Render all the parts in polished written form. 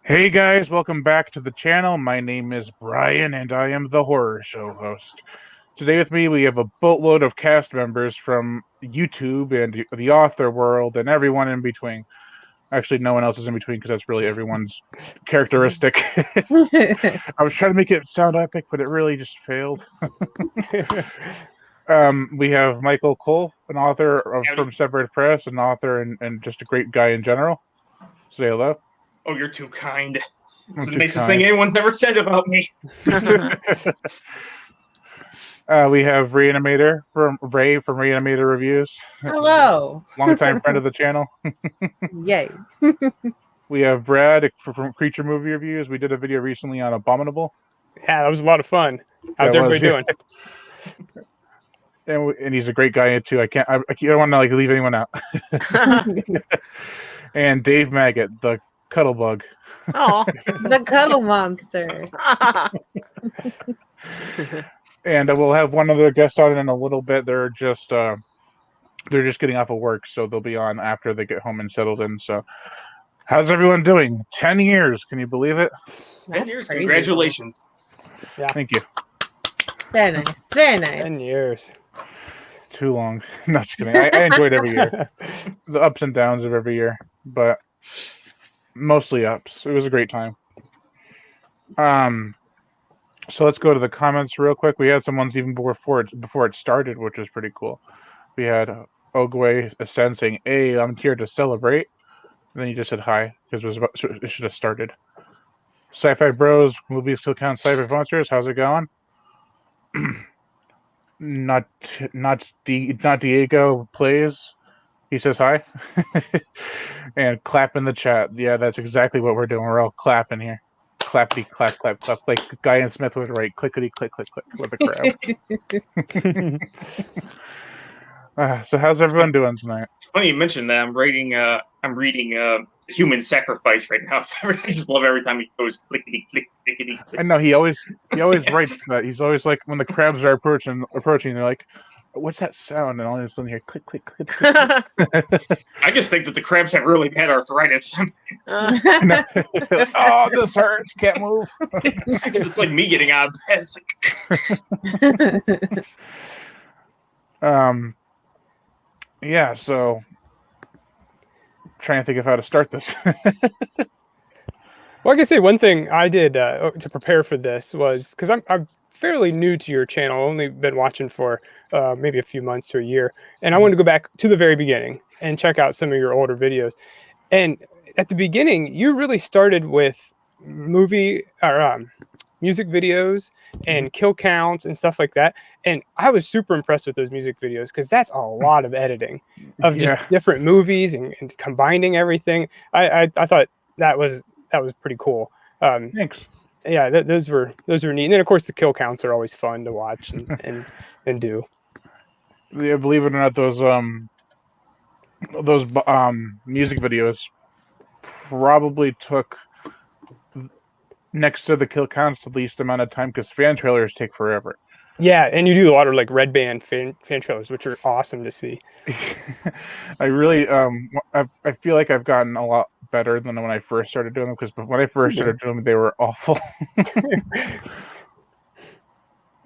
Hey guys, welcome back to the channel. My name is Brian and I am the horror show host. Today with me we have a boatload of cast members from YouTube and the author world and everyone in between. Actually, no one else is in between because that's really everyone's characteristic. I was trying to make it sound epic, but it really just failed. We have Michael Cole, an author from Severed Press, an author and just a great guy in general. Say hello. Oh, you're too kind. It's the nicest thing anyone's ever said about me. We have Reanimator from Reanimator Reviews. Hello. Longtime friend of the channel. Yay. We have Brad from Creature Movie Reviews. We did a video recently on Abominable. Yeah, that was a lot of fun. How's everybody doing? And he's a great guy too. I don't want to leave anyone out. And Dave Maggot, the cuddle bug. Oh, the cuddle monster. And we'll have one other guest on in a little bit. They're just getting off of work, so they'll be on after they get home and settled in. So, how's everyone doing? 10 years, can you believe it? 10 years, crazy. Congratulations. Yeah, thank you. Very nice, very nice. 10 years. Too long. No, just kidding. I enjoyed every year. The ups and downs of every year, but mostly ups. It was a great time. So let's go to the comments real quick. We had some ones even before it started, which was pretty cool. We had Ogwe Ascend saying, "Hey, I'm here to celebrate." And then he just said hi because it should have started. Sci-Fi Bros, movies still count Sci-Fi Monsters. How's it going? Not Diego plays. He says hi. And clap in the chat. Yeah, that's exactly what we're doing. We're all clapping here. Clappity, clap, clap, clap. Like Guy and Smith was right. Clickety, click, click, click with the crowd. So how's everyone doing tonight? It's funny you mentioned that. I'm reading Human Sacrifice right now. I just love every time he goes clickety, click, clickety, click. I know he always writes that. He's always like, when the crabs are approaching, they're like, "What's that sound?" And all of a sudden, here, click, click, click, click. I just think that the crabs have really bad arthritis. Oh, this hurts. Can't move. It's like me getting out of bed. It's like... Yeah. So, trying to think of how to start this. Well, I can say one thing I did to prepare for this was because I'm fairly new to your channel. I've only been watching for maybe a few months to a year. And I wanted to go back to the very beginning and check out some of your older videos. And at the beginning, you really started with music videos and kill counts and stuff like that. And I was super impressed with those music videos because that's a lot of editing of just different movies and combining everything. I thought that was pretty cool. Thanks. Yeah, those were neat. And then of course the kill counts are always fun to watch and do. Yeah, believe it or not, those music videos probably took next to the kill counts the least amount of time because fan trailers take forever. Yeah, and you do a lot of like red band fan trailers, which are awesome to see. I really I feel like I've gotten a lot better than when I first started doing them because when I first started doing them, they were awful.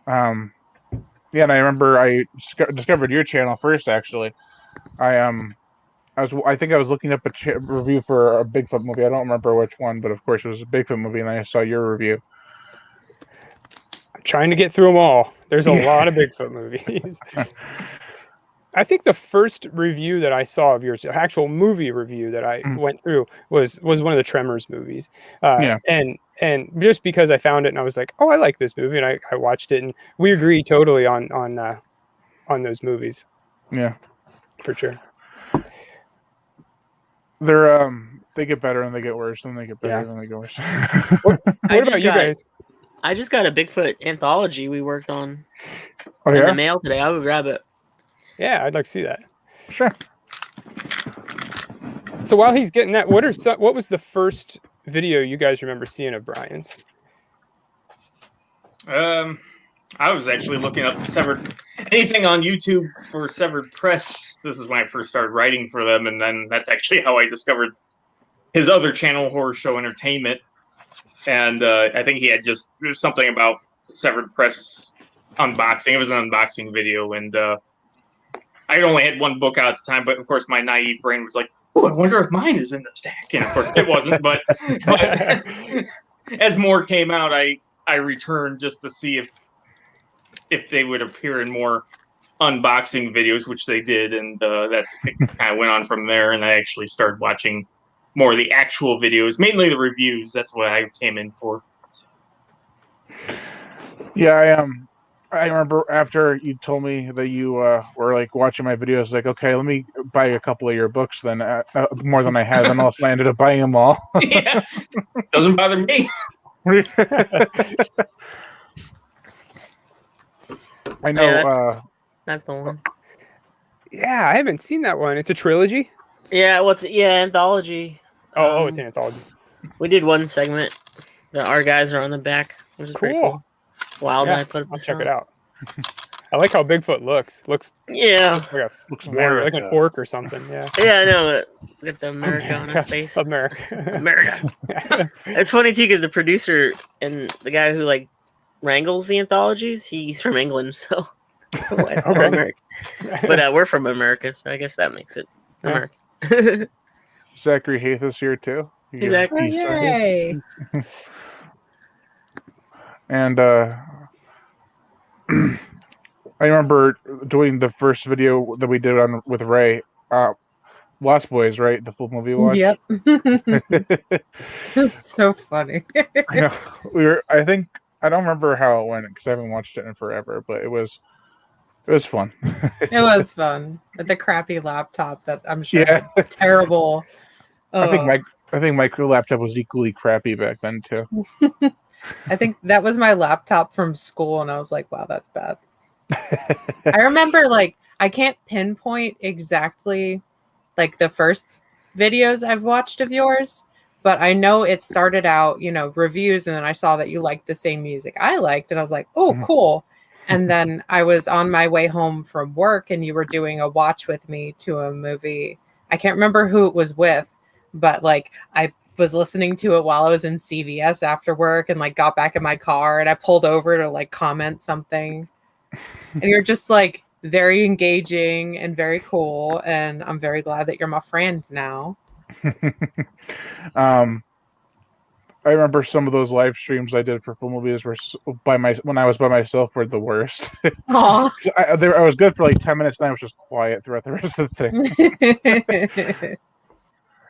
Yeah, and I remember I discovered your channel first. Actually, I think I was looking up a review for a Bigfoot movie. I don't remember which one, but of course it was a Bigfoot movie, and I saw your review. I'm trying to get through them all. There's a lot of Bigfoot movies. I think the first review that I saw of yours, actual movie review that I went through, was one of the Tremors movies. And just because I found it and I was like, oh, I like this movie, and I watched it, and we agree totally on those movies. Yeah, for sure. They're they get better and they get worse, and they get better and they get worse. What about you guys? I just got a Bigfoot anthology we worked on in the mail today. I will grab it. Yeah, I'd like to see that. Sure. So while he's getting that, what was the first video you guys remember seeing of Brian's? I was actually looking up anything on YouTube for Severed Press. This is when I first started writing for them, and then that's actually how I discovered his other channel, Horror Show Entertainment, and I think he had there's something about Severed Press unboxing. It was an unboxing video, and I only had one book out at the time, but of course my naive brain was like, "Oh, I wonder if mine is in the stack." And of course it wasn't. But as more came out, I returned just to see if they would appear in more unboxing videos, which they did, and it kind of went on from there. And I actually started watching more of the actual videos, mainly the reviews. That's what I came in for. Yeah, I remember after you told me that you were like watching my videos, like, okay, let me buy a couple of your books. Then more than I had, then also I ended up buying them all. Yeah, doesn't bother me. I know. Yeah, that's the one. Yeah, I haven't seen that one. It's a trilogy. Yeah, anthology. Oh, it's an anthology. We did one segment. Our guys are on the back, which is pretty cool. Wild, Yeah, I put I'll check it out. I like how Bigfoot looks. Looks Yeah. looks like an orc or something. Yeah. Yeah, I know. With the America on his face. America. America. It's funny too because the producer and the guy who like wrangles the anthologies, he's from England, so it's called Okay. America. But we're from America, so I guess that makes it America. Zachary Hathis here too. Exactly. Yay! And I remember doing the first video that we did with Ray, Lost Boys, right? The full movie watch. Yep. It's so funny. Yeah, I think I don't remember how it went because I haven't watched it in forever, but it was fun. It was fun with the crappy laptop that I'm sure Yeah. terrible. I think my crew laptop was equally crappy back then too. I think that was my laptop from school, and I was like, wow, that's bad. I remember, like, I can't pinpoint exactly, like, the first videos I've watched of yours, but I know it started out, reviews, and then I saw that you liked the same music I liked, and I was like, oh, cool. And then I was on my way home from work, and you were doing a watch with me to a movie. I can't remember who it was with, but, like, I was listening to it while I was in CVS after work and like got back in my car and I pulled over to like comment something. And you're just like very engaging and very cool. And I'm very glad that you're my friend now. I remember some of those live streams I did for full movies were when I was by myself were the worst. Aw. I was good for like 10 minutes, and I was just quiet throughout the rest of the thing.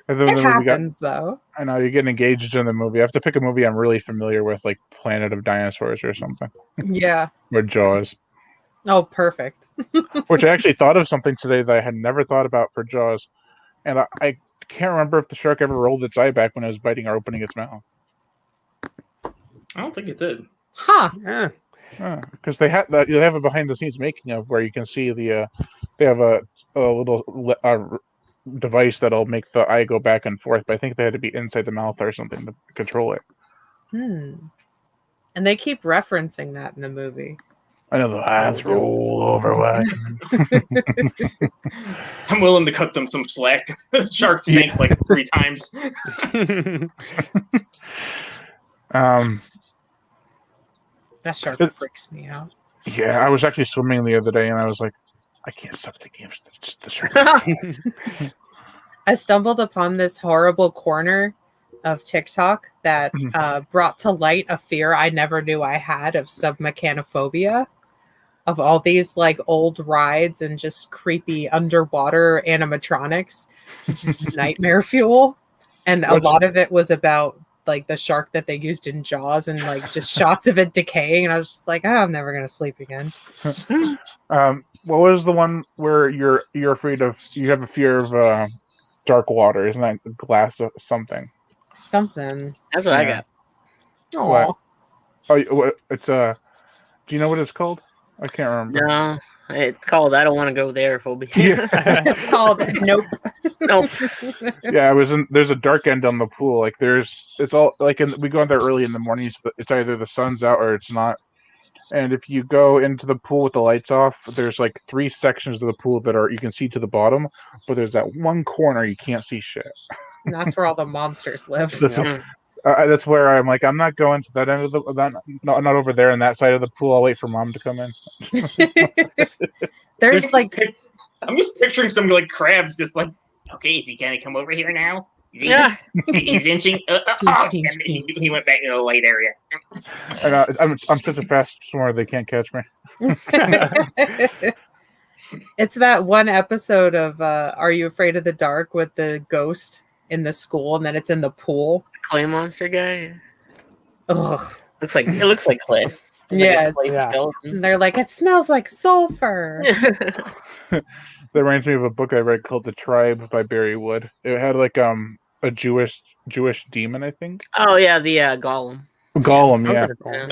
And then It happens, though. I know you're getting engaged in the movie. I have to pick a movie I'm really familiar with, like Planet of Dinosaurs or something. Yeah. Or Jaws. Oh, perfect. Which I actually thought of something today that I had never thought about for Jaws. And I can't remember if the shark ever rolled its eye back when it was biting or opening its mouth. I don't think it did. Huh. Yeah. Because they have a behind the scenes making of where you can see they have a little device that'll make the eye go back and forth, but I think they had to be inside the mouth or something to control it. And they keep referencing that in the movie. I know the eyes roll over. I'm willing to cut them some slack. Shark sank like 3 times. That shark freaks me out. Yeah, I was actually swimming the other day and I was like, I can't stop thinking of the shark. I stumbled upon this horrible corner of TikTok that brought to light a fear I never knew I had of submechanophobia, of all these like old rides and just creepy underwater animatronics, just nightmare fuel. And a lot of it was about like the shark that they used in Jaws and like just shots of it decaying. And I was just like, oh, I'm never going to sleep again. What was the one where you're afraid of? You have a fear of dark water, isn't that glass of something? Something. That's what I got. Oh, it's do you know what it's called? I can't remember. No, it's called I don't want to go there phobia. it's called Nope. Nope. Yeah, there's a dark end on the pool. Like it's all like we go in there early in the morning. It's either the sun's out or it's not. And if you go into the pool with the lights off, there's like 3 sections of the pool that you can see to the bottom, but there's that one corner you can't see shit. And that's where all the monsters live. That's where I'm like, I'm not going to that end of not over there on that side of the pool. I'll wait for Mom to come in. There's like, I'm just picturing some like crabs just like, okay, is he gonna come over here now? Yeah. He's inching. Pinch, And pinch. he went back to the light area. And I'm such a fast swimmer, they can't catch me. it's that one episode of Are You Afraid of the Dark with the ghost in the school, and then it's in the pool. Clay monster guy. Ugh. It looks like clay. It's like a Yes. clay Yeah. skeleton. And they're like, it smells like sulfur. That reminds me of a book I read called The Tribe by Barry Wood. It had like a Jewish demon, I think. Oh yeah, the Gollum. Gollum, Sounds yeah. like a goal.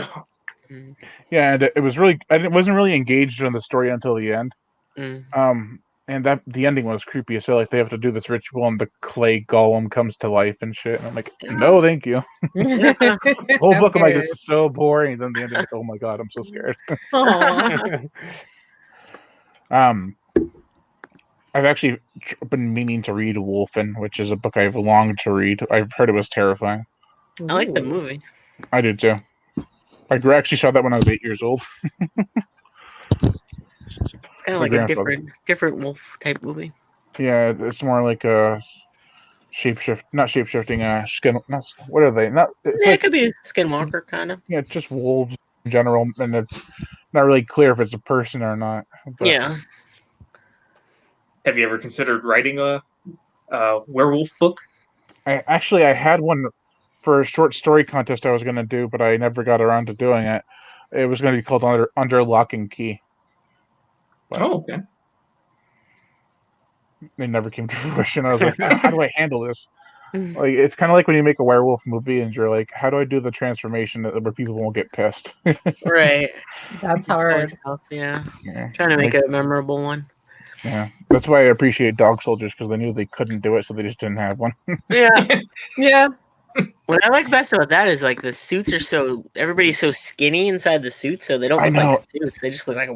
Mm. Yeah, and it was really wasn't really engaged in the story until the end. Mm. And that the ending was creepy. So like they have to do this ritual and the clay golem comes to life and shit. And I'm like, no, thank you. The whole book I'm like, this is so boring. And then the ending, like, oh my god, I'm so scared. I've actually been meaning to read Wolfen, which is a book I've longed to read. I've heard it was terrifying. I like the movie. I did too. I actually saw that when I was 8 years old. It's kind of My like a grandfather. different wolf type movie. Yeah, it's more like a not shapeshifting. Skin. Not, what are they? Not. It's Yeah, like it could be a skinwalker kind of. yeah, just wolves in general, and it's not really clear if it's a person or not. But Yeah. Have you ever considered writing a werewolf book? I had one for a short story contest I was going to do, but I never got around to doing it. It was going to be called Under Lock and Key. But Oh, okay. it never came to fruition. I was like, how do I handle this? Like, it's kind of like when you make a werewolf movie and you're like, how do I do the transformation where people won't get pissed? Right. That's It's always hard. tough, yeah. Yeah. Trying to make Like, a memorable one. yeah, that's why I appreciate Dog Soldiers, because they knew they couldn't do it, so they just didn't have one. Yeah. Yeah. What I like best about that is like the suits are everybody's so skinny inside the suits, so they don't I look know. like suits. They just look like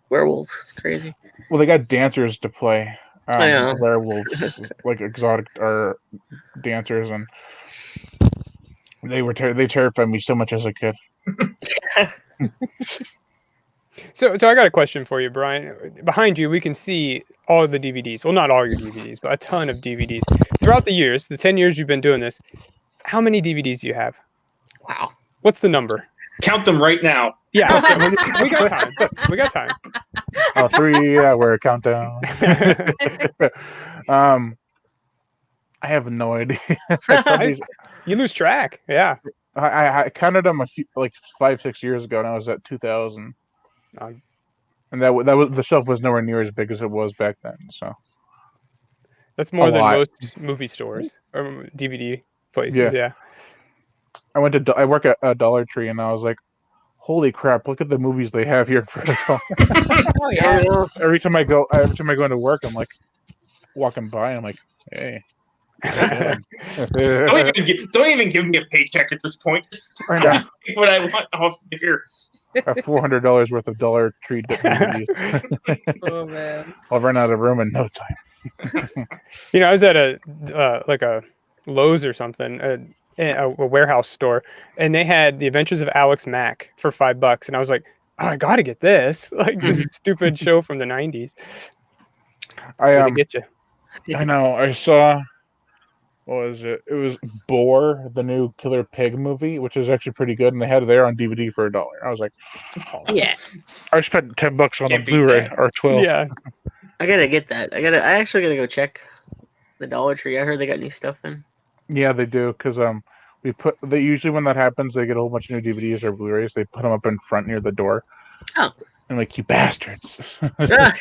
werewolves. It's crazy. Well, they got dancers to play Yeah. werewolves, like exotic or dancers, and they terrified me so much as a kid. So I got a question for you, Brian. Behind you, we can see all of the DVDs. Well, not all your DVDs, but a ton of DVDs. Throughout the years, the 10 years you've been doing this, how many DVDs do you have? Wow. What's the number? Count them right now. Yeah, okay, we got time. We got time. 3 hour countdown. I have no idea. You lose track. Yeah. I counted them a few, like 5-6 years ago, and I was at 2,000. And that was the shelf was nowhere near as big as it was back then. So That's more A than lot. most movie stores or DVD places. Yeah. I work at a Dollar Tree, and I was like, holy crap, look at the movies they have here for adults. Oh yeah. every time I go into work, I'm like walking by and I'm like, hey. Don't even give me a paycheck at this point. I know. Just take what I want off here. $400 worth of Dollar Tree DVDs. Oh man. I'll run out of room in no time. I was at a Lowe's or something, a warehouse store, and they had The Adventures of Alex Mack for $5, and I was like, oh, I gotta get this, like this stupid show from the 90s. I Get you. I know. I saw. What was it? It was Boar, the new Killer Pig movie, which is actually pretty good, and they had it there on DVD for $1. I was like, oh. Yeah. I spent $10 on Can't a beat Blu-ray that. or 12. Yeah. I gotta get that. I actually gotta go check the Dollar Tree. I heard they got new stuff in. Yeah, they do, because they usually when that happens, they get a whole bunch of new DVDs or Blu-rays. They put them up in front near the door. Oh. And like, you bastards. Yeah.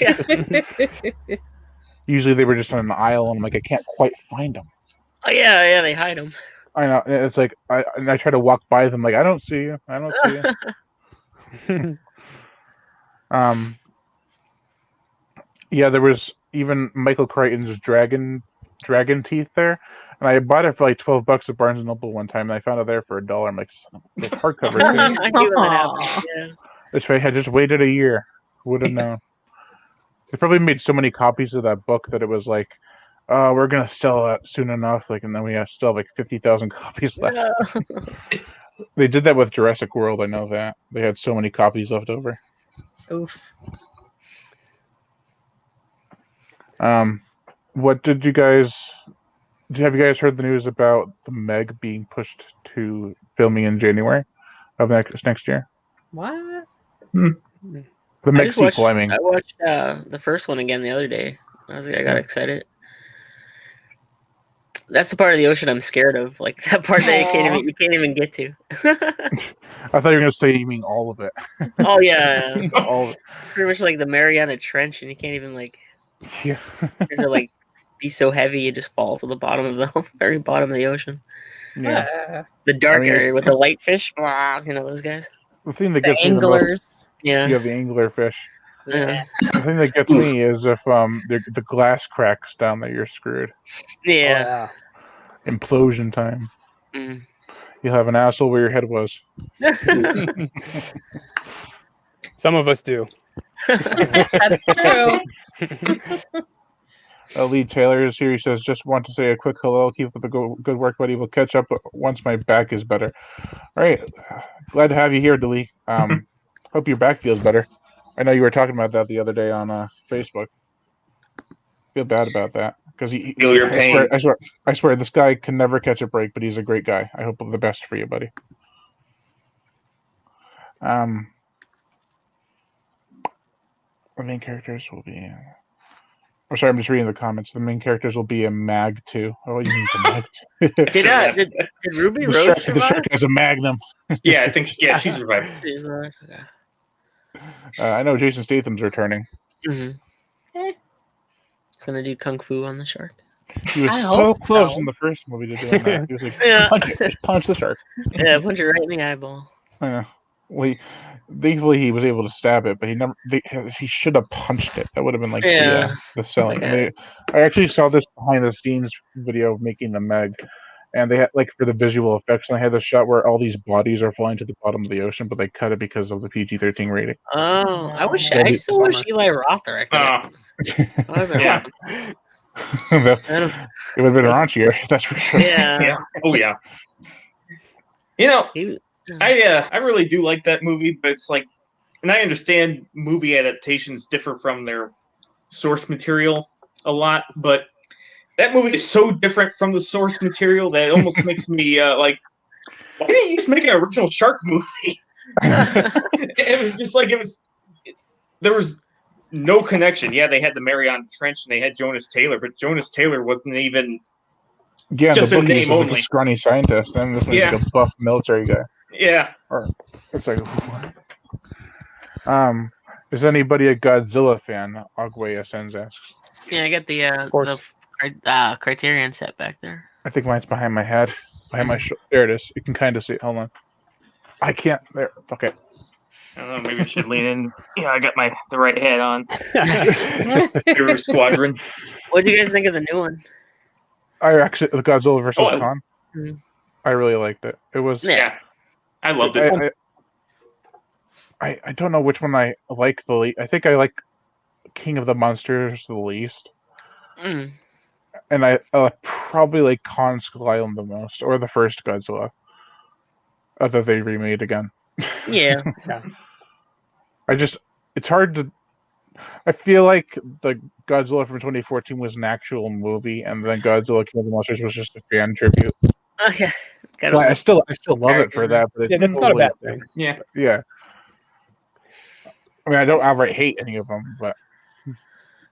Usually they were just on an aisle, and I'm like, I can't quite find them. Oh yeah, they hide them. I know. It's like I try to walk by them, like, I don't see you. I don't see you. Yeah, there was even Michael Crichton's Dragon Teeth there, and I bought it for like $12 at Barnes and Noble one time, and I found it there for $1. I'm like, son of a hardcover. I knew when that happened. Yeah. If I had just waited a year, would have known. They probably made so many copies of that book that it was like We're gonna sell that soon enough. And then we still have 50,000 copies left. No. They did that with Jurassic World. I know that they had so many copies left over. Oof. What did you guys? Have you guys heard the news about the Meg being pushed to filming in January of next year? What? The Meg sequel. I mean, I watched the first one again the other day. I got excited. That's the part of the ocean I'm scared of. Like that part that you can't even get to. I thought you were gonna say you mean all of it. Oh yeah, all of it. pretty much like the Mariana Trench, and you can't even Yeah. be so heavy you just fall to the bottom of the very bottom of the ocean. Yeah. The dark area with the light fish. Those guys. The thing that The gets me the anglers. most, Yeah. you have the angler fish. Yeah. The thing that gets me is if the glass cracks down there, you're screwed. Yeah. Implosion time. Mm. You'll have an asshole where your head was. Some of us do. That's true. Lee Taylor is here. He says, just want to say a quick hello. Keep up the good work, buddy. We'll catch up once my back is better. All right. Glad to have you here, Lee. Hope your back feels better. I know you were talking about that the other day on Facebook. Feel bad about that because Feel your pain. I swear, this guy can never catch a break, but he's a great guy. I hope the best for you, buddy. The main characters will be. I'm sorry, I'm just reading the comments. The main characters will be a mag too. Oh, you mean the mag? Did Ruby Rose The survive? shark has a magnum. Yeah, I think she survived. I know Jason Statham's returning. Mm-hmm. He's gonna do kung fu on the shark. He was I so hope close so. in the first movie to doing that. He was like, Yeah. just punch the shark. Yeah, punch it right in the eyeball. Well, thankfully he was able to stab it, but he should have punched it. That would have been like the selling. Okay. I actually saw this behind the scenes video of making the Meg, and they had for the visual effects, and they had the shot where all these bodies are falling to the bottom of the ocean, but they cut it because of the PG-13 rating. Oh, I still wish Eli Roth directed it. Yeah. It would have been raunchier, that's for sure. Yeah. Oh yeah. I really do like that movie, but it's like, and I understand movie adaptations differ from their source material a lot, but that movie is so different from the source material that it almost makes me why didn't you just make an original shark movie? It was just there was no connection. Yeah, they had the Mariana Trench and they had Jonas Taylor, but Jonas Taylor wasn't even just a name only. Like a scrawny scientist, and this one's like a buff military guy. Yeah. Or it's like, is anybody a Godzilla fan? Agwe Ascends asks. Yeah, I got the Criterion set back there. I think mine's behind my head, behind my there it is. You can kind of see it. Hold on. I can't. There. Okay. I don't know. Maybe I should lean in. Yeah, I got the right hat on. Hero Squadron. What do you guys think of the new one? I actually the Godzilla versus Kong. Mm-hmm. I really liked it. It was. Yeah. I loved it. I don't know which one I like the least. I think I like King of the Monsters the least. Mm. And I probably like Kong Skull Island the most, or the first Godzilla that they remade again. Yeah. It's hard to. I feel like the Godzilla from 2014 was an actual movie, and then Godzilla King of the Monsters was just a fan tribute. Okay. Well, I still love it for that, but that's not a bad thing. Yeah. Yeah. I mean, I don't outright hate any of them, but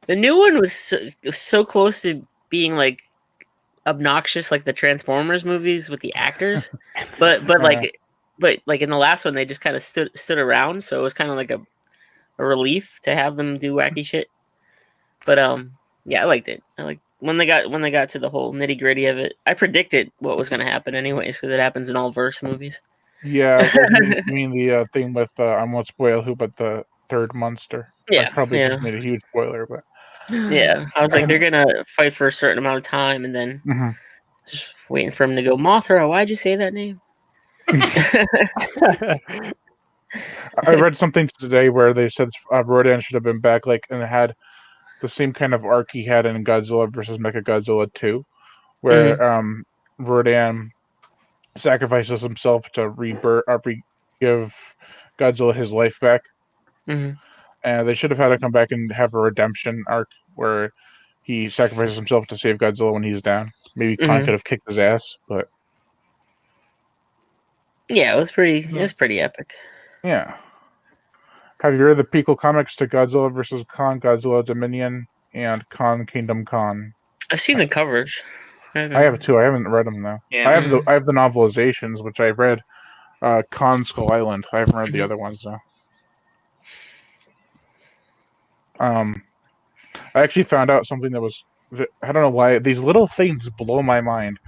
the new one was so close to being like obnoxious, like the Transformers movies with the actors, but like in the last one they just kind of stood around, so it was kind of like a relief to have them do wacky shit. But yeah, I liked it. I like when they got to the whole nitty gritty of it. I predicted what was going to happen anyways, because it happens in all verse movies. Yeah, I mean the thing with I won't spoil who, but the third monster. Yeah, I probably just made a huge spoiler, but yeah, I was like, they're gonna fight for a certain amount of time, and then just waiting for him to go, Mothra. Why'd you say that name? I read something today where they said Rodan should have been back, and it had the same kind of arc he had in Godzilla versus Mechagodzilla 2, where Rodan sacrifices himself to give Godzilla his life back. Mm-hmm. And they should have had to come back and have a redemption arc where he sacrifices himself to save Godzilla when he's down. Maybe Khan could have kicked his ass, but yeah, it was pretty epic. yeah. Have you read the prequel comics to Godzilla vs. Khan, Godzilla Dominion, and Khan Kingdom Khan? I've seen the covers. I have too. I haven't read them though. Yeah. I have the novelizations, which I've read. Khan Skull Island. I haven't read the other ones though. I actually found out something that was, I don't know why these little things blow my mind.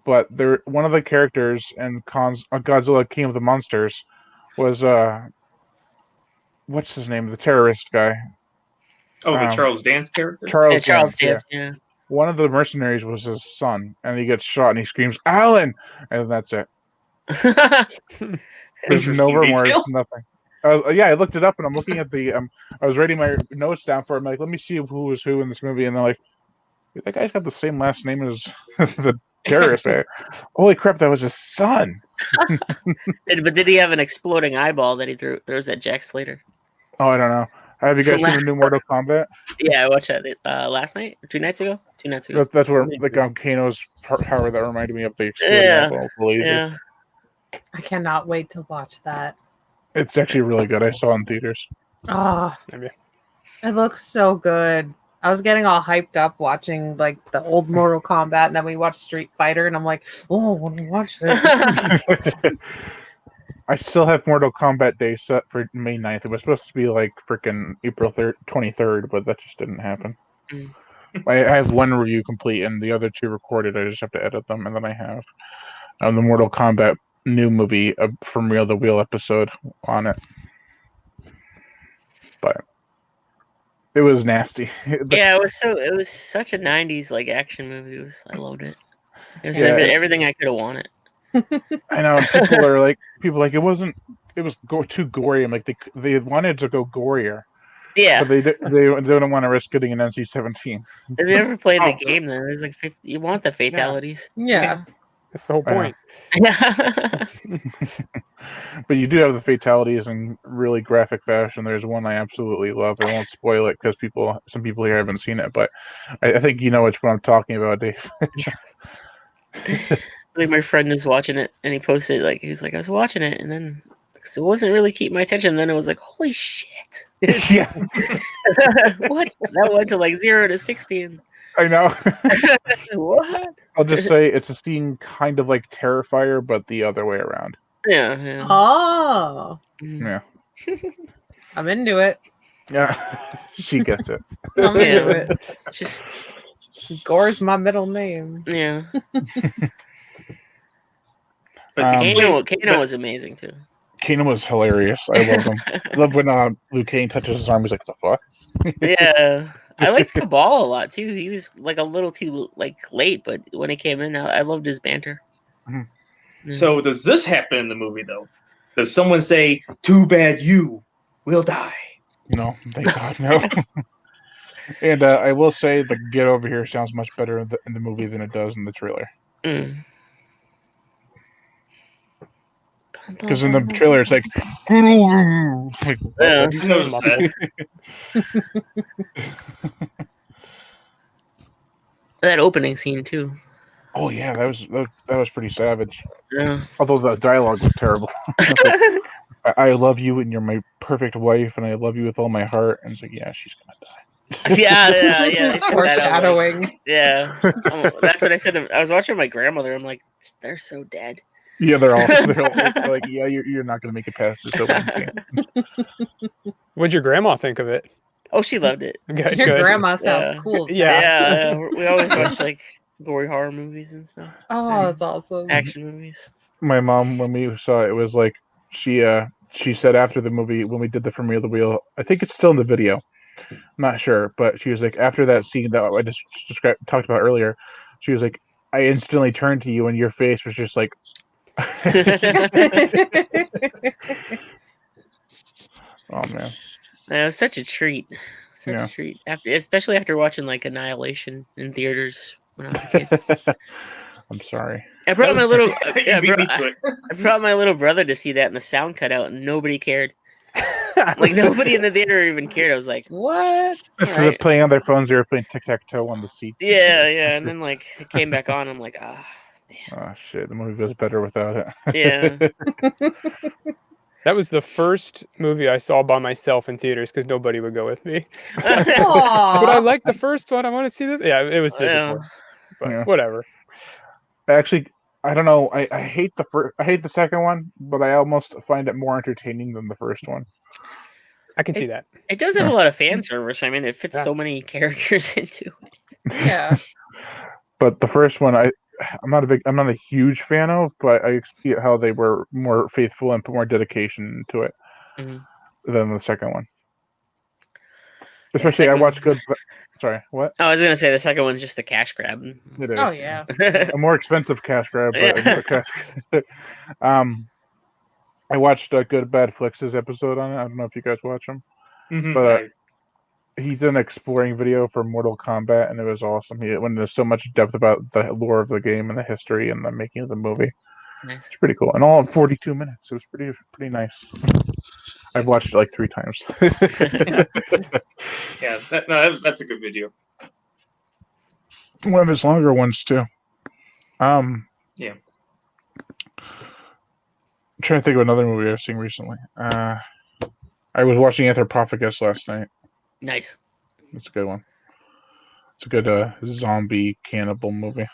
But one of the characters in Godzilla King of the Monsters was what's his name? The terrorist guy. Oh, the Charles Dance character? Charles Dance, yeah. One of the mercenaries was his son, and he gets shot and he screams, "Alan!" And that's it. There's no remorse, nothing. I looked it up, and I'm looking at the. I was writing my notes down for it. I'm like, let me see who was who in this movie, and they're like, that guy's got the same last name as the terrorist. Man. Holy crap, that was his son. But did he have an exploding eyeball that he throws at Jack Slater? Oh, I don't know. Have you guys seen the new Mortal Kombat? Yeah, I watched that last night, 2 nights ago. 2 nights ago. That's where Kano's power that reminded me of the exploding eyeball laser. Yeah. I cannot wait to watch that. It's actually really good. I saw it in theaters. Oh, it looks so good. I was getting all hyped up watching like the old Mortal Kombat, and then we watched Street Fighter, and I'm like, oh, I want to watch it. I still have Mortal Kombat Day set for May 9th. It was supposed to be like freaking April 23rd, but that just didn't happen. I have one review complete, and the other 2 recorded. I just have to edit them, and then I have the Mortal Kombat new movie from Reel the Wheel episode on it. But it was nasty. Yeah, it was such a 90s like action movie. I loved it. It was everything I could have wanted. I know people are like it was too gory. I'm like they wanted to go gorier. Yeah, but they don't want to risk getting an NC-17. Have you ever played the game? Then there's like 50, you want the fatalities. Yeah. That's the whole point. Yeah. But you do have the fatalities in really graphic fashion. There's one I absolutely love. I won't spoil it because some people here haven't seen it, but I think you know which one I'm talking about, Dave. Yeah. Like my friend was watching it, and he posted he was like, I was watching it, and then it wasn't really keeping my attention. And then it was like, holy shit! Yeah. What? That went to like 0 to 60. And... I know. What? I'll just say it's a scene kind of like Terrifier, but the other way around. Yeah. Oh. Yeah. I'm into it. Yeah. She gets it. I'm into it. Just Gore's my middle name. Yeah. But Kano was amazing too. Kano was hilarious. I love him. I love when Liu Kang touches his arm. He's like, "The fuck?" Yeah. I liked Cabal a lot too. He was like a little too late, but when he came in, I loved his banter. Mm-hmm. So does this happen in the movie though? Does someone say, "Too bad you will die"? No, thank God, no. And I will say the "Get Over Here" sounds much better in the movie than it does in the trailer. Because in the trailer it's like, "Get over here." You noticed that. That opening scene too. Oh yeah, that was pretty savage. Yeah. Although the dialogue was terrible. I love you and you're my perfect wife and I love you with all my heart. And it's like, yeah, she's gonna die. Yeah. Foreshadowing. Yeah. That's what I said. I was watching my grandmother. I'm like, they're so dead. Yeah, they're all like, yeah, you're not gonna make it past this opening scene. What'd your grandma think of it? Oh, she loved it. Okay, Your good. grandma sounds cool. Yeah. We always watch like gory horror movies and stuff. Oh, that's awesome. Action movies. My mom, when we saw it, was like she said after the movie when we did the From Reel to Wheel, I think it's still in the video. I'm not sure, but she was like after that scene that I just talked about earlier, she was like, I instantly turned to you and your face was just like. Oh man. It was such a treat. such Yeah. a treat. Especially after watching like Annihilation in theaters when I was a kid. I'm sorry. I brought my little You beat me to it. I brought my little brother to see that, and the sound cut out, and nobody cared. Like nobody in the theater even cared. I was like, "What?" Instead Alright. of playing on their phones, they were playing tic-tac-toe on the seats. Yeah, and then like it came back on. I'm like, ah, Oh shit, the movie was better without it. yeah. That was the first movie I saw by myself in theaters because nobody would go with me. But I Aw. liked the first one. I want to see this. Yeah, it was disappointing, but Yeah. whatever. Actually, I don't know. I hate I hate the second one, but I almost find it more entertaining than the first one. I can see that. It does have a lot of fan service. I mean, it fits Yeah. so many characters into it. Yeah. But the first one, I'm not a huge fan of, but I see how they were more faithful and put more dedication to it Mhm. than the second one. the Especially, I second watched one- Good. Sorry, what? I was gonna say the second one's just a cash grab. It is. Oh yeah. A more expensive cash grab, but Yeah. a cash grab. I watched Good Bad Flix's episode on it. I don't know if you guys watch them, Mhm. but he did an exploring video for Mortal Kombat, and it was awesome. He went into so much depth about the lore of the game and the history and the making of the movie. Nice. It's pretty cool, and all in 42 minutes. It was pretty nice. I've watched it like 3 times. Yeah, that's a good video. One of his longer ones too. Yeah. I'm trying to think of another movie I've seen recently. I was watching Anthropophagus last night. Nice. It's a good one. It's a good zombie cannibal movie.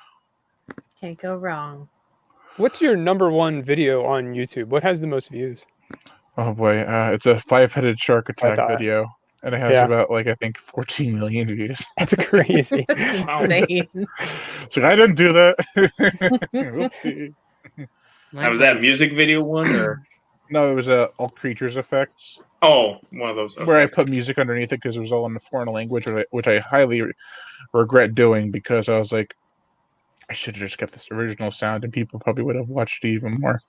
Can't go wrong. What's your number one video on YouTube? What has the most views? Oh boy, it's a 5-headed shark attack thought. video, and it has Yeah. about I think 14 million views. That's crazy. Insane. So I didn't do that. Oopsie. Now, was that a music video one or? No, it was all creatures effects. Oh, one of those. Where I okay. put music underneath it because it was all in a foreign language, which I highly regret doing because I was like, I should have just kept this original sound, and people probably would have watched it even more.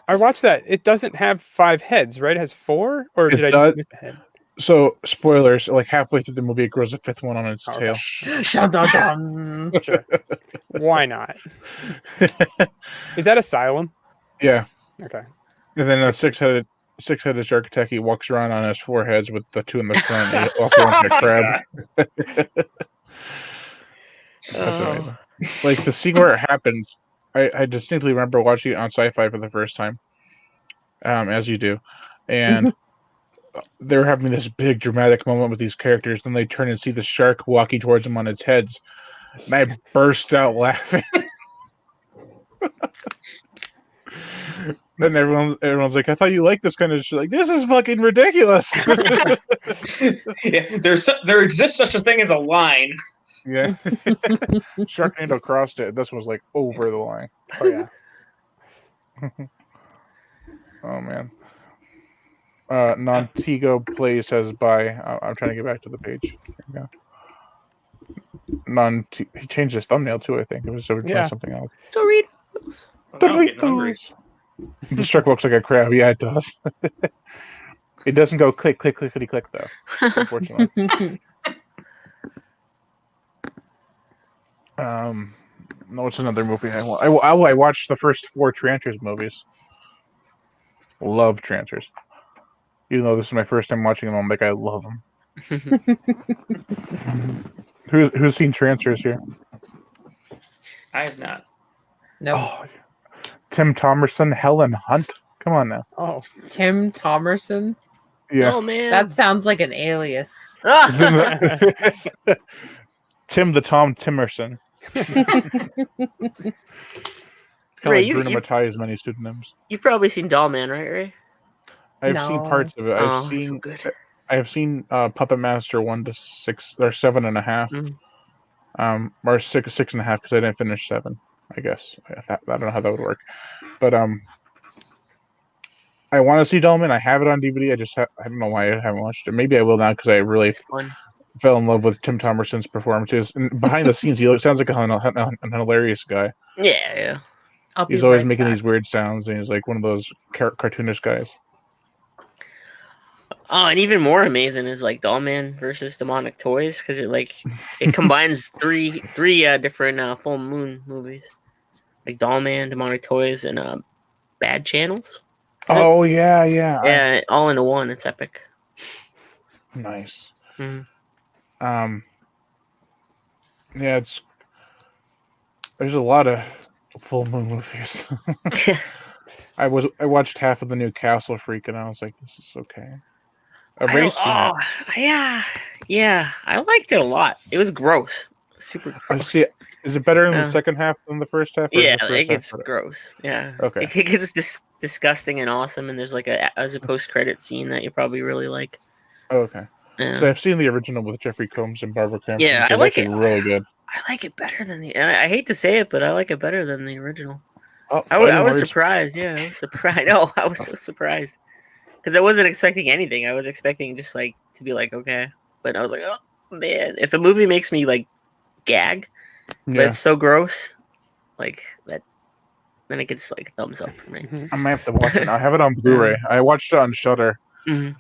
I watched that. It doesn't have 5 heads, right? It has 4, or It did I does. just miss a head? So, spoilers, like halfway through the movie, it grows a 5th one on its Oh, tail. Shun-dun-dun. Sure. Why not? Is that Asylum? Yeah. Okay. And then a 6-headed shark attack, he walks around on his 4 heads with the 2 in the front, and he walks around like a crab. That's amazing. Like, the scene where it happens, I distinctly remember watching it on Sci-Fi for the first time, as you do, and they were having this big dramatic moment with these characters. Then they turn and see the shark walking towards them on its heads, and I burst out laughing. Then everyone's like, "I thought you liked this kind of shit." Like, this is fucking ridiculous. Yeah, there exists such a thing as a line. Yeah, Sharknado crossed it. This was like over the line. Oh yeah. Oh man. Nontigo Play says bye. I'm trying to get back to the page. Here we go. He changed his thumbnail too, I think. It was something else. Doritos. Oh, now I'm getting hungry. The shark looks like a crab. Yeah, it does. It doesn't go click, click, clickety click, though, unfortunately. No, it's another movie I watched the first 4 Trancers movies. Love Trancers. Even though this is my first time watching them, I'm like, I love them. Who's seen Trancers here? I have not. Nope. Oh, Tim Thomerson, Helen Hunt. Come on now. Oh. Tim Thomerson. Yeah. Oh man. That sounds like an alias. Tim the Tom Timerson. Ray, Bruno Mattei has many pseudonyms. You've probably seen Doll Man, right, Ray? I've seen No. parts of it. Oh, so good. I've seen Puppet Master 1 to 6 or 7.5. Or 6.5 because I didn't finish 7. I guess I don't know how that would work, but I want to see Dollman. I have it on DVD. I don't know why I haven't watched it. Maybe I will now because I really It's fun. fell in love with Tim Thomerson's performances. And behind the scenes, he sounds like a hilarious guy. Yeah. I'll be He's always right making back. these weird sounds, and he's like one of those cartoonish guys. Oh, and even more amazing is like Doll Man versus Demonic Toys because it combines three different full moon movies, like Doll Man, Demonic Toys, and Bad Channels. Oh yeah. Yeah, all into one. It's epic. Nice. Mhm. Yeah, there's a lot of full moon movies. I watched half of the new Castle Freak and I was like, this is okay. Yeah, I liked it a lot. It was gross, super gross. See, is it better in the second half than the first half? Or is Yeah, the first it gets half better? gross. Yeah, Okay. it gets disgusting and awesome, and there's like a post-credit scene that you probably really like. Okay. Yeah. So I've seen the original with Jeffrey Combs and Barbara Crampton, Yeah, which I is like actually it. really good. I like it better than I hate to say it, but I like it better than the original. Oh, I was surprised. Yeah, I was surprised. No, I was so surprised because I wasn't expecting anything. I was expecting just like to be like, okay, but I was like, oh man, if a movie makes me like gag, but Yeah. it's so gross, like that, then it gets like a thumbs up for me. I might have to watch it. I have it on Blu-ray. I watched it on Shudder, Mhm.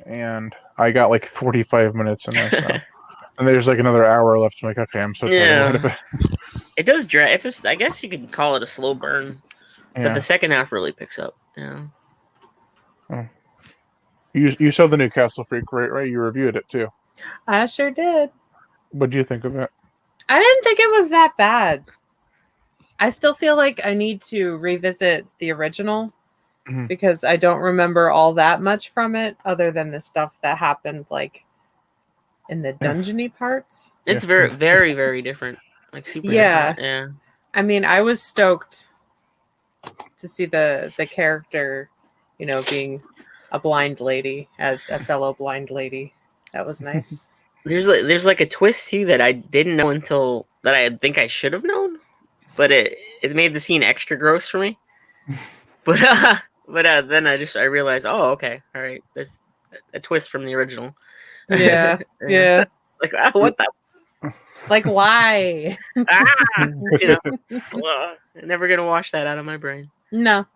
and I got like 45 minutes in there. So. And there's like another hour left. So I'm like, okay, I'm so tired of it. It does drag. It's just, I guess you could call it a slow burn, but Yeah. the second half really picks up. Yeah. Oh. You saw the new Castle Freak, right? You reviewed it too. I sure did. What do you think of it? I didn't think it was that bad. I still feel like I need to revisit the original because I don't remember all that much from it other than the stuff that happened like in the dungeony parts. It's very, very, very different. Like super Yeah. different. Yeah. I mean, I was stoked to see the character, being a blind lady as a fellow blind lady. That was nice. There's like a twist too that I didn't know until that I think I should have known, but it made the scene extra gross for me. But then I realized, oh, okay, all right, there's a twist from the original. Yeah. Like, what the? Like, why? I'm never gonna wash that out of my brain. No,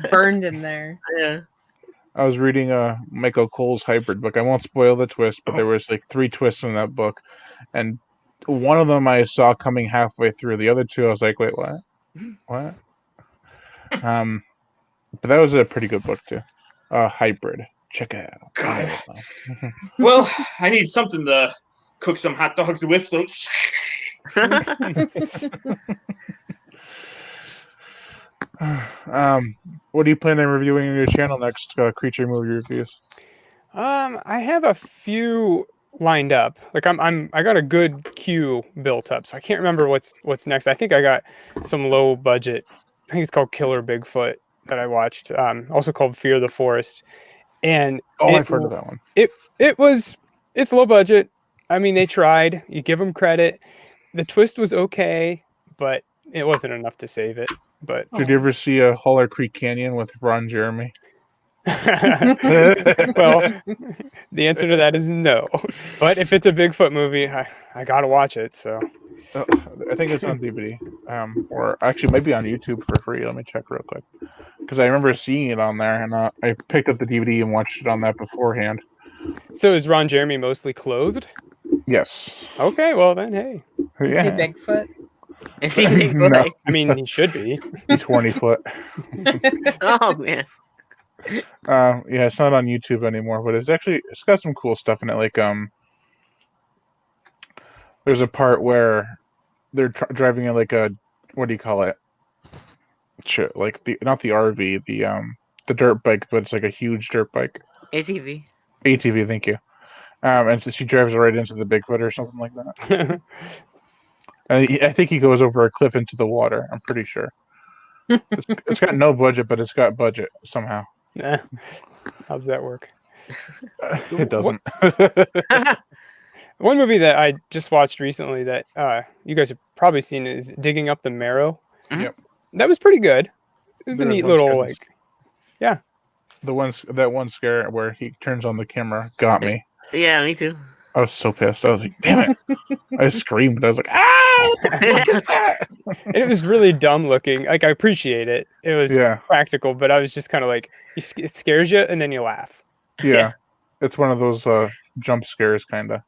burned in there. Yeah. I was reading Michael Cole's Hybrid book. I won't spoil the twist, but there was like 3 twists in that book, and one of them I saw coming halfway through. The other 2, I was like, wait, what? What? But that was a pretty good book too. Hybrid. Check it out. God. Well, I need something to cook some hot dogs with. So. What do you plan on reviewing on your channel next? Creature movie reviews. I have a few lined up. Like I got a good queue built up, so I can't remember what's next. I think I got some low budget. I think it's called Killer Bigfoot that I watched. Also called Fear the Forest. And I've heard of that one. It's low budget. I mean, they tried. You give them credit. The twist was okay, but it wasn't enough to save it. But did you ever see a Holler Creek Canyon with Ron Jeremy? Well, the answer to that is no. But if it's a Bigfoot movie, I gotta watch it. So I think it's on DVD, or actually might be on YouTube for free. Let me check real quick, because I remember seeing it on there, and I picked up the DVD and watched it on that beforehand. So is Ron Jeremy mostly clothed? Yes. Okay, well then, hey. Is he Bigfoot? Is he Bigfoot? No. I mean, he should be. He's 20 foot. Oh man. Yeah, it's not on YouTube anymore, but it's got some cool stuff in it. Like there's a part where they're driving in like a, what do you call it? Like not the RV, the dirt bike, but it's like a huge dirt bike. ATV. ATV, thank you. And so she drives right into the Bigfoot or something like that. I think he goes over a cliff into the water. I'm pretty sure. It's got no budget, but it's got budget somehow. How's that work? It doesn't. One movie that I just watched recently that you guys have probably seen is Digging Up the Marrow. Yep. That was pretty good. It was a neat little like, yeah. That one scare where he turns on the camera got me. Yeah, me too. I was so pissed. I was like, damn it. I screamed. I was like, ah, what the fuck is that? And it was really dumb looking. Like, I appreciate it. It was practical, but I was just kind of like, it scares you and then you laugh. Yeah, it's one of those jump scares kind of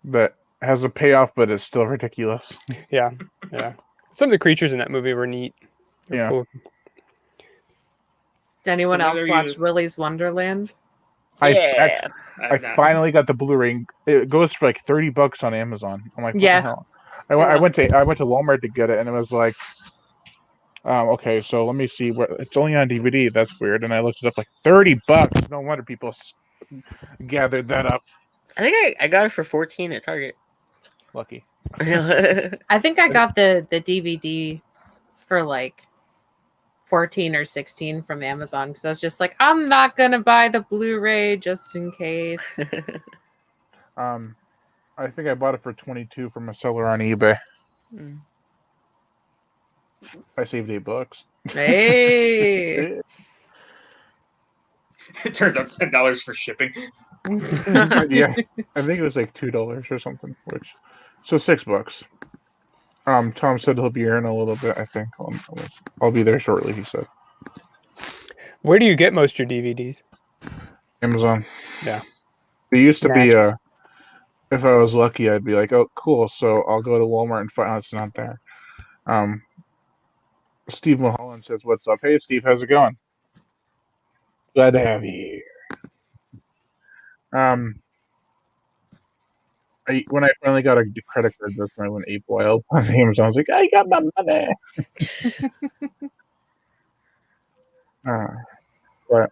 that has a payoff, but it's still ridiculous. Yeah. Some of the creatures in that movie were neat. They're Yeah. cool. Did anyone So else whether watch you- Willys Wonderland? Yeah. I finally got the Blu-ray. It goes for like $30 on Amazon. I'm like, what Yeah. the hell? I went to Walmart to get it, and it was like, okay, so let me see what it's only on DVD. That's weird. And I looked it up, like $30. No wonder people gathered that up. I think I got it for 14 at Target. Lucky. I think I got the DVD for like 14 or 16 from Amazon because I was just like, I'm not gonna buy the Blu-ray just in case. I think I bought it for 22 from a seller on eBay. Mm. I saved $8. Hey. It turns out $10 for shipping. Yeah, I think it was like $2 or something. So $6. Tom said he'll be here in a little bit. I think I'll be there shortly. He said. Where do you get most of your DVDs? Amazon. Yeah. It used to be if I was lucky, I'd be like, oh, cool. So I'll go to Walmart and find out it's not there. Steve Mulholland says, "What's up? Hey, Steve, how's it going? Glad to have you here." When I finally got a credit card, that's when I went ape wild on Amazon. I was like, I got my money. But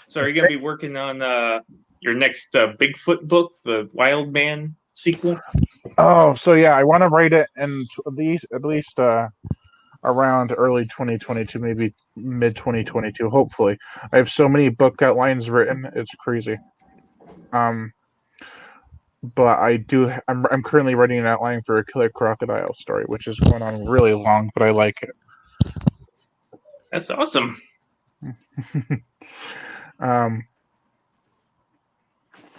So are you going to be working on your next Bigfoot book, the Wild Man sequel? oh, so yeah, I want to write it in at least around early 2022, maybe mid 2022. Hopefully, I have so many book outlines written, it's crazy. But I'm currently writing an outline for a killer crocodile story, which is going on really long, but I like it. That's awesome.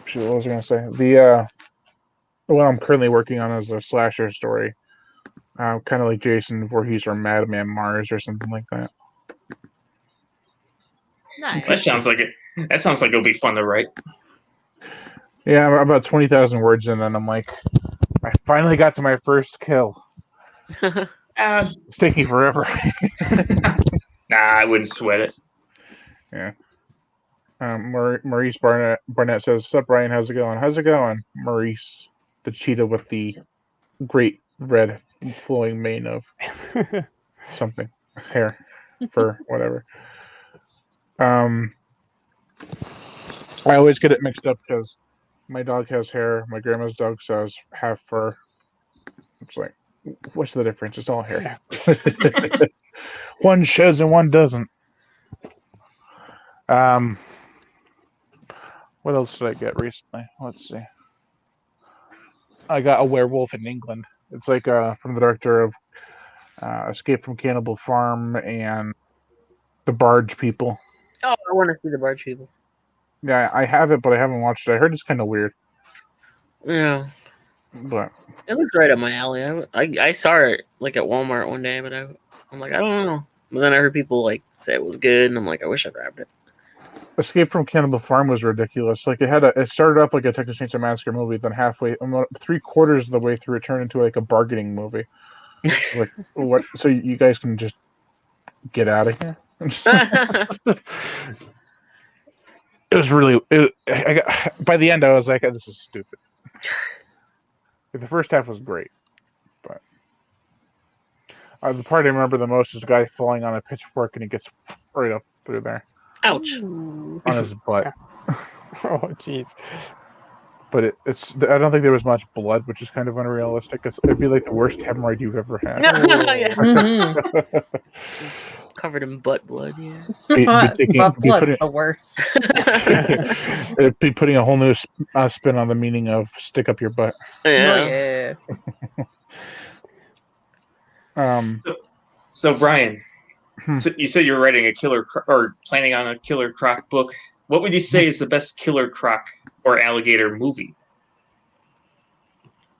Shoot, what was I gonna say? The what I'm currently working on is a slasher story, kind of like Jason Voorhees or Madman Mars or something like that. Nice. That sounds like it. That sounds like it'll be fun to write. Yeah, I'm about 20,000 words in, and I'm like, I finally got to my first kill. It's taking forever. Nah, I wouldn't sweat it. Yeah. Maurice Barnett says, "What's up, Brian? How's it going?" How's it going, Maurice, the cheetah with the great red flowing mane of something, hair, fur, whatever. I always get it mixed up because my dog has hair, my grandma's dog has half fur. It's like, what's the difference? It's all hair. One sheds and one doesn't. What else did I get recently? Let's see. I got a Werewolf in England. It's like from the director of Escape from Cannibal Farm and The Barge People. Oh, I want to see the Barge People. Yeah, I have it, but I haven't watched it. I heard it's kind of weird. Yeah, But it looks right up my alley. I saw it like at Walmart one day, but I'm like, I don't know. But then I heard people like say it was good, and I'm like, I wish I grabbed it. Escape from Cannibal Farm was ridiculous. Like it started off like a Texas Chainsaw Massacre movie, then halfway, 3/4 of the way through, it turned into like a bargaining movie. Like what? So you guys can just get out of here. It was really. By the end, I was like, oh, "This is stupid." The first half was great, but the part I remember the most is the guy falling on a pitchfork and he gets right up through there. Ouch! Ooh. On his butt. Oh, jeez. But it's. I don't think there was much blood, which is kind of unrealistic. It'd be like the worst hemorrhoid you've ever had. Yeah. Mhm. Covered in butt blood. Yeah. Butt blood's the worst. It'd be putting a whole new spin on the meaning of "stick up your butt." Yeah. Oh, yeah. So Brian, so you said you were writing or planning on a Killer Croc book. What would you say is the best Killer Croc or alligator movie?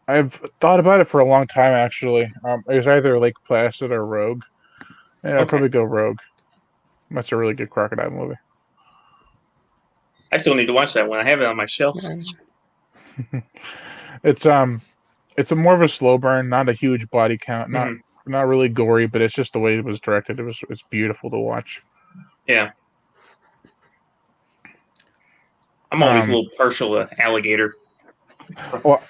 I've thought about it for a long time, actually. It was either Lake Placid or Rogue. And I'd probably go Rogue. That's a really good crocodile movie. I still need to watch that one. I have it on my shelf. It's a more of a slow burn, not a huge body count, not really gory, but it's just the way it was directed. It's beautiful to watch. Yeah. I'm always a little partial to Alligator. Well,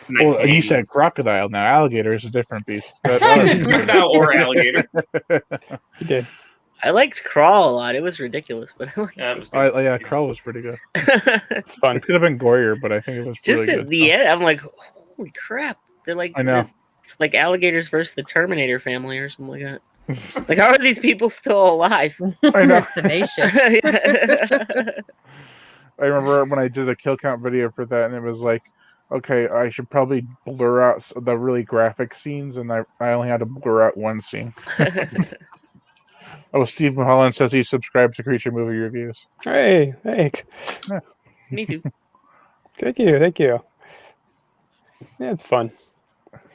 you said crocodile. Now alligator is a different beast. I said crocodile or alligator. You did. I liked Crawl a lot. It was ridiculous, but I liked That was good. Yeah, Crawl was pretty good. It's fun. It could have been gorier, but I think it was Just really at good. the end, I'm like, holy crap! They're like, I know. It's like alligators versus the Terminator family or something like that. Like, how are these people still alive? I know. They're tenacious. I remember when I did a kill count video for that, and it was like, okay, I should probably blur out the really graphic scenes, and I only had to blur out one scene. Oh, Steve Mulholland says he subscribed to Creature Movie Reviews. Hey, thanks. Yeah. Me too. Thank you. Yeah, it's fun.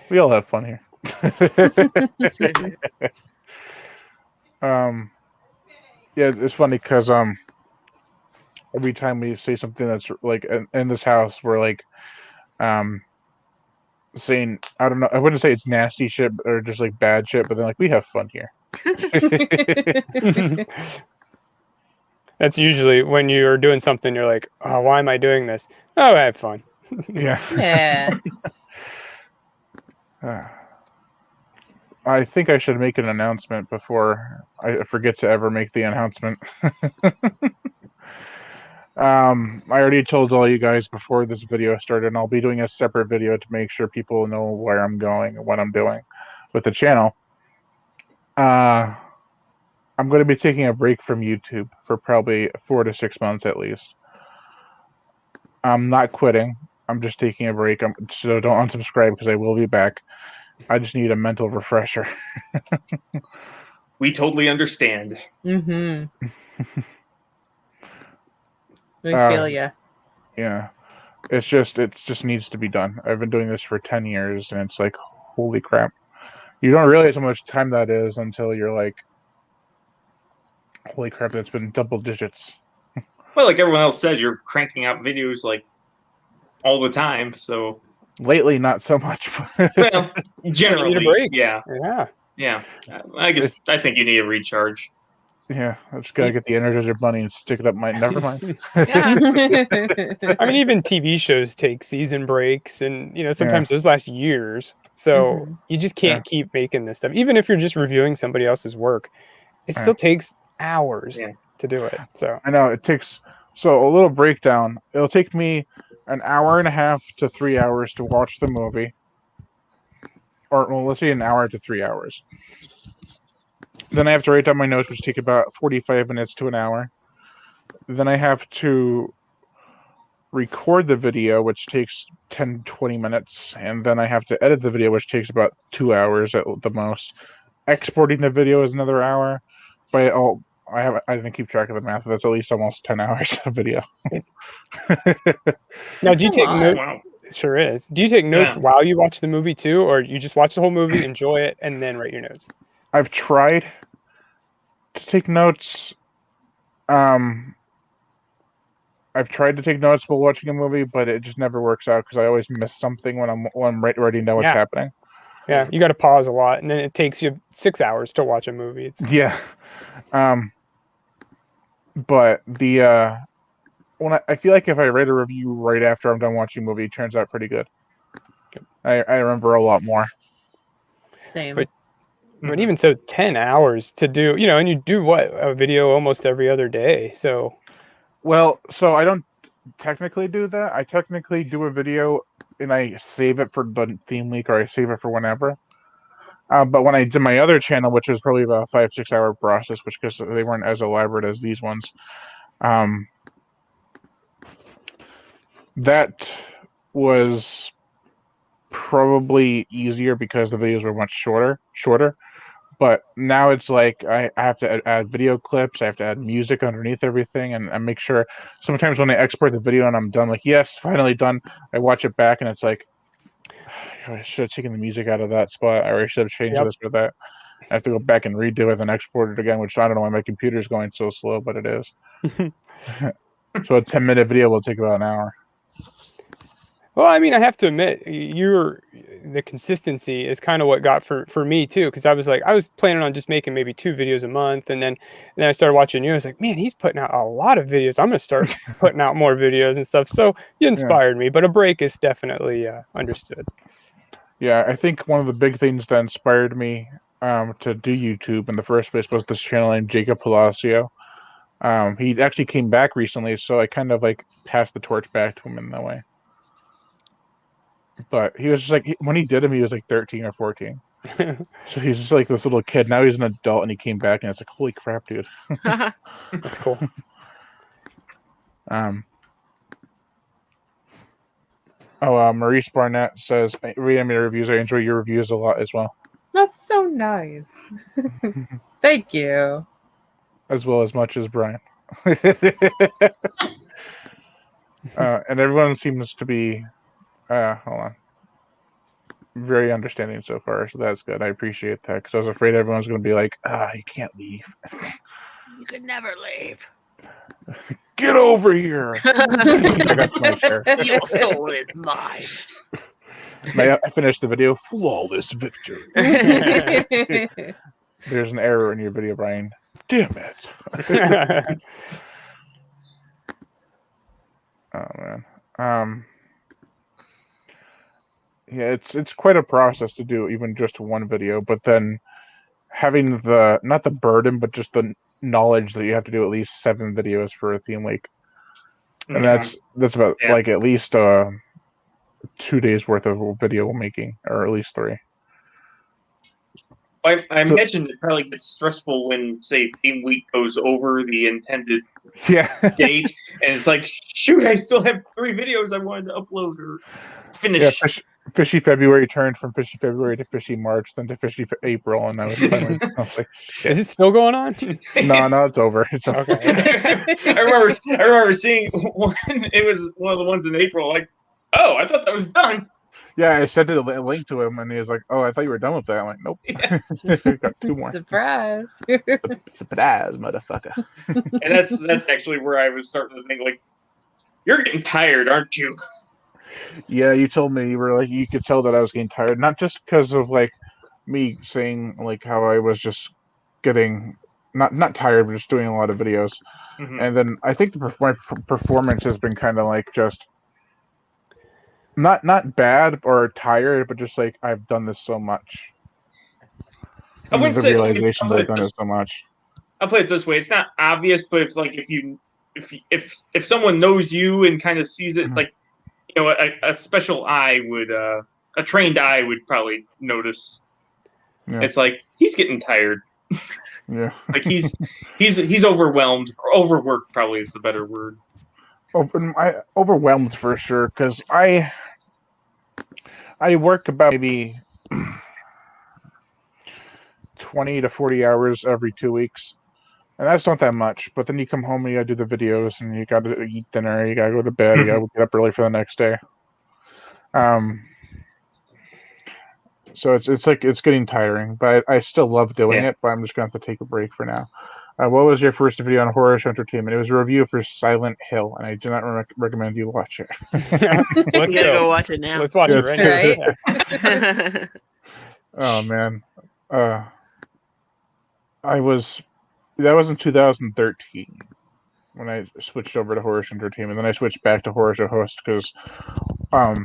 We all have fun here. Yeah, it's funny because every time we say something that's like in this house, we're like saying, I don't know, I wouldn't say it's nasty shit or just like bad shit, but then like we have fun here. That's usually when you're doing something, you're like, oh, why am I doing this? Oh, I have fun. Yeah. Yeah. I think I should make an announcement before I forget to ever make the announcement. I already told all you guys before this video started, and I'll be doing a separate video to make sure people know where I'm going and what I'm doing with the channel. I'm going to be taking a break from YouTube for probably 4 to 6 months at least. I'm not quitting. I'm just taking a break. So don't unsubscribe because I will be back. I just need a mental refresher. We totally understand. Mm-hmm. We feel ya. Yeah. It just needs to be done. I've been doing this for 10 years, and it's like, holy crap. You don't realize how much time that is until you're like, holy crap, that's been double digits. Well, like everyone else said, you're cranking out videos like all the time, so Lately, not so much. well, generally, You need a break. yeah. I think you need a recharge. Yeah, I just gotta get the Energizer Bunny and stick it up my. Never mind. Yeah. I mean, even TV shows take season breaks, and sometimes those last years. So you just can't keep making this stuff. Even if you're just reviewing somebody else's work, it still takes hours to do it. So I know it takes. So a little breakdown. It'll take me an hour and a half to 3 hours to watch the movie, or well, let's say an hour to 3 hours. Then I have to write down my notes, which take about 45 minutes to an hour. Then I have to record the video, which takes 10, 20 minutes. And then I have to edit the video, which takes about 2 hours at the most. Exporting the video is another hour. But I didn't keep track of the math. That's at least almost 10 hours of video. now, do you take notes? Wow. It sure is. Do you take notes while you watch the movie too, or you just watch the whole movie, enjoy it, and then write your notes? I've tried to take notes. I've tried to take notes while watching a movie, but it just never works out because I always miss something when I'm writing down what's happening. Yeah, you got to pause a lot, and then it takes you 6 hours to watch a movie. But the when I feel like if I write a review right after I'm done watching a movie, it turns out pretty good. I remember a lot more. Same. But even so, 10 hours to do, and you do a video almost every other day. So, so I don't technically do that. I technically do a video and I save it for the theme week, or I save it for whenever. But when I did my other channel, which was probably about a 5-6 hour process, because they weren't as elaborate as these ones, that was probably easier because the videos were much shorter. But now it's like I have to add video clips, I have to add music underneath everything, and make sure. Sometimes when I export the video and I'm done, like, yes, finally done, I watch it back and it's like, I should have taken the music out of that spot, or I should have changed this or that. I have to go back and redo it and export it again, which I don't know why my computer's going so slow, but it is. So a 10-minute video will take about an hour. Well, I mean, I have to admit, the consistency is kind of what got for me too, because I was planning on just making maybe 2 videos a month, and then I started watching you. I was like, man, he's putting out a lot of videos. I'm gonna start putting out more videos and stuff. So you inspired me, but a break is definitely understood. Yeah, I think one of the big things that inspired me to do YouTube in the first place was this channel named Jacob Palacio. He actually came back recently, so I kind of like passed the torch back to him in that way. But he was just like, when he did him, he was like 13 or 14. So he's just like this little kid. Now he's an adult, and he came back, and it's like, holy crap, dude. That's cool. Maurice Barnett says, reading your reviews, I enjoy your reviews a lot as well. That's so nice. Thank you. As well as much as Brian. And everyone seems to be hold on, very understanding so far, so that's good. I appreciate that, because I was afraid everyone's going to be like, you can't leave. You could never leave. Get over here. I got my share. Your soul is mine. I finished the video. Flawless victory. There's an error in your video, Brian. Damn it. Oh man. Yeah, it's quite a process to do even just one video, but then having not the burden, but just the knowledge that you have to do at least 7 videos for a theme week. And that's about like at least 2 days worth of video making, or at least 3. I imagine it probably gets stressful when, say, theme week goes over the intended date, and it's like, shoot, I still have 3 videos I wanted to upload or finish. Yeah, Fishy February turned from Fishy February to Fishy March, then to Fishy April, and I was like, shit. Is it still going on? No, it's over. It's okay. I remember seeing one. It was one of the ones in April. Like, oh, I thought that was done. Yeah, I sent a link to him, and he was like, "Oh, I thought you were done with that." I'm like, "Nope, got 2 more." Surprise! Surprise, motherfucker! And that's actually where I was starting to think, like, you're getting tired, aren't you? Yeah, you told me you could tell that I was getting tired, not just because of like me saying like how I was just getting not tired, but just doing a lot of videos, and then I think my performance has been kind of like just. Not bad or tired, but just like I've done this so much. I wouldn't the say realization that I've done it so much. I'll put it this way: it's not obvious, but if someone knows you and kind of sees it, it's like, you know, a special eye would a trained eye would probably notice. Yeah. It's like he's getting tired. Yeah, like he's overwhelmed, or overworked. Probably is the better word. Overwhelmed for sure, because I work about maybe 20 to 40 hours every 2 weeks, and that's not that much. But then you come home and you gotta do the videos, and you gotta eat dinner, you gotta go to bed, you gotta get up early for the next day. So it's like it's getting tiring, but I still love doing it. But I'm just gonna have to take a break for now. What was your first video on horror show entertainment? It was a review for Silent Hill, and I do not recommend you watch it. Let's go watch it now. Let's watch it right now. Oh man, that was in 2013 when I switched over to horror show entertainment. Then I switched back to horror show host because, I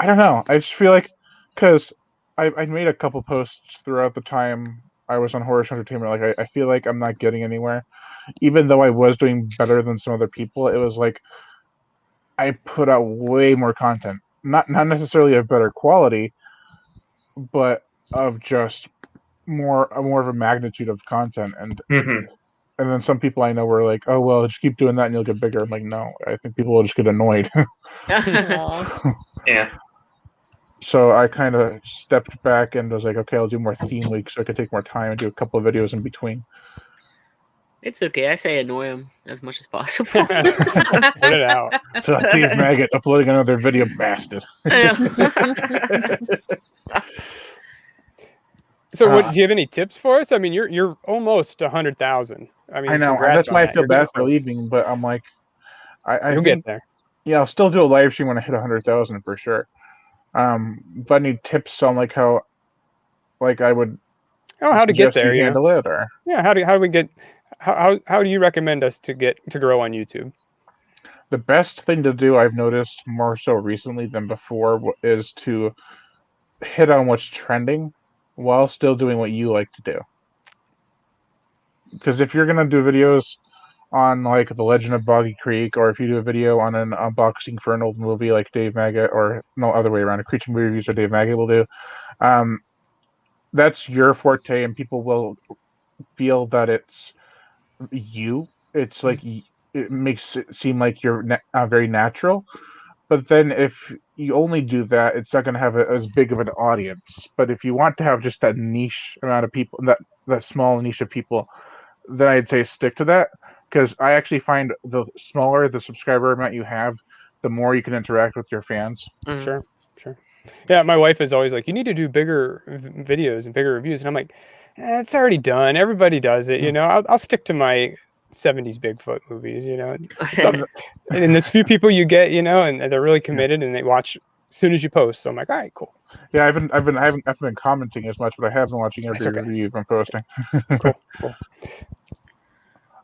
don't know. I just feel like because I made a couple posts throughout the time I was on horror show entertainment. Like I feel like I'm not getting anywhere, even though I was doing better than some other people. It was like I put out way more content, not necessarily of better quality, but of just more of a magnitude of content. And and then some people I know were like, "Oh well, just keep doing that and you'll get bigger." I'm like, no, I think people will just get annoyed. Yeah. So I kind of stepped back and was like, okay, I'll do more theme weeks so I could take more time and do a couple of videos in between. It's okay. I say annoy them as much as possible. Put it out. So I see Maggot uploading another video, bastard. So, do you have any tips for us? I mean, you're almost 100,000 I mean, I know, and congrats that's on why I that. feel You're bad getting for close. leaving. But I'm like, I You'll think get there. yeah, I'll still do a live stream when I hit 100,000 for sure. But I need tips on like how like I would Oh, how to get suggest there? you handle it, or Yeah. How do we get? How do you recommend us to grow on YouTube? the best thing to do I've noticed more so recently than before is to hit on what's trending while still doing what you like to do. Because if you're gonna do videos on like the Legend of Boggy Creek, or if you do a video on an unboxing for an old movie like Dave Maggot, or no other way around, a creature movie reviews or Dave Maggot will do, that's your forte, and people will feel that it's you. It's like it makes it seem like you're very natural. But then if you only do that, it's not going to have as big of an audience. But if you want to have just that niche amount of people, that small niche of people, then I'd say stick to that. Because I actually find the smaller the subscriber amount you have, the more you can interact with your fans. Sure. Yeah, my wife is always like, you need to do bigger videos and bigger reviews, and I'm like, it's already done. Everybody does it, you know. I'll stick to my 70s Bigfoot movies, you know. And there's few people you get, you know, and they're really committed and they watch as soon as you post. So I'm like, all right, cool. Yeah, I haven't been commenting as much, but I have been watching every review you've been posting. Cool.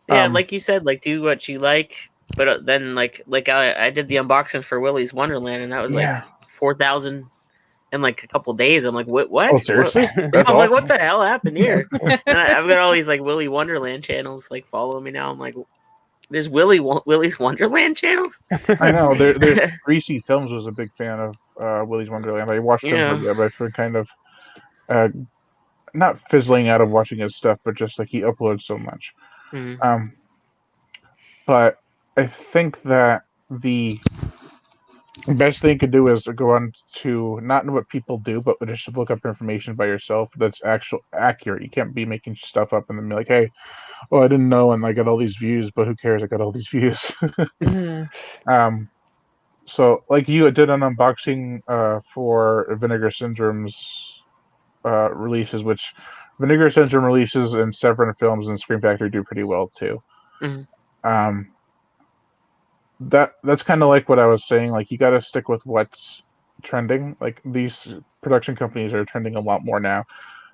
Yeah, like you said, like do what you like, but then like I did the unboxing for Willys Wonderland, and that was like 4,000 in like a couple days. I'm like, what? Oh, seriously? I was like, what the hell happened here? And I've got all these like Willy Wonderland channels like following me now. I'm like, there's Willys Wonderland channels. I know. There's Greasy Films was a big fan of Willys Wonderland. I watched him for a bit, but I've been kind of not fizzling out of watching his stuff, but just like he uploads so much. Mm-hmm. But I think that the best thing you could do is to go on to not know what people do, but just look up information by yourself that's accurate. You can't be making stuff up and then be like, hey, oh, I didn't know, and I got all these views, but who cares? I got all these views. So like you did an unboxing for Vinegar Syndrome's releases, which Vinegar Syndrome releases and Severin Films and Scream Factory do pretty well too. Mm-hmm. That's kind of like what I was saying. Like you got to stick with what's trending. Like these production companies are trending a lot more now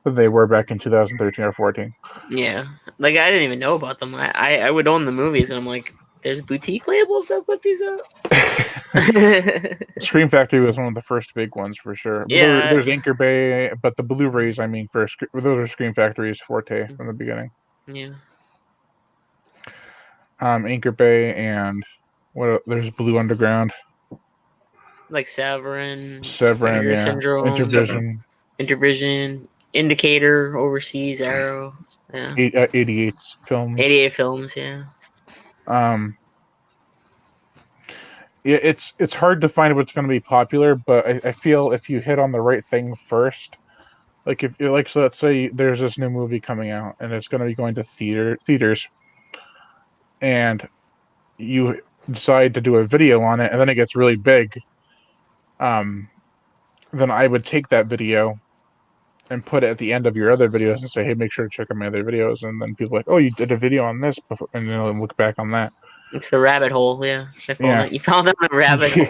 than they were back in 2013 or 14. Yeah, like I didn't even know about them. I would own the movies, and I'm like, there's boutique labels that put these up. Scream Factory was one of the first big ones for sure. Yeah, there's Anchor Bay, but the Blu-rays, I mean, those are Scream Factory's forte from the beginning. Yeah. Anchor Bay and there's Blue Underground, like Severin, yeah, Syndrome, Intervision, Indicator, Overseas, Arrow, yeah, 88 films. 88 films, yeah. Yeah, it's hard to find what's going to be popular, but I feel if you hit on the right thing first, like if you're like, so let's say there's this new movie coming out and it's going to be going to theaters, and you decide to do a video on it, and then it gets really big, then I would take that video and put it at the end of your other videos and say, hey, make sure to check out my other videos, and then people are like, oh, you did a video on this before, and then they'll look back on that. It's the rabbit hole, yeah. You found out the rabbit hole.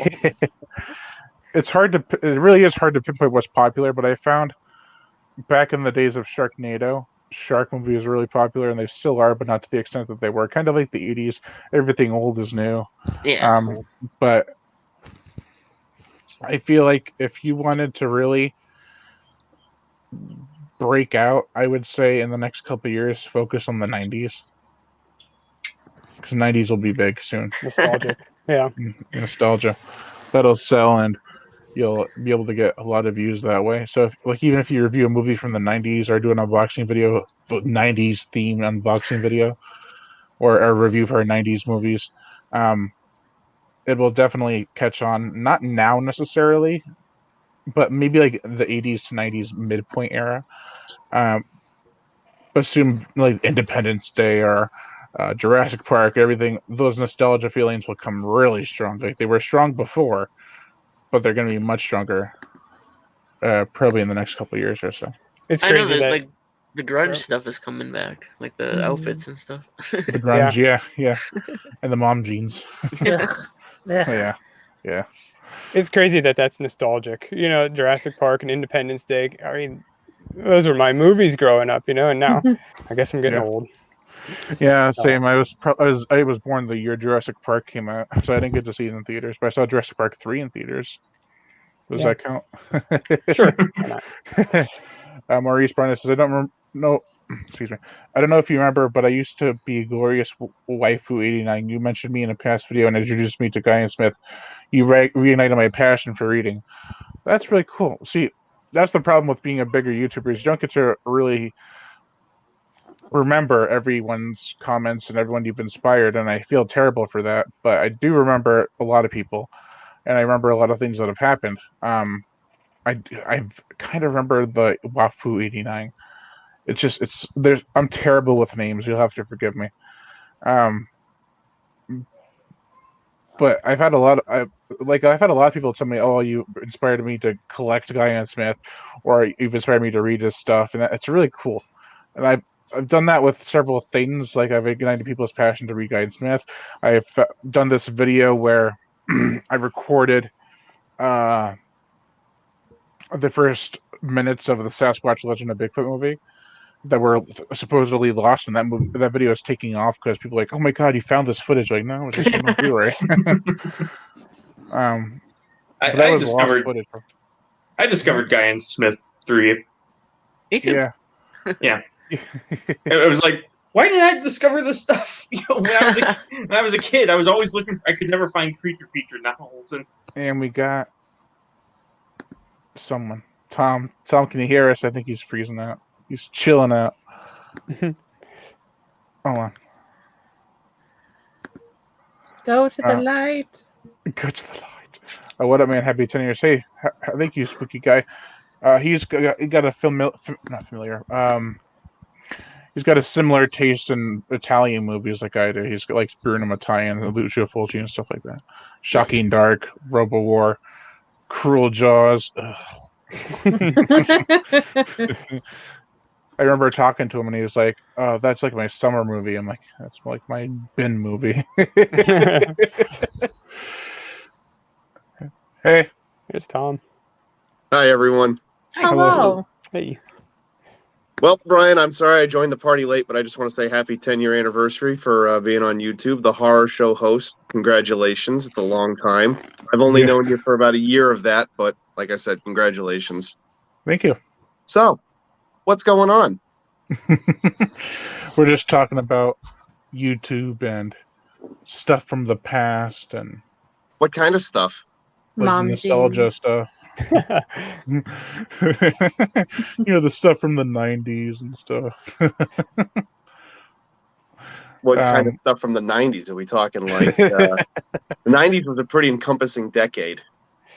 It really is hard to pinpoint what's popular, but I found back in the days of Sharknado, shark movies were really popular, and they still are, but not to the extent that they were. Kind of like the 80s, everything old is new. Yeah. But I feel like if you wanted to really break out, I would say in the next couple of years, focus on the 90s. Because 90s will be big soon. Nostalgic. Yeah. Nostalgia. That'll sell, and you'll be able to get a lot of views that way. So even if you review a movie from the 90s or do an unboxing video, 90s themed unboxing video, or a review for 90s movies, it will definitely catch on. Not now necessarily, but maybe like the 80s to 90s midpoint era. Assume like Independence Day or Jurassic Park, everything, those nostalgia feelings will come really strong. Like they were strong before, but they're going to be much stronger probably in the next couple of years or so. It's crazy The grunge stuff is coming back, like the outfits and stuff. The grunge, yeah. And the mom jeans. Yeah. It's crazy that that's nostalgic. You know, Jurassic Park and Independence Day. I mean, those were my movies growing up. You know, and now I guess I'm getting Yeah. old. Yeah, same. I was born the year Jurassic Park came out, so I didn't get to see it in theaters. But I saw Jurassic Park 3 in theaters. Does that count? Sure. Why not? Maurice Brunner says, excuse me. I don't know if you remember, but I used to be Glorious Waifu 89. You mentioned me in a past video and introduced me to Guy and Smith. You reignited my passion for reading. That's really cool. See, that's the problem with being a bigger YouTuber is you don't get to really remember everyone's comments and everyone you've inspired, and I feel terrible for that. But I do remember a lot of people, and I remember a lot of things that have happened. I kind of remember the Wafu 89. I'm terrible with names. You'll have to forgive me. But I've had a lot of people tell me, "Oh, you inspired me to collect Guy and Smith," or "You've inspired me to read his stuff," and it's really cool. And I've done that with several things. Like I've ignited people's passion to read Guy and Smith. I've done this video where I recorded the first minutes of the Sasquatch Legend of Bigfoot movie that were supposedly lost, and that video is taking off because people are like, "Oh my god, you found this footage!" Like, no, it's just on Blu-ray. I discovered Guy and Smith 3. Me too. Yeah. It was like, why did I discover this stuff? When I was a kid, I was always looking. I could never find creature feature novels, and we got someone. Tom, can you hear us? I think he's freezing out. He's chilling out. Hold on. Go to the light. Go to the light. What up, man? Happy 10 years. Hey, thank you, spooky guy. He's got a not familiar. He's got a similar taste in Italian movies like I do. He's got like Bruno Mattei and Lucio Fulci and stuff like that. Shocking Dark, Robo War, Cruel Jaws. I remember talking to him and he was like, "Oh, that's like my summer movie." I'm like, "That's like my bin movie." Hey, here's Tom. Hi, everyone. Hello. Hey. Well, Brian, I'm sorry I joined the party late, but I just want to say happy 10-year anniversary for being on YouTube, the horror show host. Congratulations. It's a long time. I've only known you for about a year of that, but like I said, congratulations. Thank you. So, what's going on? We're just talking about YouTube and stuff from the past and what kind of stuff? Like Mom nostalgia jeans. stuff. You know, the stuff from the 90s and stuff. What kind of stuff from the 90s? Are we talking like the 90s was a pretty encompassing decade.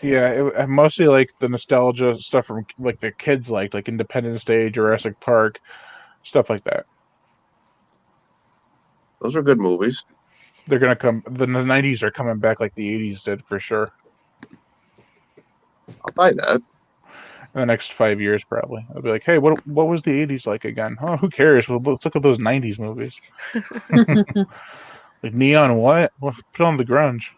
Yeah, mostly like the nostalgia stuff from like the kids liked, like Independence Day, Jurassic Park, stuff like that. Those are good movies. They're gonna come. The 90s are coming back like the 80s did for sure. I'll buy that. In the next 5 years, probably. I'll be like, "Hey, what was the 80s like again?" Oh, who cares? Well, let's look at those 90s movies. Like Neon, what? Well, put on the grunge.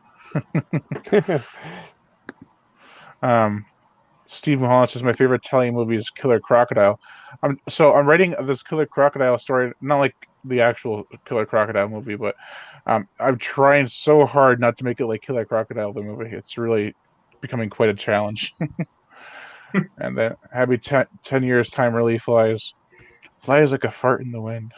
Steve Mulholland says my favorite Italian movie is Killer Crocodile. I'm writing this Killer Crocodile story, not like the actual Killer Crocodile movie, but I'm trying so hard not to make it like Killer Crocodile the movie. It's really becoming quite a challenge. And then happy 10 years, time really flies like a fart in the wind.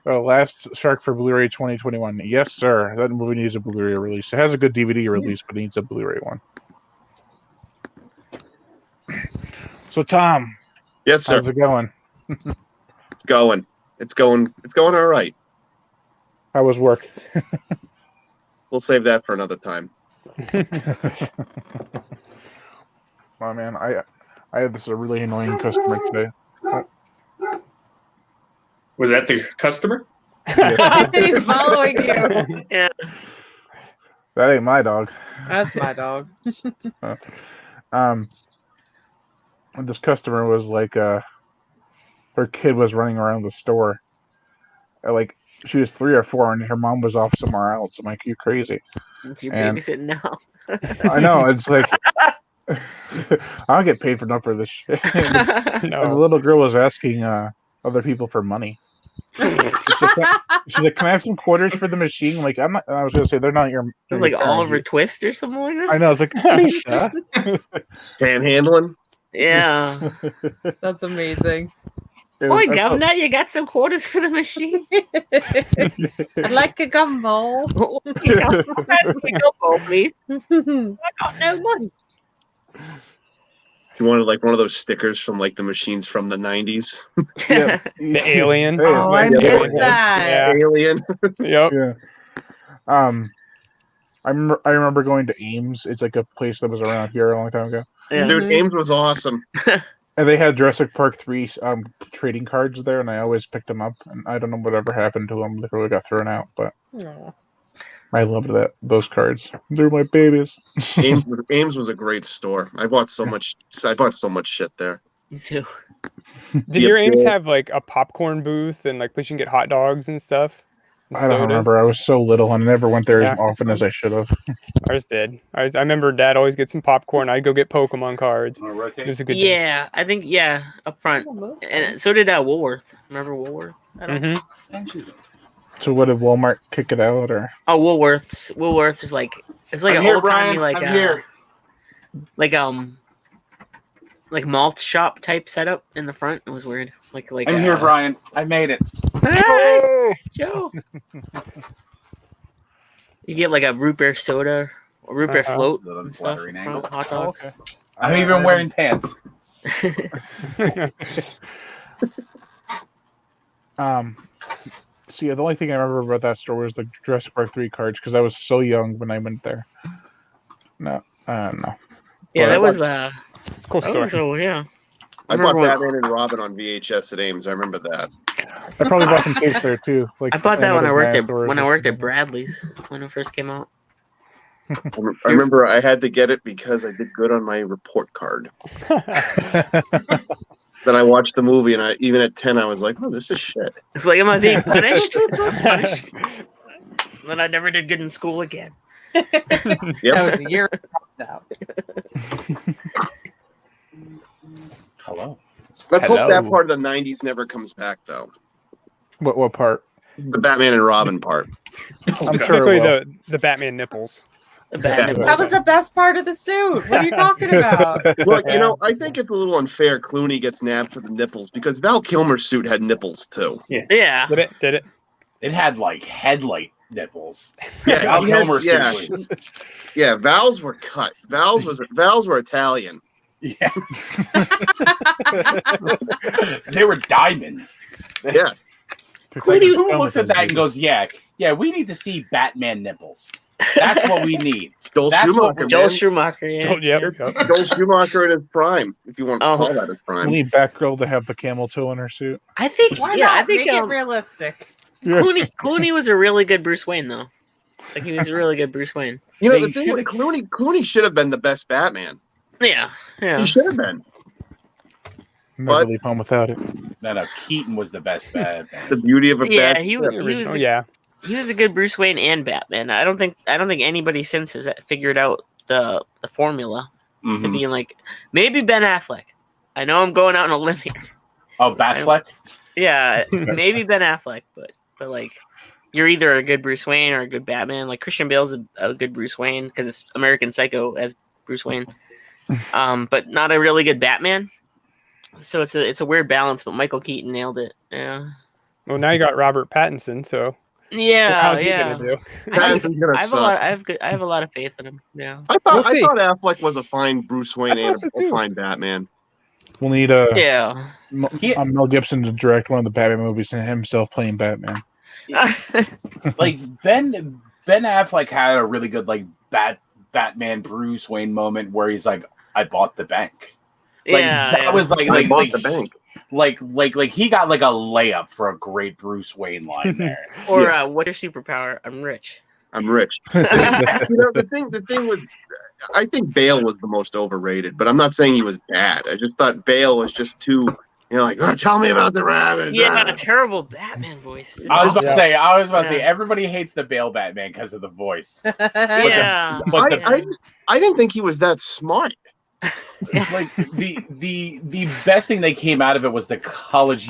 Last Shark for Blu-ray 2021. Yes, sir. That movie needs a Blu-ray release. It has a good DVD release, but it needs a Blu-ray one. So, Tom. Yes, sir. How's it going? It's going. It's going all right. How was work? We'll save that for another time. Oh man, I had this really annoying customer today. Oh. Was that the customer? He's following you. Yeah. That ain't my dog. That's my dog. This customer was like, her kid was running around the store. Like she was 3 or 4, and her mom was off somewhere else. I'm like, you're crazy. You're And- babysitting now. I know. It's like I don't get paid for enough for this shit. And the No. little girl was asking other people for money. She's like, "Can I have some quarters for the machine?" I'm like, I'm not. I was gonna say they're not your. It's like parents. Oliver Twist or something like that. I know. I was like, Misha. Panhandling. Yeah. That's amazing. Boy, governor, you got some quarters for the machine? I'd like a gumball. Please. I got no money. You wanted like one of those stickers from like the machines from the 90s. Yeah. The alien. Hey, it's Oh, I like- missed yeah. that. Yeah. Alien. Yep. Yeah. I remember going to Ames. It's like a place that was around here a long time ago, Yeah. Dude, Mhm. Ames was awesome. and they had Jurassic Park 3 trading cards there, and I always picked them up. And I don't know whatever happened to them; they probably got thrown out. But Aw. I loved those cards. They're my babies. Ames was a great store. I bought so much shit there. Me too. Did Yep, your Ames yeah. have like a popcorn booth and like place you can get hot dogs and stuff? And I don't sodas? remember. I was so little and never went there Yeah. as often as I should have. Ours did. I remember Dad always get some popcorn. I'd go get Pokemon cards. It was a good day. Yeah, I think up front, and so did Woolworth. Remember Woolworth? I don't. Mhm. So what did Walmart kick it out or? Oh, Woolworths. Woolworths is like it's like I'm an here, old timey Brian. like I'm here. like malt shop type setup in the front. It was weird. Like I'm here, Brian. I made it. Hey, Joe. You get like a root beer soda, or root beer Uh-huh. float, That's an and stuff. unflattering in angle. front, hot dogs. I'm even wearing pants. See, the only thing I remember about that store was the Jurassic Park 3 cards because I was so young when I went there. No. Yeah, But- that was Cool that store. was yeah. I Remember bought when- Batman and Robin on VHS at Ames. I remember that. I probably bought some tapes there too. Like I bought that when I worked at Doors when I or worked at something. Bradley's when it first came out. I remember I had to get it because I did good on my report card. Then I watched the movie, and even at 10, I was like, "Oh, this is shit." It's like, am I being punished? Punished? Then I never did good in school again. Yep. That was a year now. Hello. Let's hope that Hello. part of the 90s never comes back, though. What part? The Batman and Robin part. I'm sure Specifically it will. the Batman nipples. The bad Yeah. That was the best part of the suit. What are you talking about? Look, I think it's a little unfair Clooney gets nabbed for the nipples because Val Kilmer's suit had nipples, too. Yeah. Did it? It had like headlight nipples. Yeah, Val he has- Kilmer's yeah. suit was- Yeah, Val's were cut. Val's were Italian. Yeah. They were diamonds. Yeah. Who looks at that and goes, yeah, we need to see Batman nipples. That's what we need. Joel That's what Schumacher, Joel man. Schumacher, yeah. Yep. Joel Schumacher in his prime, if you want to Oh. call that his We prime. need Batgirl to have the camel toe in her suit. I think Why yeah, not? I think Make it realistic. Yeah. Clooney was a really good Bruce Wayne though. Like he was a really good Bruce Wayne. You know, They the thing with Clooney should have been the best Batman. Yeah. Yeah. He should have been. Never But- leave home without it. No, Keaton was the best Batman. The beauty of a Yeah, bad. he was Oh yeah. he was a good Bruce Wayne and Batman. I don't think anybody since has figured out the formula to Mhm. being like maybe Ben Affleck. I know I'm going out on a limb here. Oh, Batfleck? Yeah, maybe Ben Affleck, but like you're either a good Bruce Wayne or a good Batman. Like Christian Bale's a good Bruce Wayne because it's American Psycho as Bruce Wayne, but not a really good Batman. So it's a weird balance. But Michael Keaton nailed it. Yeah, Well, now you got Robert Pattinson, so yeah, how's he yeah. gonna do? Pattinson's gonna I have a lot of faith in him. Yeah. I We'll thought see. Affleck was a fine Bruce Wayne I and thought so, a too. fine Batman. We'll need Yeah. Mel Gibson to direct one of the Batman movies and himself playing Batman. Like Ben Affleck had a really good like Batman Bruce Wayne moment where he's like, I bought the bank. Like yeah. that yeah. was like I bought like the bank. like he got like a layup for a great Bruce Wayne line there. Or Yeah. what's your superpower? I'm rich. I'm rich. The thing with, I think Bale was the most overrated, but I'm not saying he was bad. I just thought Bale was just too You're like, oh, tell me about the rabbits. Yeah, a terrible Batman voice. I was about to say, Yeah. everybody hates the Bale Batman because of the voice. Yeah. But I didn't think he was that smart. like the best thing that came out of it was the college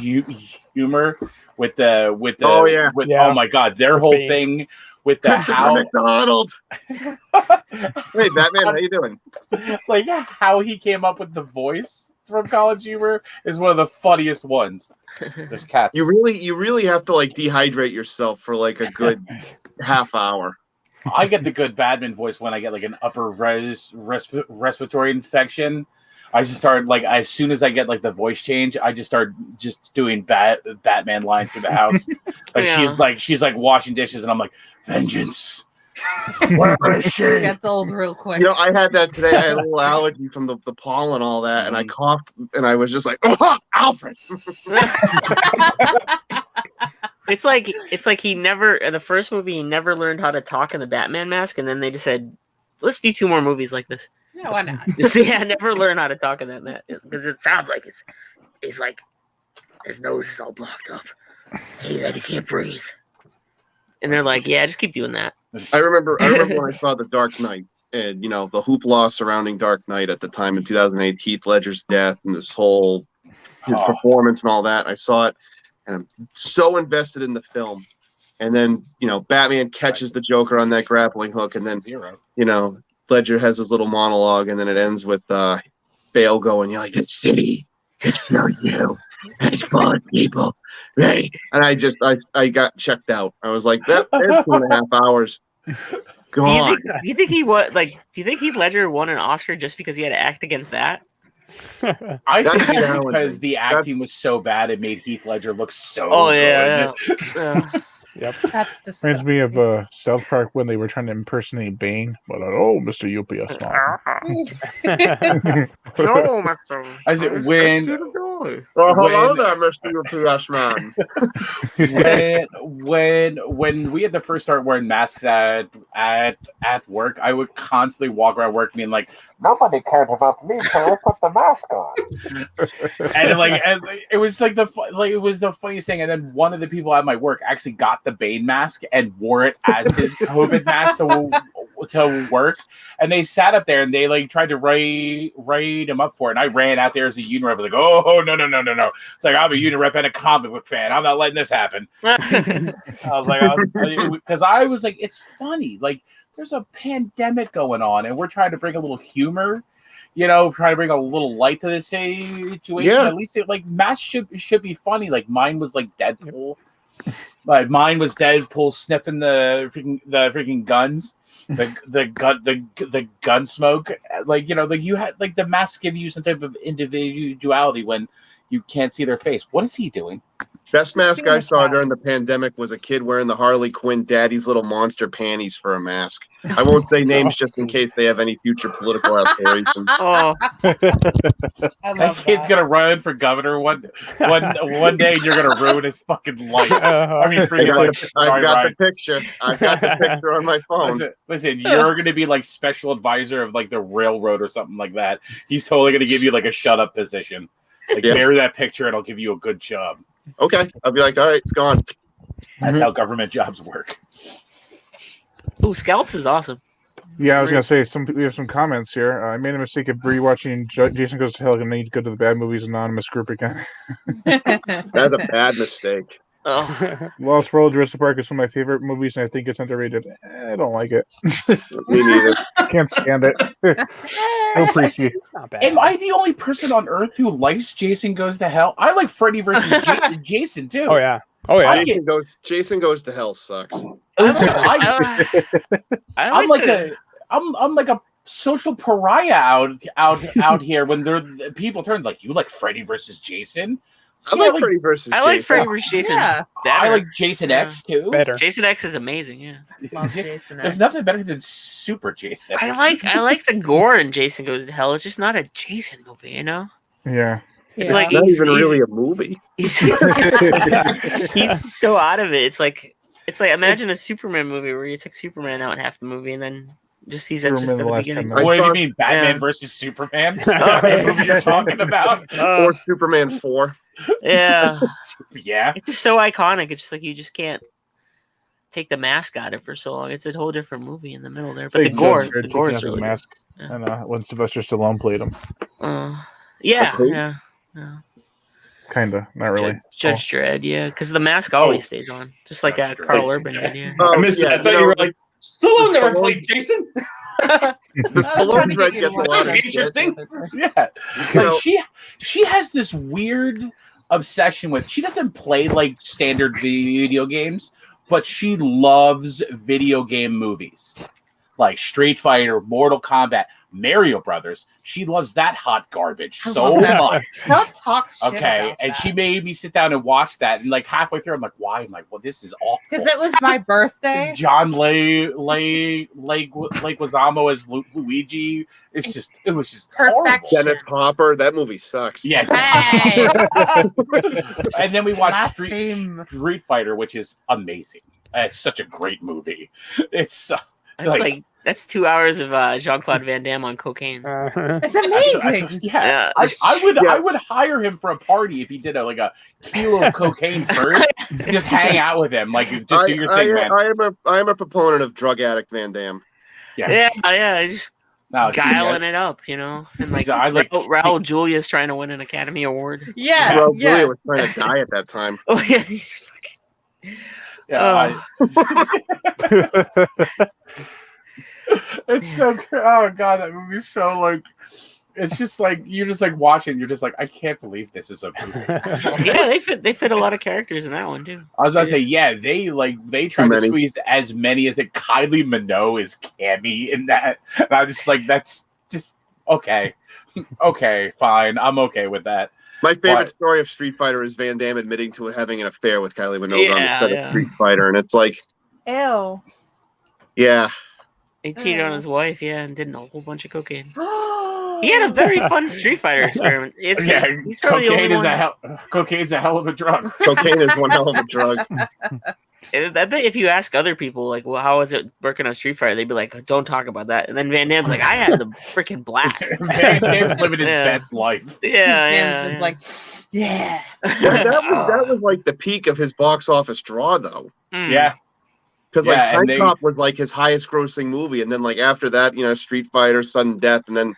humor with the Oh, yeah. oh my god, their With whole Bane. thing with the Christopher how McDonald. Hey, Batman, how you doing? like how he came up with the voice from college humor is one of the funniest ones. There's cats. You really have to like dehydrate yourself for like a good half hour. I get the good Batman voice when I get like an upper respiratory infection. I just start like as soon as I get like the voice change, I just start just doing Batman lines through the house. Like Yeah. she's like washing dishes, and I'm like, vengeance. Where is she? Gets old real quick. You know, I had that today. I had a little allergy from the pollen and all that, and I coughed, and I was just like, oh, Alfred. It's like he never in the first movie he never learned how to talk in the Batman mask, and then they just said, "Let's do 2 more movies like this." Yeah, why not? Just, yeah, never learn how to talk in that mask because it sounds like it's like his nose is all blocked up. He can't breathe. And they're like, "Yeah, just keep doing that." I remember when I saw The Dark Knight, and you know the hoopla surrounding Dark Knight at the time in 2008, Heath Ledger's death, and this whole his performance and all that. I saw it, and I'm so invested in the film. And then you know Batman catches the Joker on that grappling hook, and then you know Ledger has his little monologue, and then it ends with Bale going, "You're like the city, it's not you, it's full of people." Right. And I got checked out. I was like, there's 2.5 hours. Gone. Do you think he what like? Do you think Heath Ledger won an Oscar just because he had to act against that? I That's think it's challenging. because the acting was so bad, it made Heath Ledger look so Yeah. Yep. That's disgusting. Reminds me of South Park when they were trying to impersonate Bane. But Mr. UPS man. No, Master. I said when Oh, hello When- there, Mr. UPS man. when we had to first start wearing masks at work, I would constantly walk around work being like, nobody cared about me until I put the mask on. and it was like it was the funniest thing. And then one of the people at my work actually got the Bane mask and wore it as his COVID mask to work. And they sat up there and they like tried to write him up for it. And I ran out there as a union rep. I was like, oh no. It's like, I'm a union rep and a comic book fan. I'm not letting this happen. Because I was like, it's funny. Like, there's a pandemic going on, and we're trying to bring a little humor, trying to bring a little light to this situation. Yeah. At least masks should be funny. Like mine was like Deadpool. Like mine was Deadpool sniffing the freaking guns, the gun smoke. Like you had like the masks give you some type of individuality when you can't see their face. What is he doing? Best mask I saw during the pandemic was a kid wearing the Harley Quinn Daddy's Little Monster panties for a mask. I won't say names just in case they have any future political aspirations. Oh, That kid's gonna run for governor one day, and you're gonna ruin his fucking life. I mean, I've got the picture. I've got the picture on my phone. Listen, you're gonna be like special advisor of like the railroad or something like that. He's totally gonna give you like a shut up position. Like bury that picture, and I'll give you a good job. Okay, I'll be like, all right, it's gone. That's how government jobs work. ooh, Scalps is awesome. Yeah, I was gonna say we have some comments here. I made a mistake of rewatching Jason Goes to Hell. I need to go to the Bad Movies Anonymous group again. That's a bad mistake. Oh, Lost World Jurassic Park is one of my favorite movies, and I think it's underrated. I don't like it. Me neither. Can't stand it. No preachy. It's not bad. Am I the only person on Earth who likes Jason Goes to Hell? I like Freddy versus Jason too. Oh yeah. Oh yeah. Jason Goes to Hell sucks. I'm like a social pariah out here when people turn like, you like Freddy versus Jason. I like Freddy versus I like Jason. Freddy vs. Jason. Yeah. better. I like Jason X too. Better. Jason X is amazing. Yeah, Love Jason There's X. nothing better than Super Jason. I like the gore in Jason Goes to Hell. It's just not a Jason movie, you know. Yeah. It's Yeah. like It's not he's- even he's- really a movie. he's so out of it. It's like imagine a Superman movie where you took Superman out in half the movie and then Just he's at Remember just the at the last 10 beginning. minutes. What do saw- you mean, Batman Yeah. versus Superman? Is Oh, that yeah. the movie you're talking about? Or Superman 4. Yeah, Yeah. it's just so iconic. It's just like you just can't take the mask out of it for so long. It's a whole different movie in the middle there. But Say the gore, Judge Dredd the gore taking is off his really mask, Yeah. and when Sylvester Stallone played him, yeah, That's cool. yeah. kinda, not really. Judge Dredd, yeah, because the mask always stays on, just like Judge Dredd. Carl Urban did. Yeah. Oh, I missed it. yeah, I thought you were like, Stallone never played Jason. the I was Stallone trying to Dredd get you gets to a watch lot That'd of be shit. interesting. Yeah. You know- Like she has this weird obsession with, she doesn't play like standard video games, but she loves video game movies. Like Street Fighter, Mortal Kombat, Mario Brothers. She loves that hot garbage I so love that. much. Don't talk shit Okay, about and that. she made me sit down and watch that, and like halfway through, I'm like, "Why?" I'm like, "Well, this is awful." Because it was my birthday. John Leguizamo as Luigi. It was just Perfection. horrible. Dennis Hopper. That movie sucks. Yeah. Hey. And then we watched Blaspheme. Street Fighter, which is amazing. It's such a great movie. It's That's like that's 2 hours of Jean-Claude Van Damme on cocaine. It's that's- amazing. yeah. Yeah. I would hire him for a party if he did a kilo of cocaine first. Just hang out with him, like just do your thing, man. I am a proponent of drug addict Van Damme. Yeah, just No, guiling it up, you know. And like So I like- Raul Julia's trying to win an Academy Award. Yeah, Bro, yeah. Julia was trying to die at that time. Oh yeah, he's fucking. It's so oh god, that movie's so like, it's just like you're just like watching, you're just like, I can't believe this is a movie. Yeah, they fit a lot of characters in that one too. I was about to say, yeah, they tried to many. squeeze as many as it. Kylie Minogue is Cammy in that. And I was just like, that's just okay. Okay, fine. I'm okay with that. My favorite What? story of Street Fighter is Van Damme admitting to having an affair with Kylie Minogue on the Yeah, set yeah. of Street Fighter, and it's like, Ew. yeah, He cheated on his wife, yeah, and did a whole bunch of cocaine. He had a very fun Street Fighter experiment. He's probably the only one. Cocaine's a hell of a drug. cocaine is one hell of a drug. I bet if you ask other people, like, well, how was it working on Street Fighter? They'd be like, don't talk about that. And then Van Damme's like, I had the freaking blast. Van Damme's living his Yeah. best life. Yeah, Dan's just like, yeah. That was like the peak of his box office draw, though. Yeah. Because Yeah, like and Time they- Cop was like his highest grossing movie, and then like after that, Street Fighter, Sudden Death, and then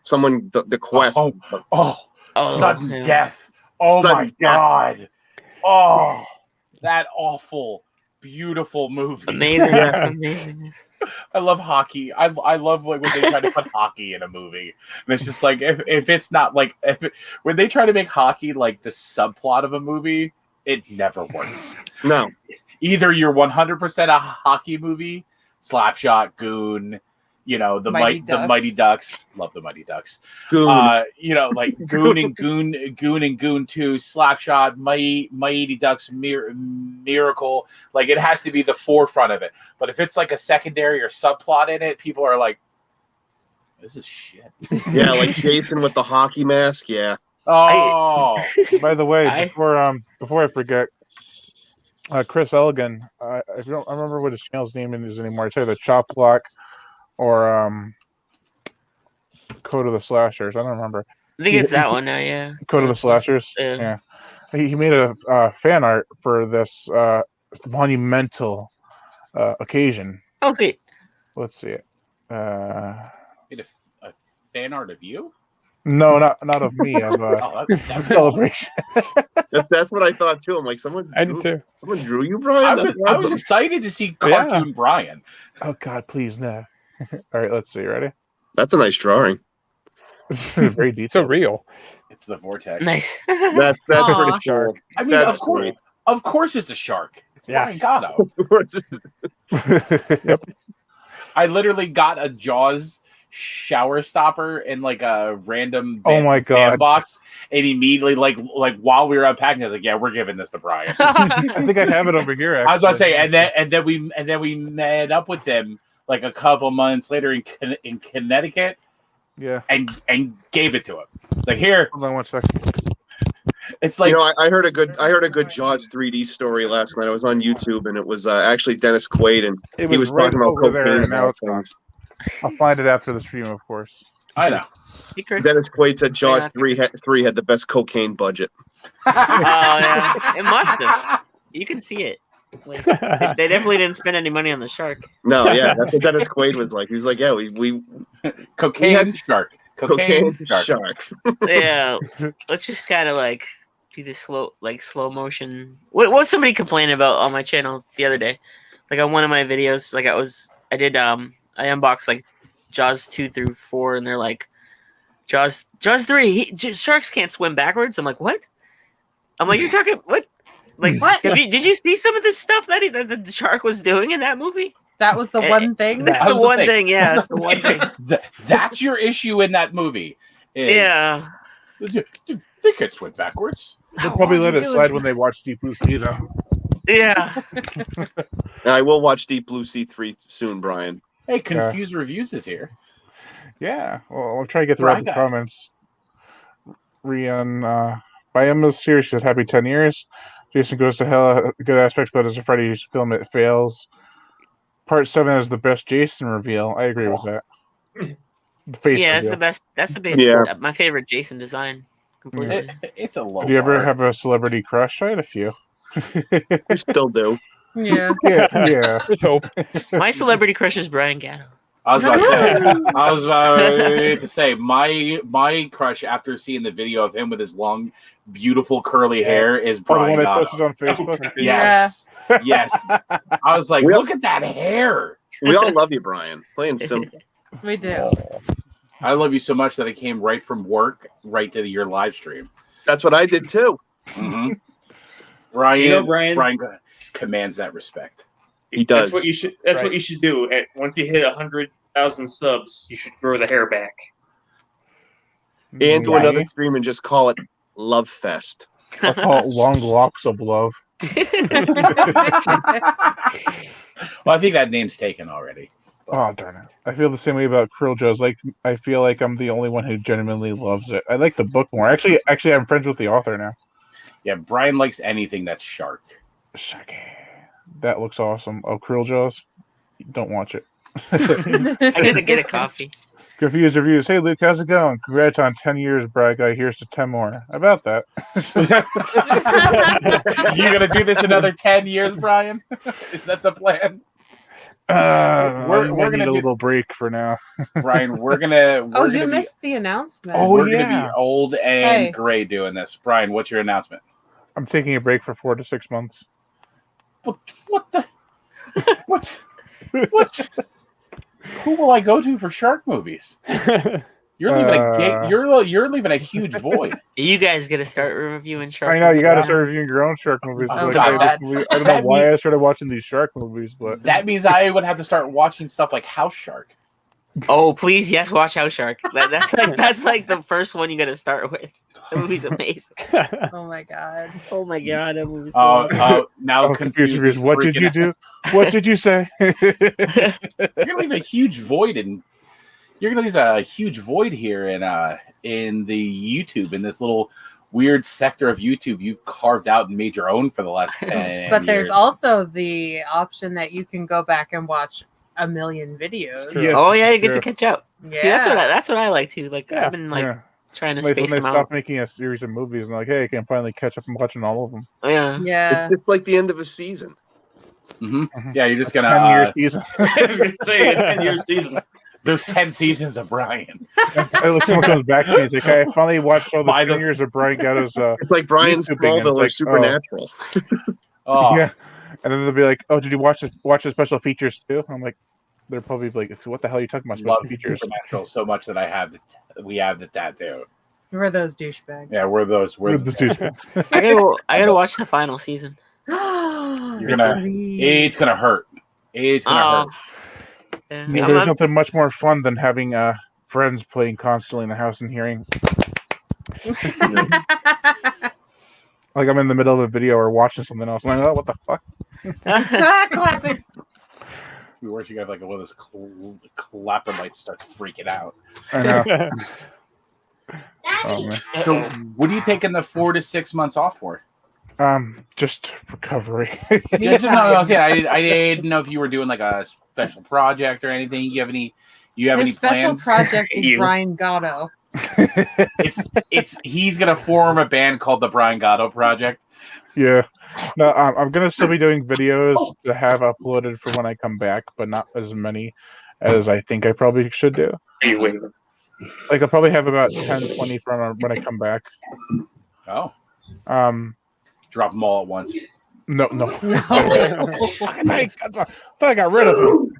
the Quest. Sudden yeah. death. Oh Sudden my death. god. Oh, that awful, beautiful movie. Amazing. Yeah. Amazing. I love hockey. I love like when they try to put hockey in a movie, and it's just like if it's not like when they try to make hockey like the subplot of a movie, it never works. No, Either you're 100% a hockey movie, Slapshot, Goon, the Mighty Ducks. Love the Mighty Ducks. Goon. Like Goon and Goon 2, Slapshot, Mighty Ducks, Miracle. Like it has to be the forefront of it. But if it's like a secondary or subplot in it, people are like, "This is shit." Yeah, like Jason with the hockey mask. Yeah. Oh, By the way, I- before I forget, Chris Elgin. I don't remember what his channel's name is anymore. It's either Chop Block or Code of the Slashers. I don't remember. I think it's that one now, yeah. Code of the Slashers. Yeah. Yeah. He made a fan art for this monumental occasion. Oh, sweet. Let's see it. made a fan art of you? No, not of me. Of Oh, that's celebration. That's what I thought too. I'm like, someone drew you, Brian? I was excited to see cartoon Brian. Oh God, please no. All right, let's see. Ready? That's a nice drawing. Very detailed. So real. It's the vortex. Nice. That's Aw. pretty cool. I mean, That's of course, it's a shark. It's Yeah. Brian Gatto. Yep. I literally got a Jaws shower stopper in like a random Oh my God. box, and immediately like while we were unpacking, I was like, "Yeah, we're giving this to Brian." I think I have it over here. Actually. I was about to say, and then we met up with him like a couple months later in Connecticut, Yeah. and gave it to him. It's like, here, Hold on one second. it's like I heard a good Jaws 3D story last night. I was on YouTube, and it was actually Dennis Quaid, and It he was right talking about over there, cocaine and now and it's gone. things. I'll find it after the stream, of course. I know. Hey, Chris. Dennis Quaid said Jaws Yeah. 3 had the best cocaine budget. Oh yeah, it must have. You can see it. Like, they definitely didn't spend any money on the shark. No, yeah, that's what Dennis Quaid was like. He was like, yeah, we Cocaine shark. Cocaine shark. shark. Yeah, let's just kind of like do this slow motion. What was somebody complaining about on my channel the other day? Like on one of my videos, like I unboxed like Jaws 2 through 4, and they're like, Jaws 3, sharks can't swim backwards. I'm like, what? I'm like, you're talking what? Like, What? did you see some of the stuff that the shark was doing in that movie? That was the one thing. That's I the was gonna one say- thing. Yeah, that's the one thing. That's your issue in that movie. Is, Yeah. They could swim backwards. They'll probably let it slide when they watch Deep Blue Sea, though. Yeah. I will watch Deep Blue Sea 3 soon, Brian. Hey, Confused Reviews is here. Yeah, well, I'll try to get through Right all the guy. comments. Rian, by Emma's series says, happy 10 years. Jason goes to hell, good aspects, but as a Freddy's film, it fails. Part 7 is the best Jason reveal. I agree with that. The face Yeah, that's reveal. the best. That's the best. Yeah. My favorite Jason design. Completely. It's a low. Did you ever bar. have a celebrity crush? I had a few. We still do. Yeah. yeah. There's hope. My celebrity crush is Brian Gatto. I was about to say. I was about to say my crush after seeing the video of him with his long, beautiful curly hair is Oh, the Brian one I Gatto. posted on Facebook. Yes, yes. I was like, We all- look at that hair. We all love you, Brian. Plain simple. We do. I love you so much that I came right from work right to your live stream. That's what I did too. Mm-hmm. Brian, You know, Brian- Brian commands that respect. He does. That's what you should. That's Right. what you should do. Once you hit 100,000 subs, you should grow the hair back. And do Yes. another stream and just call it Love Fest. I'll call it long locks of love. Well, I think that name's taken already. Oh darn it! I feel the same way about Krill Joe's. Like I feel like I'm the only one who genuinely loves it. I like the book more. Actually, I'm friends with the author now. Yeah, Brian likes anything that's shark. Shaggy. That looks awesome. Oh, Krill Joe's. Don't watch it. I gotta get a coffee. Confused reviews. Hey Luke, how's it going? Congrats on 10 years, Brad Guy. Here's to 10 more. How about that? You gonna do this another 10 years, Brian? Is that the plan? We're we're need gonna a do- little break for now. Brian, we're gonna Oh, be you missed the announcement. Oh, we're yeah. gonna be old and Hey. gray doing this. Brian, what's your announcement? I'm taking a break for 4 to 6 months. What the what who will I go to for shark movies? You're leaving you're leaving a huge void. You guys gotta start reviewing shark. I know you got to movies. start reviewing your own shark movies. Oh, Like, God. I don't know why I started watching these shark movies, but That means I would have to start watching stuff like House Shark. Oh please, yes, watch House Shark. That's like the first one you gotta start with. The movie's amazing. Oh my god. Oh my god, that movie's so Now I'm confused. Confused is What did you freaking do? What did you say? You're gonna leave a huge void and you're gonna leave a huge void here in the YouTube, in this little weird sector of YouTube you've carved out and made your own for the last 10 But there's years. also the option that you can go back and watch a million videos. Yes, Oh yeah, you get true. to catch up. Yeah. See, that's what I like too. Like Yeah. I've been like Yeah. trying to Like when space they them stop out. making a series of movies and like, hey, I can finally catch up and watching all of them. Oh, yeah. Yeah. It's like the end of a season. Yeah, you're just A gonna 10-year season. I was gonna say a 10-year season. there's 10 seasons of Brian. Someone comes back to me and says, "Hey, I finally watched all the By 10 the- years of Brian Gatto's." It's like Brian's YouTubing, and Smallville or it's like, Supernatural. Oh, Yeah, and then they'll be like, "Oh, did you watch the special features too?" I'm like, "They're probably like, what the hell are you talking about special love features?" Supernatural so much that we have the tattoo. We're those douchebags. Yeah, we're With the douchebag. I gotta watch the final season. You're gonna. It's gonna hurt. It's gonna hurt. Yeah. Yeah, there's nothing much more fun than having friends playing constantly in the house and hearing, like, I'm in the middle of a video or watching something else. And I'm like, oh, what the fuck? Clapping. We wish you got like one of those clapper lights starts freaking out. I know. Oh, man. So, what are you taking the 4 to 6 months off for? Just recovery. Yeah, I didn't know if you were doing like a special project or anything. You have any You have His any special plans? project is You. Brian Gatto. He's gonna form a band called the Brian Gatto Project. Yeah. No, I'm gonna still be doing videos to have uploaded for when I come back, but not as many as I think I probably should do. Are you waving? Like I'll probably have about 10, 20 from when I come back. Oh, Um, drop them all at once. no. No. I thought I got rid of him.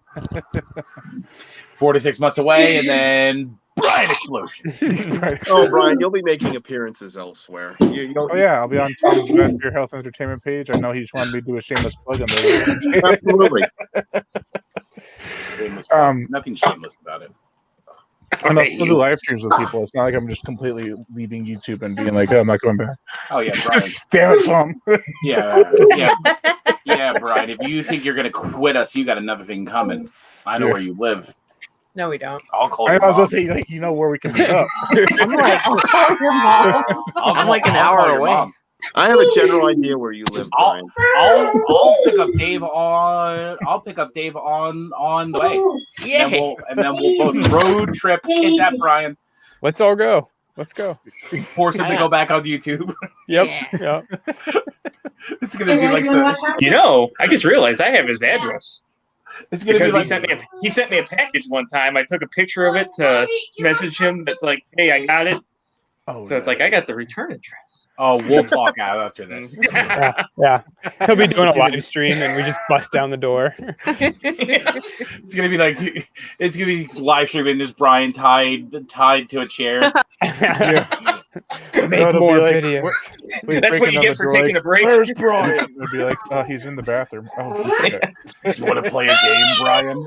4 to 6 months away, and then Brian explosion. Right. Oh, Brian, you'll be making appearances elsewhere. You don't. Oh yeah, I'll be on Tom's Best Your Health Entertainment page. I know he just wanted me to do a shameless plug on there. Absolutely. Shameless. Um, Nothing shameless about it. And I'll still do live streams with people. It's not like I'm just completely leaving YouTube and being like, oh, I'm not going back. Oh yeah, Brian. Damn it, Tom. Yeah, Brian. If you think you're gonna quit us, you got another thing coming. I know Yeah. where you live. No, we don't. I'll call I you. was gonna say, like, you know where we can meet up. I'm like, I'll call your mom. I'm like an hour away. I have a general idea where you live, Brian. I'll pick up Dave on. I'll pick up Dave on the way. Yeah. And then we'll both road trip. Hit that, Brian. Let's all go. Let's go. Force him to go back on YouTube. Yep. Yeah. Yep. It's gonna be like the. You know, I just realized I have his address It's gonna because be like he sent me a package one time. I took a picture of it to message him. It's like, hey, I got it. Oh, So it's like I got the return address. Oh, we'll talk after this. Yeah. He'll be doing a live stream and we just bust down the door. It's gonna be like live streaming this Brian tied to a chair. Yeah. Make It'll more be like, videos. That's what you get for taking a break. Where's Brian? It'll be like, he's in the bathroom. Oh, shit. You want to play a game, Brian?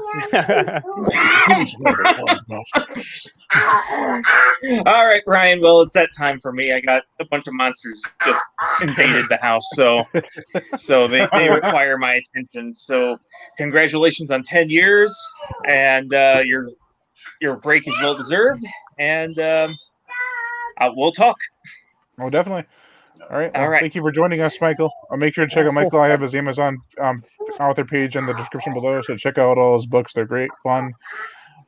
All right, Brian. Well, it's that time for me. I got a bunch of monsters just invaded the house, so they require my attention. So, congratulations on 10 years, and your break is well deserved. And we'll talk. Oh, definitely. All right. All right. Thank you for joining us, Michael. I'll make sure to check out Michael. I have his Amazon author page in the description below, so check out all his books. They're great, fun.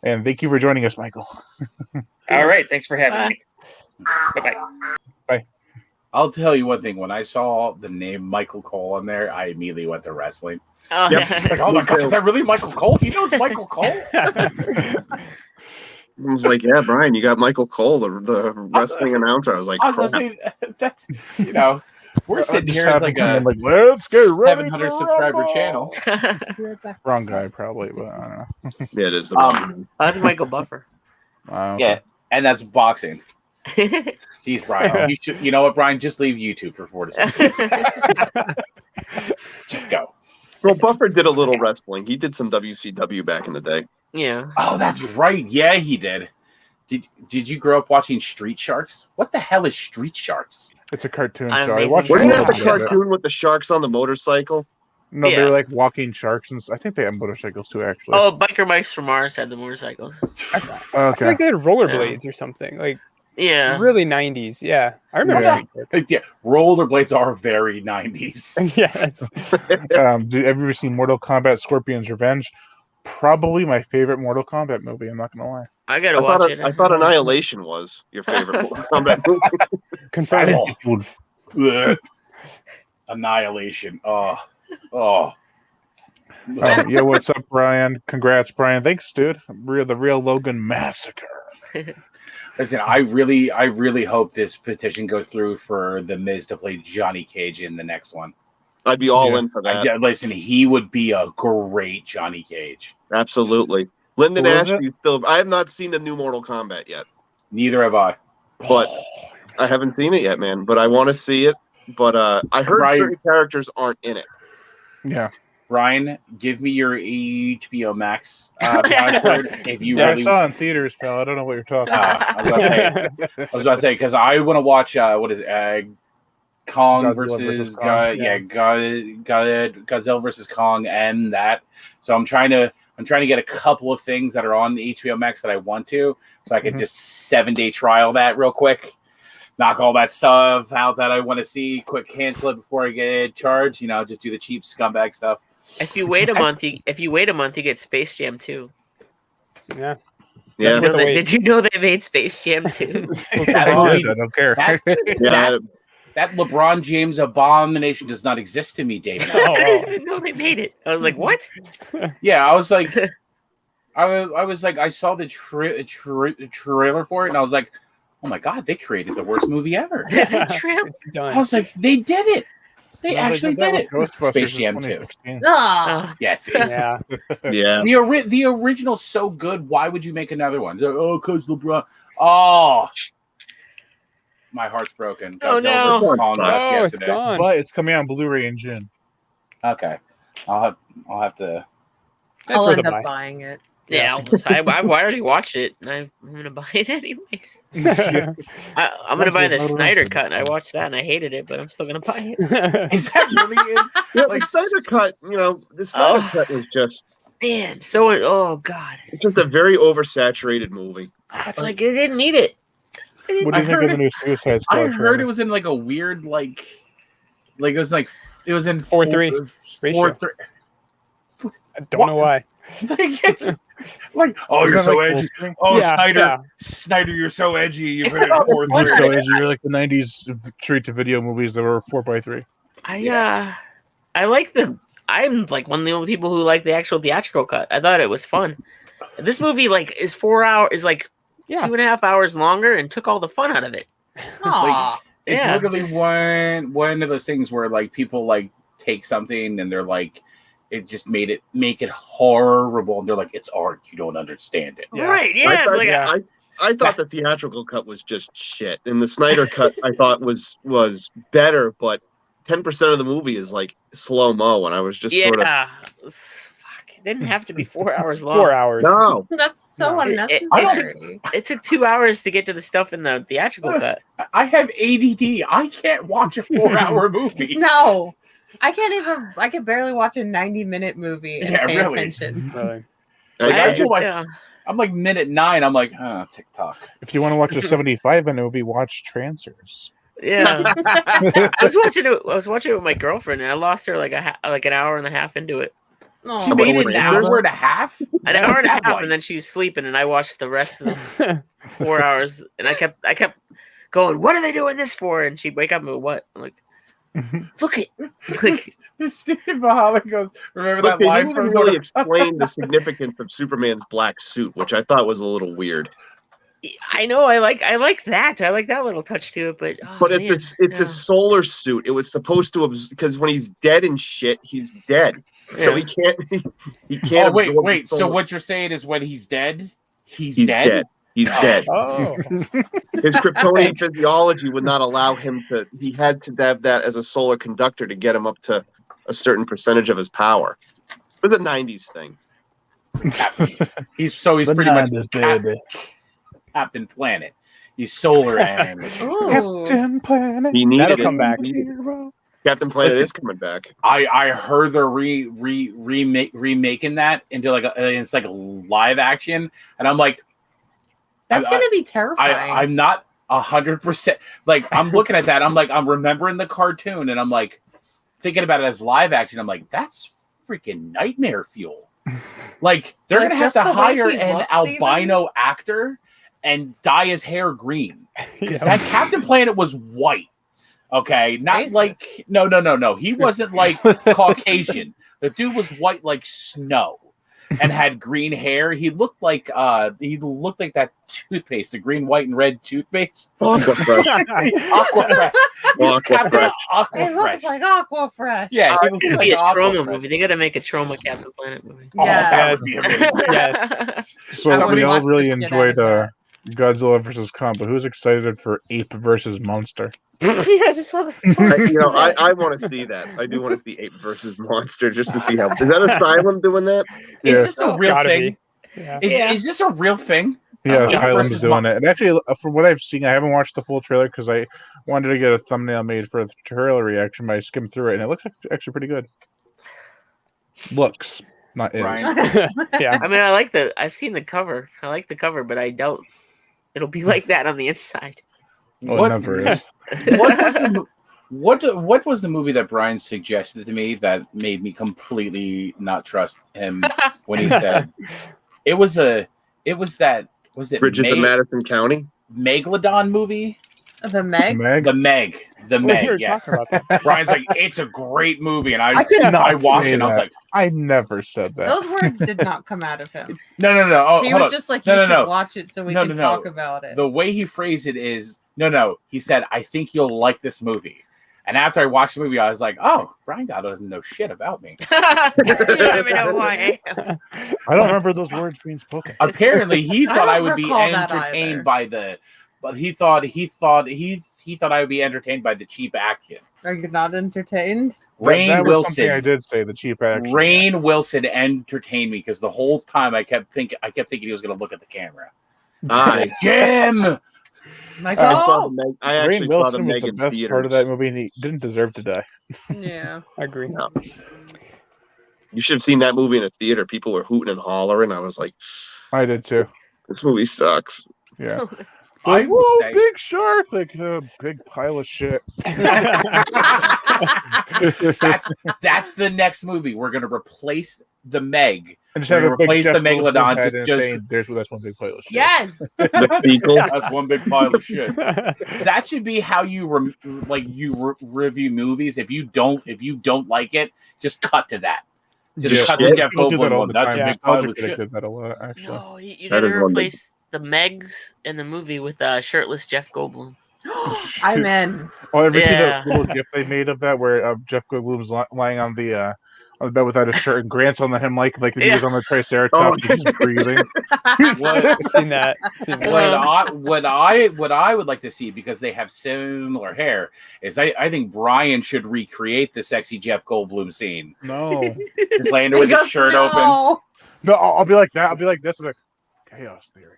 And thank you for joining us, Michael. All right. Thanks for having me. Bye-bye. I'll tell you one thing. When I saw the name Michael Cole on there, I immediately went to wrestling. Oh, Yep. Like, oh my god, is that really Michael Cole? He knows Michael Cole? I was like, yeah, Brian, you got Michael Cole, the wrestling announcer. I was like, I was crap. gonna say that's we're sitting Just here as having like a like, let's get ready 700 to subscriber rumble. channel. Wrong guy, probably, but I don't know. Yeah, it is the That's Michael Buffer. Okay. Yeah, and that's boxing. Jeez, Brian, you know what, Brian? Just leave YouTube for 4 to 6. Just go. Well, Buffer did a little wrestling. He did some WCW back in the day. Yeah. Oh, that's right. Yeah, he did. Did you grow up watching Street Sharks? What the hell is Street Sharks? It's a cartoon I'm show. I amazing. watched Wasn't a that little the bit of it. cartoon with the sharks on the motorcycle? No, Yeah. they're like walking sharks, and I think they have motorcycles too. Actually. Oh, Biker Mice from Mars had the motorcycles. I feel okay. like they had rollerblades or something. Like Yeah. really 90s. Yeah. I remember Yeah. that. Yeah, rollerblades are very 90s. Yes. Have you ever seen Mortal Kombat: Scorpion's Revenge? Probably my favorite Mortal Kombat movie. I'm not gonna lie. I gotta watch it. I thought Annihilation was your favorite Mortal Kombat movie. Confirmed. Ugh. Annihilation. Oh. Yeah, what's up, Brian? Congrats, Brian. Thanks, dude. The real Logan Massacre. Listen, I really hope this petition goes through for The Miz to play Johnny Cage in the next one. I'd be all in for that. Listen, he would be a great Johnny Cage. Absolutely. Lyndon Who is Ashby still. I have not seen the new Mortal Kombat yet, Neither have I. but I haven't seen it yet, man. But I want to see it. But I heard Right. certain characters aren't in it. Yeah. Ryan, give me your HBO Max password if you Yeah, I really. saw it in theaters, pal. I don't know what you're talking about. I was about to say because I want to watch what is it, Kong Godzilla versus versus Kong, Godzilla versus Kong and that. So I'm trying to get a couple of things that are on the HBO Max that I want to, so I can just 7-day trial that real quick. Knock all that stuff out that I want to see. Quick cancel it before I get charged. Just do the cheap scumbag stuff. If you wait a month, you get Space Jam 2. Yeah. Yeah. That's worth the wait. Did you know they made Space Jam 2? I don't care. Yeah. That LeBron James abomination does not exist to me, David. I didn't even know they made it. I was like, what? Yeah, I was like, I saw the trailer for it, and I was like, oh my god, they created the worst movie ever. Is it true? Done. I was like, they did it. They actually did it. Ghostbusters Space in Jam 2. 2016. Ah, Yes. Yeah. Yeah. The original's so good. Why would you make another one? They're like, oh, because LeBron. Oh, my heart's broken. Oh, Godzilla no. versus Kong left Oh, it's yesterday. gone. But it's coming out on Blu-ray in June. Okay, I'll have to. That's I'll worth end a up buy. buying it. Yeah, I already watched it, and I'm going to buy it anyways. I'm going to buy the Snyder cut, and I watched that, and I hated it, but I'm still going to buy it. Is that really it? Yeah, Like, the Snyder cut, the Snyder cut was just Man, so, oh, God. it's just a very oversaturated movie. It's like, I didn't need it. What do you think of the new Suicide Squad? I heard trailer? it was in like a weird like it was in 4:3 ratio. 4:3. I don't know why. Like it's like, oh, Isn't you're that so like edgy. full screen? Oh, Yeah, Snyder, yeah. Snyder, you're so edgy. You put it in You're 4:3. so edgy. You're like the '90s straight-to-video movies that were 4:3. I like I'm like one of the only people who like the actual theatrical cut. I thought it was fun. This movie like is 4 hours, is like Yeah. 2.5 hours longer and took all the fun out of it. Aw. It's Yeah, literally just- one of those things where like people like take something and they're like, it just make it horrible, and they're like, it's art, you don't understand it. Yeah. Right, yeah. I It's thought, like yeah. I thought the theatrical cut was just shit, and the Snyder cut I thought was better, but 10% of the movie is like slow mo, and I was just sort of Fuck, it didn't have to be 4 hours long. 4 hours. no. That's so No. unnecessary. It took 2 hours to get to the stuff in the theatrical cut. I have ADD. I can't watch a 4-hour movie. No, I can't even. I can barely watch a 90-minute movie and Yeah, pay really. attention. Really. I just, I'm like minute 9. I'm like, TikTok. If you want to watch a 75-minute movie, watch Trancers. Yeah. I was watching it with my girlfriend, and I lost her like an hour and a half into it. Aw. She made it an Trancers? hour and a half. An hour and a half, and then she was sleeping, and I watched the rest of the 4 hours, and I kept going, "What are they doing this for?" And she'd wake up and go, "What?" I'm like, "Look it." Like, Steve Mahala goes, remember Look, that they line didn't from even really explain the significance of Superman's black suit, which I thought was a little weird. I know, I like that. I like that little touch to it, but But man, it's yeah. a solar suit. It was supposed to because when he's dead and shit, he's dead. So he can't. Oh, wait. absorb the So solar- what you're saying is when he's dead, he's he's dead? dead. He's dead. Oh. His Kryptonian physiology would not allow him to. He had to have that as a solar conductor to get him up to a certain percentage of his power. It was a '90s thing. He's pretty much Bananas, baby. Captain Planet. He's solar and Ooh. Captain Planet. He needed That'll it. come back. Captain Planet Listen. is coming back. I heard they're remaking that into like it's like a live action, and I'm like, That's I- gonna be terrifying. I'm not 100%. Like I'm looking at that, I'm like, I'm remembering the cartoon, and I'm like thinking about it as live action. I'm like, that's freaking nightmare fuel. Like they're Like, gonna have just to the way hire he an looks albino actor and dye his hair green because Yeah. that Captain Planet was white. Okay, not Racist. like no. He wasn't like Caucasian. The dude was white like snow and had green hair. He looked like that toothpaste, the green, white, and red toothpaste. Aquafresh. Aquafresh. He's Captain It Aquafresh. looks like Aquafresh. Yeah, he It's looks gonna like be a trauma Aquafresh. movie. They gotta make a trauma Captain Planet movie. Oh, Yeah. that would be amazing. Yes. So I we would've all watched the really shit out of enjoyed that. Godzilla versus Kong, but who's excited for Ape versus Monster? Yeah, I just saw I want to see that. I do want to see Ape versus Monster just to see how. Is that Asylum doing that? Yeah. Is this a real Gotta thing? be. Yeah. Is this a real thing? Yeah, Ape Asylum's versus doing it. And actually, from what I've seen, I haven't watched the full trailer because I wanted to get a thumbnail made for the trailer reaction, but I skimmed through it, and it looks actually pretty good. Looks, not is. Brian? Yeah. I mean, I've seen the cover. I like the cover, but I doubt it'll be like that on the inside. Well, What- it never is. What was the movie that Brian suggested to me that made me completely not trust him when he said it was that Was it Bridges in Madison County. Megalodon movie? The Meg. The Meg. The We Meg. were Yes. talking about that. Brian's like, it's a great movie, and I did not watched say it. And I was that. like, I never said that. Those words did not come out of him. no. Oh, He hold was on. just like, No, you no, should no. watch it so we No, can no, talk no. about it. The way he phrased it is, no. He said, I think you'll like this movie. And after I watched the movie, I was like, oh, Brian God doesn't know shit about me. You don't even know who I am. I don't remember those words being spoken. Apparently, he I thought I don't would be recall that entertained either. by the, but he thought I would be entertained by the cheap action. Are you not entertained? Rainn was something I Wilson. did say, the cheap action. Rainn Wilson entertained me because the whole time I kept thinking he was going to look at the camera. Aye. Jim. Like, I oh, saw the I Rainn actually saw the Wilson was Meg the in best theaters. part of that movie, and he didn't deserve to die. yeah. I agree. No. You should have seen that movie in a theater. People were hooting and hollering. I was like, I did too. this movie sucks. Yeah. I Like, will whoa, say, big shark! Like a big pile of shit. that's the next movie. We're going to replace the Meg. And just We're have gonna a big replace Jeff the Megalodon head to and just- saying, that's one big pile of shit. Yes. The sequel. That's one big pile of shit. That should be how you review movies. If you don't like it, just cut to that. Just Yeah. cut to Jeff People do that Goldblum all one. the That's time. a big pile Nostalgia of Critic shit. did that a lot, actually. No, you That gotta is one big- replace the Megs in the movie with shirtless Jeff Goldblum. I'm in. Oh, ever see Yeah. the little gif they made of that where Jeff Goldblum's lying on the bed without a shirt and Grant's on him like he was on the Triceratops, and he's breathing. Seen that. What I would like to see, because they have similar hair, is I think Brian should recreate the sexy Jeff Goldblum scene. No, Just laying there with He his goes, shirt open. no. no, I'll be like that. I'll be like this. I'm like chaos theory.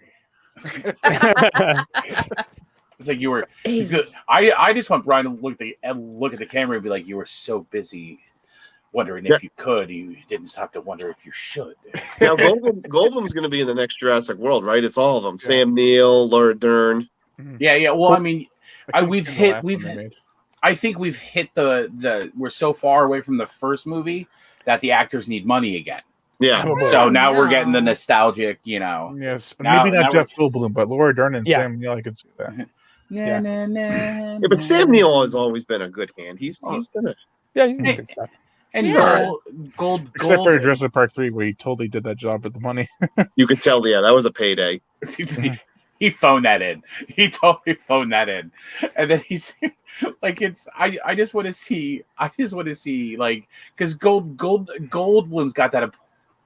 It's like you were. I just want Brian to look at the camera and be like, you were so busy wondering if you could. You didn't stop to wonder if you should. Now Goldblum's going to be in the next Jurassic World, right? It's all of them. Yeah. Sam Neill, Laura Dern. Yeah. Well, I mean, I can't we've think of the hit. last one they made. I think we've hit the. We're so far away from the first movie that the actors need money again. Yeah. So now we're no. getting the nostalgic, Yes, Now- maybe now not Jeff Goldblum, but Laura Dern and Yeah. Sam Neill. I could see that. Yeah. Yeah, but Sam Neill has always been a good hand. He's been a Yeah, he's doing good stuff. And Yeah. Gold. Except for Jurassic Park 3, where he totally did that job for the money. you could tell, yeah, that was a payday. He phoned that in. He totally phoned that in, and then he's like, "It's I just want to see. Like, because Goldblum's got that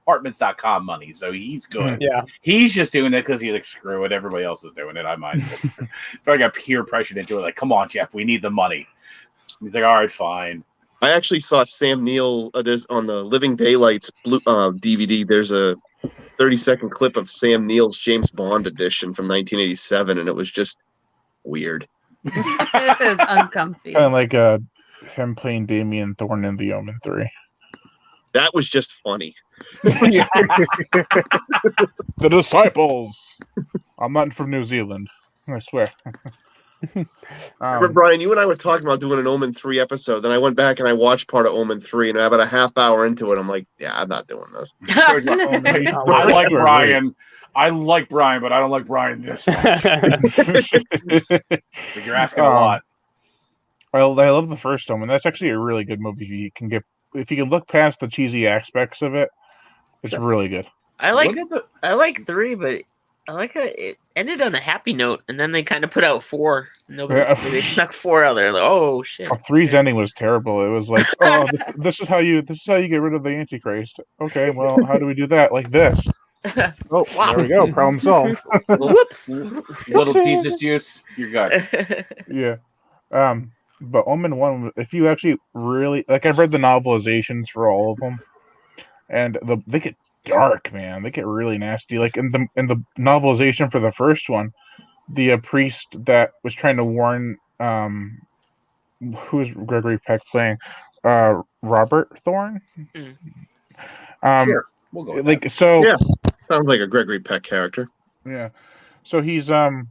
apartments.com money, so he's good. Yeah. He's just doing it because he's like, screw it, everybody else is doing it. I might. So I got peer pressured into it. Like, come on, Jeff, we need the money. He's like, all right, fine. I actually saw Sam Neill. There's on the Living Daylights DVD. There's a 30-second clip of Sam Neill's James Bond edition from 1987, and it was just weird. It is uncomfy. Kind of like him playing Damien Thorne in The Omen 3. That was just funny. The Disciples. I'm not from New Zealand. I swear. Remember, Brian, you and I were talking about doing an Omen 3 episode. Then I went back and I watched part of Omen 3, and about a half hour into it, I'm like, yeah, I'm not doing this. I like Brian. I like Brian, but I don't like Brian this much. But you're asking a lot. I love the first Omen. That's actually a really good movie. If you can look past the cheesy aspects of it, it's really good. I like Look at the- 3, but I like how it ended on a happy note, and then they kind of put out 4. They snuck 4 out there. Like, oh shit! 3's ending was terrible. It was like, oh, this is how you get rid of the Antichrist. Okay, well, how do we do that? Like this. Oh, Wow. there we go. Problem solved. Whoops! Little Jesus juice, you're good. Yeah. But Omen 1, if you actually really like, I've read the novelizations for all of them, and they get dark, man. They get really nasty. Like in the novelization for the first one, the priest that was trying to warn who is Gregory Peck playing? Robert Thorne. Sure, we'll go. With Like that. so. Yeah. Sounds like a Gregory Peck character. Yeah. So he's so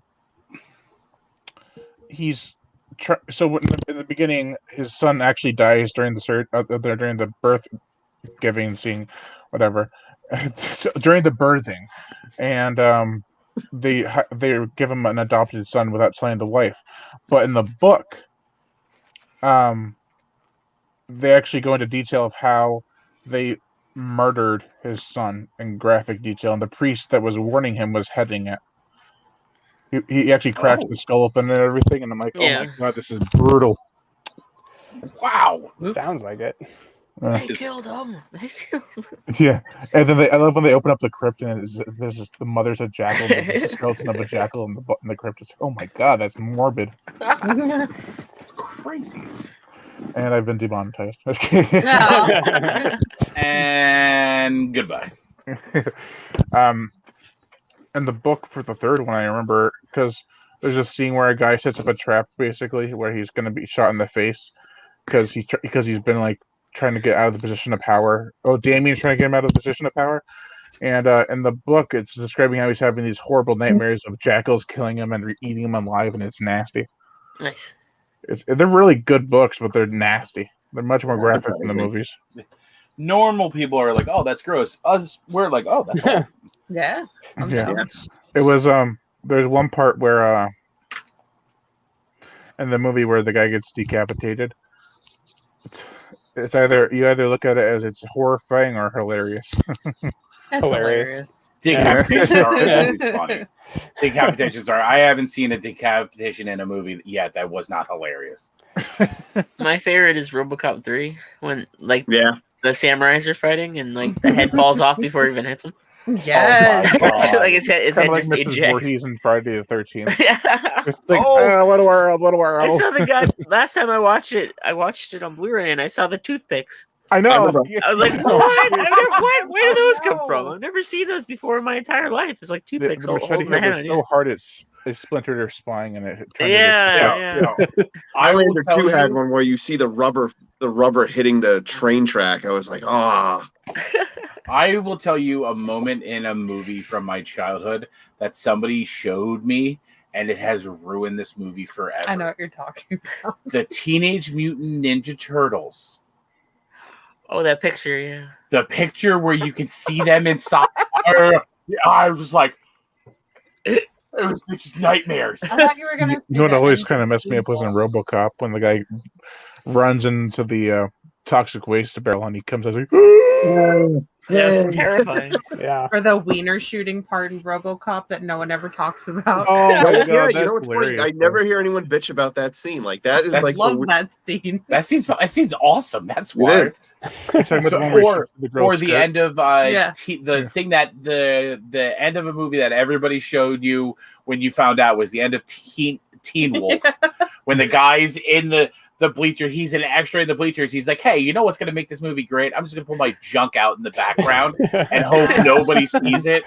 in the beginning, his son actually dies during the birth giving scene, whatever, so, during the birthing, and they give him an adopted son without telling the wife. But in the book, they actually go into detail of how they murdered his son in graphic detail, and the priest that was warning him was heading it. He actually cracked the skull open and everything, and I'm like, oh my god, this is brutal. Wow. Sounds like it. They killed him. Yeah, and then I love when they open up the crypt and there's just, the mother's a jackal, there's a skeleton of a jackal in the crypt. It's oh my god, that's morbid. It's crazy. And I've been demonetized. No. And goodbye. In the book for the third one, I remember because there's a scene where a guy sets up a trap, basically, where he's going to be shot in the face because he's been like trying to get out of the position of power. Oh, Damien's trying to get him out of the position of power. And in the book, it's describing how he's having these horrible nightmares of jackals killing him and eating him alive, and it's nasty. Nice. They're really good books, but they're nasty. They're much more graphic than the movies. Normal people are like, "Oh, that's gross." Us, we're like, "Oh, that's awesome." Yeah. Yeah. It was there's one part where in the movie where the guy gets decapitated. It's either you look at it as it's horrifying or hilarious. That's hilarious. Decapitations are always funny. Decapitations are. I haven't seen a decapitation in a movie yet that was not hilarious. My favorite is RoboCop 3 when the samurais are fighting and like the head falls off before it even hits him. Yes. Oh my God. Like his head Like just Mrs. ejects. Voorhees in Friday the 13th. Yeah. It's like, Oh. what a world. I saw the guy last time I watched it on Blu-ray and I saw the toothpicks. I know. I was like, what? Where do those come from? I've never seen those before in my entire life. It's like toothpicks The machete holding the head head was on so hard it splintered her spine and it turned Yeah. Highlander 2 had one where you see the rubber hitting the train track. I was like, ah. I will tell you a moment in a movie from my childhood that somebody showed me, and it has ruined this movie forever. I know what you're talking about. The Teenage Mutant Ninja Turtles. Oh, that picture, yeah. The picture where you can see them inside. I was like, it was just nightmares. I thought you were gonna. You know what always kind of messed me up was in RoboCop when the guy runs into the toxic waste barrel and he comes out like, That's terrifying. Yeah. Or the wiener shooting part in RoboCop that no one ever talks about. oh my god, Yeah, that's you know what's funny? hilarious. I never hear anyone bitch about that scene. Like that is I like love that scene. That seems awesome. That's why. Yeah. You're talking about the one where he shoots the girl's Or the skirt? end of Yeah. thing that the end of a movie that everybody showed you when you found out was the end of Teen Wolf, when the guy's in the bleachers, he's an extra in the bleachers. He's like, hey, you know what's going to make this movie great? I'm just going to pull my junk out in the background and hope nobody sees it.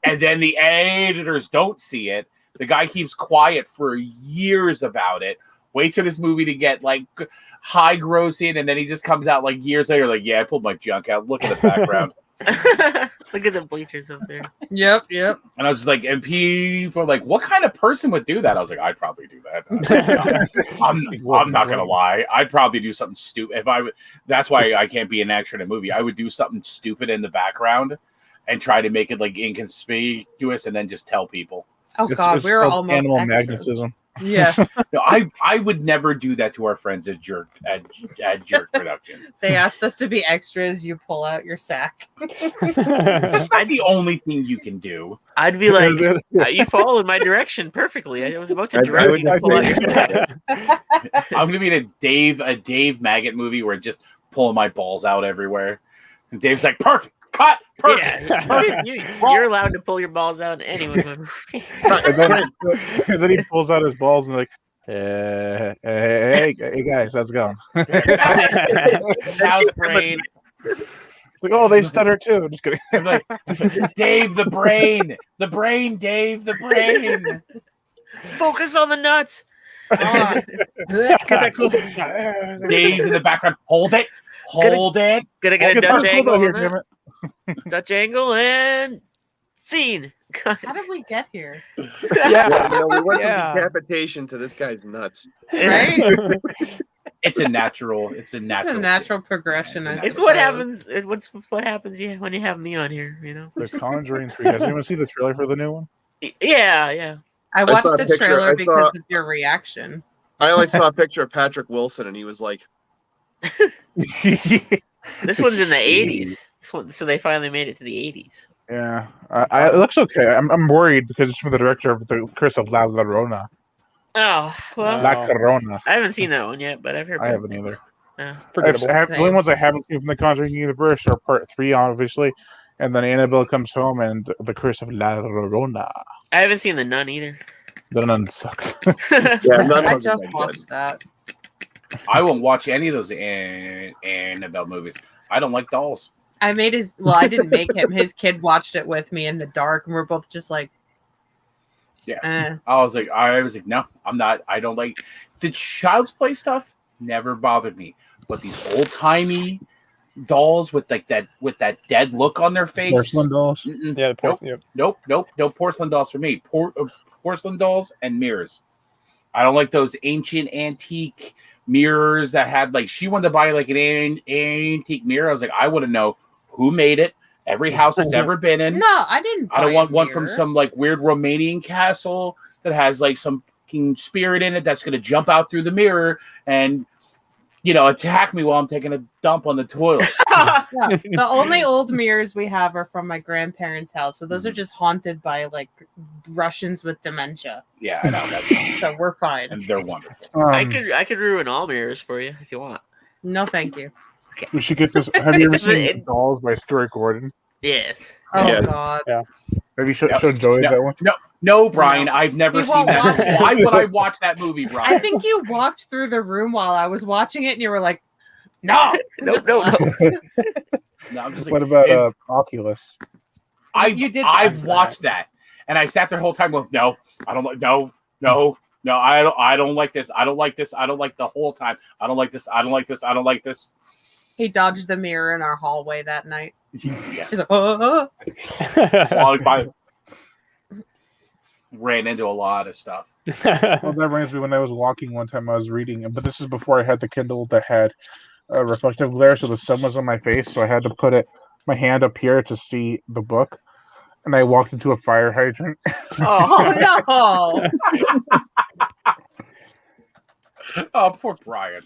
And then the editors don't see it. The guy keeps quiet for years about it. Wait till this movie to get like high grossing, and then he just comes out like years later, like, yeah, I pulled my junk out. Look at the background. Look at the bleachers up there. Yep. And I was like, and people are like, what kind of person would do that? I was like, I'd probably do that. I'm not gonna lie. I'd probably do something stupid. That's why I can't be an actor in a movie. I would do something stupid in the background and try to make it like inconspicuous, and then just tell people. Oh God, we were called almost animal extras. magnetism. Yeah. No, I would never do that to our friends at Jerk Productions. They asked us to be extras. You pull out your sack. It's not the only thing you can do. I'd be like, you followed my direction perfectly. I was about to direct you to pull out your sack. I'm gonna be in a Dave Maggot movie where just pulling my balls out everywhere. And Dave's like, perfect, cut, perfect. Yeah, you're allowed to pull your balls out in any of my movies. And then he pulls out his balls and like, hey guys, how's it going? House brain. It's like, oh, they stutter too. Just kidding. I'm like, Dave, the brain, Dave, the brain. Focus on the nuts. Get that close. Dave's in the background. Hold it. Gonna get a It's Dutch cool angle here, on damn that. it. Dutch angle and scene. How did we get here? Yeah, we went from decapitation to this guy's nuts. Right? It's a natural. It's a natural progression. I It's what suppose. happens. What happens? Yeah, when you have me on here, you know. The Conjuring 3. Has anyone seen the trailer for the new one? Yeah. I watched saw a the picture- trailer I because saw- of your reaction. I only saw a picture of Patrick Wilson, and he was like, This one's in the 80s. This one, so they finally made it to the 80s. Yeah, it looks okay. I'm worried because it's from the director of The Curse of La Llorona. Oh, well, La Llorona. I haven't seen that one yet, but I've heard I bad haven't things. either. Yeah. Forgettable. The only ones I haven't seen from the Conjuring universe are Part 3, obviously, and then Annabelle Comes Home and The Curse of La Llorona. I haven't seen The Nun either. The Nun sucks. "Yeah, none I of them just are good." watched that. I won't watch any of those Annabelle movies. I don't like dolls. I made his. Well, I didn't make him. His kid watched it with me in the dark, and we're both just like, Yeah. I was like, no, I'm not. I don't like the child's play stuff. Never bothered me, but these old timey dolls with like that dead look on their face. Porcelain dolls. Mm-mm. Yeah, the porcelain. Nope. No porcelain dolls for me. Porcelain dolls and mirrors. I don't like those ancient antique mirrors that had like she wanted to buy like an antique mirror. I was like, I want to know who made it. Every house it's ever been in. no, I didn't. I don't buy want a one from mirror. some like weird Romanian castle that has like some fucking spirit in it that's gonna jump out through the mirror and attack me while I'm taking a dump on the toilet. Yeah, the only old mirrors we have are from my grandparents' house, so those are just haunted by like Russians with dementia. Yeah, I know that, So we're fine. and they're wonderful. I could ruin all mirrors for you if you want. No, thank you. We should get this. Have you ever seen Dolls by Stuart Gordon? Yes. Oh Yeah. God. Have you shown Yep. Joey Yep. that one? No, Brian, I've never You seen won't that. watch it. Why would I watch that movie, Brian? I think you walked through the room while I was watching it, and you were like, "No, No, just no, left." No, I'm just like, What about if Oculus? You did I've watch watched that, and I sat there the whole time going, no, I don't like, no, I don't like this. I don't like this. I don't like the whole time. I don't like this. I don't like this. I don't like this. He dodged the mirror in our hallway that night. Yeah. He's like, "Oh." I ran into a lot of stuff. Well, that reminds me when I was walking one time, I was reading, but this is before I had the Kindle that had reflective glare, so the sun was on my face, so I had to put my hand up here to see the book, and I walked into a fire hydrant. Oh no! Oh, poor Brian.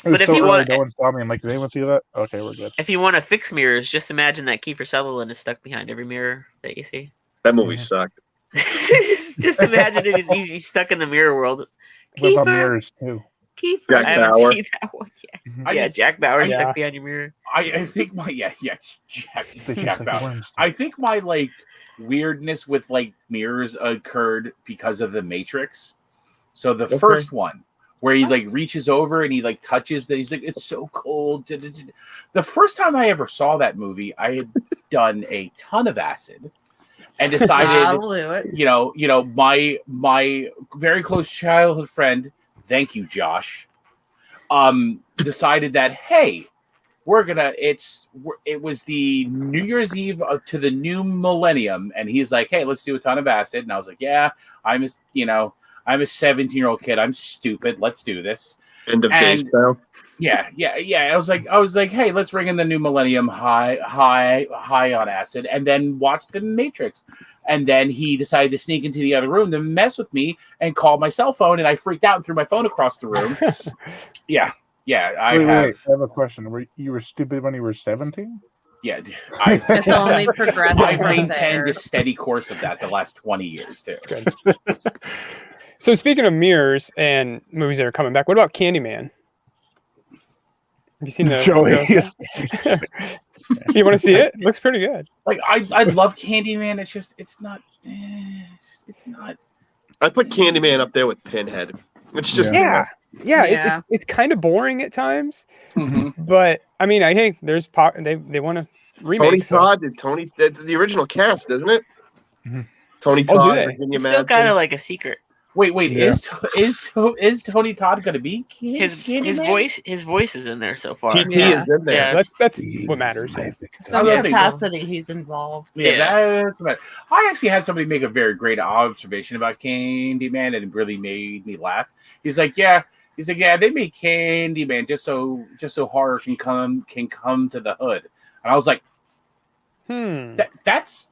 It was But if so you early, want- no one saw me. I'm like, did anyone see that? Okay, we're good. If you want to fix mirrors, just imagine that Kiefer Sutherland is stuck behind every mirror that you see. That movie sucked. just imagine it. He's stuck in the mirror world. What about Kiefer, mirrors too? Kiefer. Jack I haven't Bauer. seen that one yet. Mhm. Yeah, Jack Bauer Yeah. stuck behind your mirror. I think my They Jack taste like Bauer. worms. I think my like weirdness with like mirrors occurred because of the Matrix. So the first one where he like reaches over and he like touches that, he's like, it's so cold. The first time I ever saw that movie, I had done a ton of acid and decided, I'll do it. my very close childhood friend, thank you, Josh, decided that, hey, it was the New Year's Eve to the new millennium, and he's like, hey, let's do a ton of acid. And I was like, yeah, I'm a 17-year-old kid. I'm stupid. Let's do this. End of day And- style. Yeah. I was like, hey, let's ring in the new millennium high on acid, and then watch The Matrix. And then he decided to sneak into the other room to mess with me and call my cell phone, and I freaked out and threw my phone across the room. Yeah. Wait, I have a question. You were stupid when you were 17? Yeah, It's only progressive I've from maintained there. a steady course of that the last 20 years too. Good. So speaking of mirrors and movies that are coming back, what about Candyman? Have you seen the Joey is You want to see it? Looks pretty good. Like I love Candyman. It's just it's not. I put Candyman up there with Pinhead. It's just Yeah. Yeah. It's kind of boring at times, Mhm. but I mean, I think there's they want to remake. Tony so- Todd. That's the original cast, isn't it? Mhm. Tony Oh, do Todd, they? Virginia It's still Madsen. kind of like a secret. Wait. Yeah. Is Tony Todd going to be His Candyman? voice is in there so far. He Yeah. is in there. Yeah. That's what matters. Yeah. Some I was thinking- capacity he's involved. Yeah, that's about it. I actually had somebody make a very great observation about Candyman, and it really made me laugh. He's like, yeah, they made Candyman just so horror can come to the hood. And I was like, Hmm. that's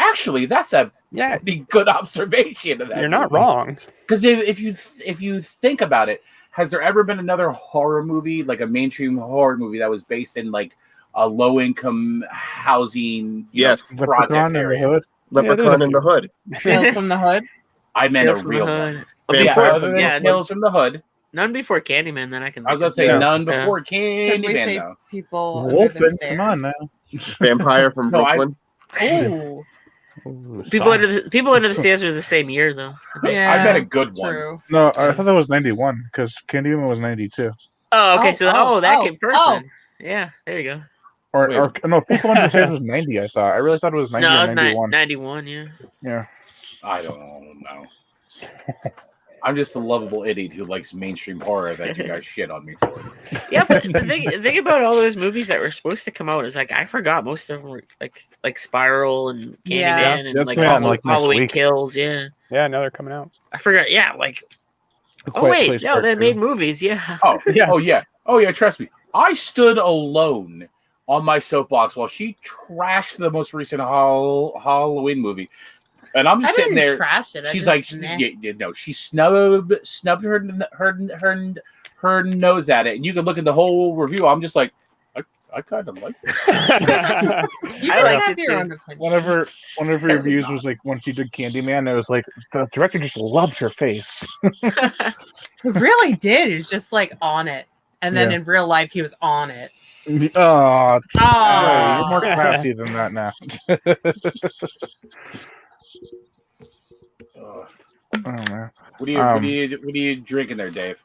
Actually, that's a Yeah, pretty good observation of that. you're not movie. wrong. Because if you think about it, has there ever been another horror movie, like a mainstream horror movie, that was based in like a low-income housing Yes. project Leprechaun in the area? Hood. Leprechaun in the Hood. Tales from the Hood. I meant Tales a from the real Hood. one. Well, Yeah, before, other yeah, Tales from the Hood. none before Candyman. Then I can. I was gonna say Yeah. none Yeah. before Could we Candyman say though. people under the Wolfen, stairs? come on now. Vampire from No, I- Brooklyn. Ooh, People under the stairs were the same year though. yeah, I bet a good one. true. No, I thought that was 91 because Candyman was 92. Oh, okay. Oh, So oh, that oh, came first. oh. Then. Yeah, there you go. Or no, People Under the Stairs was 90. I thought. I really thought it was 90 No, or it was 91. 91. Yeah. Yeah. I don't know. I'm just a lovable idiot who likes mainstream horror that you guys shit on me for. Yeah, but the thing about all those movies that were supposed to come out is like I forgot most of them were like Spiral and Candyman Yeah. and That's like, coming out in, like, next Halloween week. Kills. Yeah, Yeah, now they're coming out. I forgot. Yeah, like A oh Quiet wait, Place no, Part they 2. made movies. Yeah. Oh Yeah. yeah. Trust me, I stood alone on my soapbox while she trashed the most recent Halloween movie, and I'm I just sitting didn't there. trash it. I She's just, like, meh. she snubbed her nose at it, and you can look at the whole review. I'm just like, I kind of like it. You I can liked have it your too. own opinion. One of her reviews was like when she did Candyman, it was like the director just loved her face. It really did. He was just like on it, and then Yeah. in real life, he was on it. Oh, Oh, you're more classy than that now. Ugh. Oh man. What are you drinking there, Dave?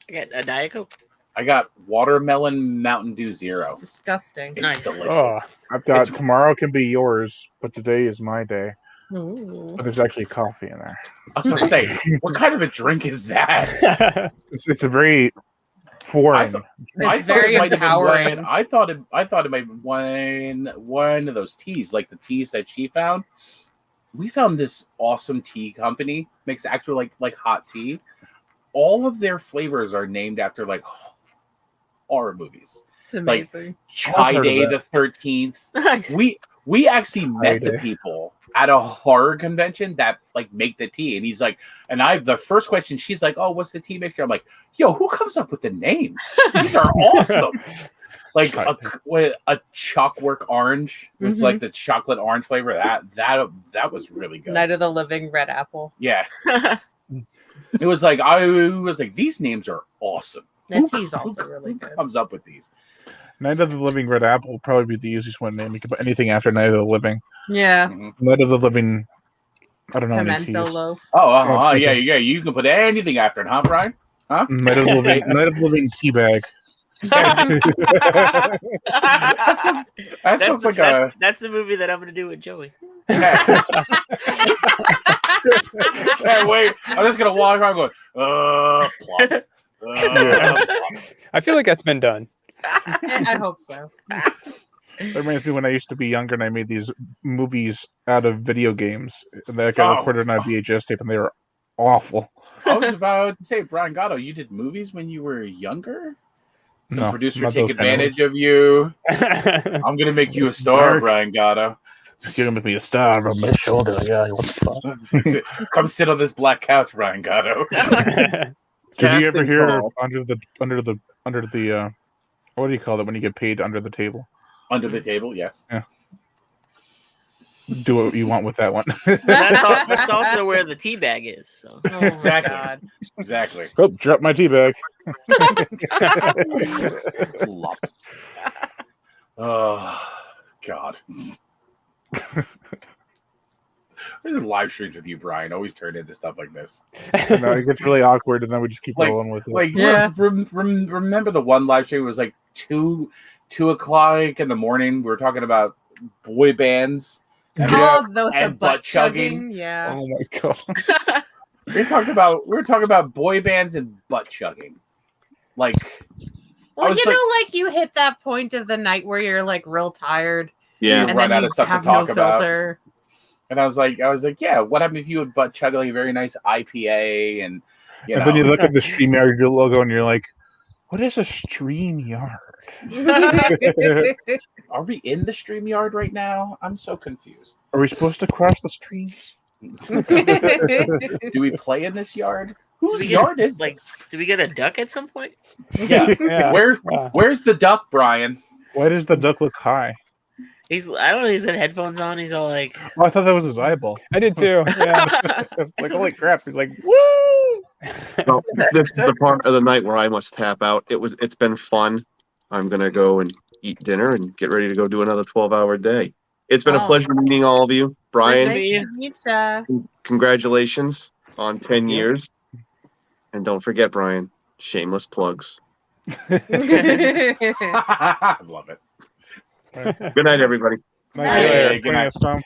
I got a Diet Coke. I got watermelon Mountain Dew Zero. it's disgusting. It's Nice. delicious. Oh. I've got It's- tomorrow can be yours, but today is my day. Ooh. But there's actually coffee in there. I was going to say, what kind of a drink is that? It's a very foreign. It's very might have been empowering. one. I thought it might be one of those teas, like the teas that she found. We found this awesome tea company makes actual like hot tea. All of their flavors are named after like horror movies. It's amazing. Chai heard of Day that. the 13th. Nice. We actually met the Day. people at a horror convention that like make the tea, and he's like, and the first question, she's like, "Oh, what's the tea mixture?" I'm like, "Yo, who comes up with the names? These are awesome." Like a Chalkwork Orange, which is Mhm. like the chocolate orange flavor. That was really good. Night of the Living Red Apple. Yeah, it was like I was like, these names are awesome. That Who- tea's who- also really who good. comes up with these? Night of the Living Red Apple will probably be the easiest one to name. You can put anything after Night of the Living. Yeah. Mhm. Night of the Living. I don't know any Pimento teas. loaf. Oh, it's yeah, good. yeah. You can put anything after it, huh, Brian? Night of the Living. Night of the Living tea bag. That sounds like a. That's the movie that I'm gonna do with Joey. Yeah. Hey, wait, I'm just gonna walk around going, plop, plop. I feel like that's been done. I hope so. That reminds me when I used to be younger and I made these movies out of video games that got Oh. recorded on a VHS tape and they were awful. I was about to say, Brian Gatto, you did movies when you were younger? Some No, producer not take those kind of advantage of you. I'm gonna make you a It's star, dark. Brian Gatto. You're gonna make me a star on my shoulder. Yeah, you want to Come sit on this black couch, Brian Gatto. Did you ever Casting hear call. under the what do you call it when you get paid under the table? Under the table, yes. Do what you want with that one. That's also where the tea bag is. So. Oh my Exactly. god. Exactly. Oh, drop my tea bag. Love it. Oh, God. There's live streams with you, Brian. Always turn into stuff like this. No, it gets really awkward, and then we just keep rolling with it. Like, Yeah. remember the one live stream? It was like 2:00 in the morning. We were talking about boy bands. And Oh, the and butt butt chugging. chugging. Yeah. Oh my god! we were talking about boy bands and butt chugging. Like, Well, was you like- know, like you hit that point of the night where you're like real tired, Yeah. and run then out you of stuff to have talk no about. filter. and I was like, yeah. What happened if you would butt chug like a very nice IPA and And then you look at the StreamYard logo and you're like, "What is a StreamYard?" Are we in the StreamYard right now? I'm so confused. Are we supposed to cross the streams? Do we play in this yard? Whose yard is like? this? Do we get a duck at some point? Yeah. Where's the duck, Brian? Why does the duck look high? I don't know. He's got headphones on. He's all like, Oh, I thought that was his eyeball. I did too. Yeah. It's like, holy crap! He's like, woo! Well, this is the part of the night where I must tap out. It's been fun. I'm gonna go and eat dinner and get ready to go do another 12-hour day. It's been a pleasure meeting all of you. Brian, Pizza. congratulations on 10 years. And don't forget, Brian, shameless plugs. I love it. Good night, everybody. Night. Good night. Tom.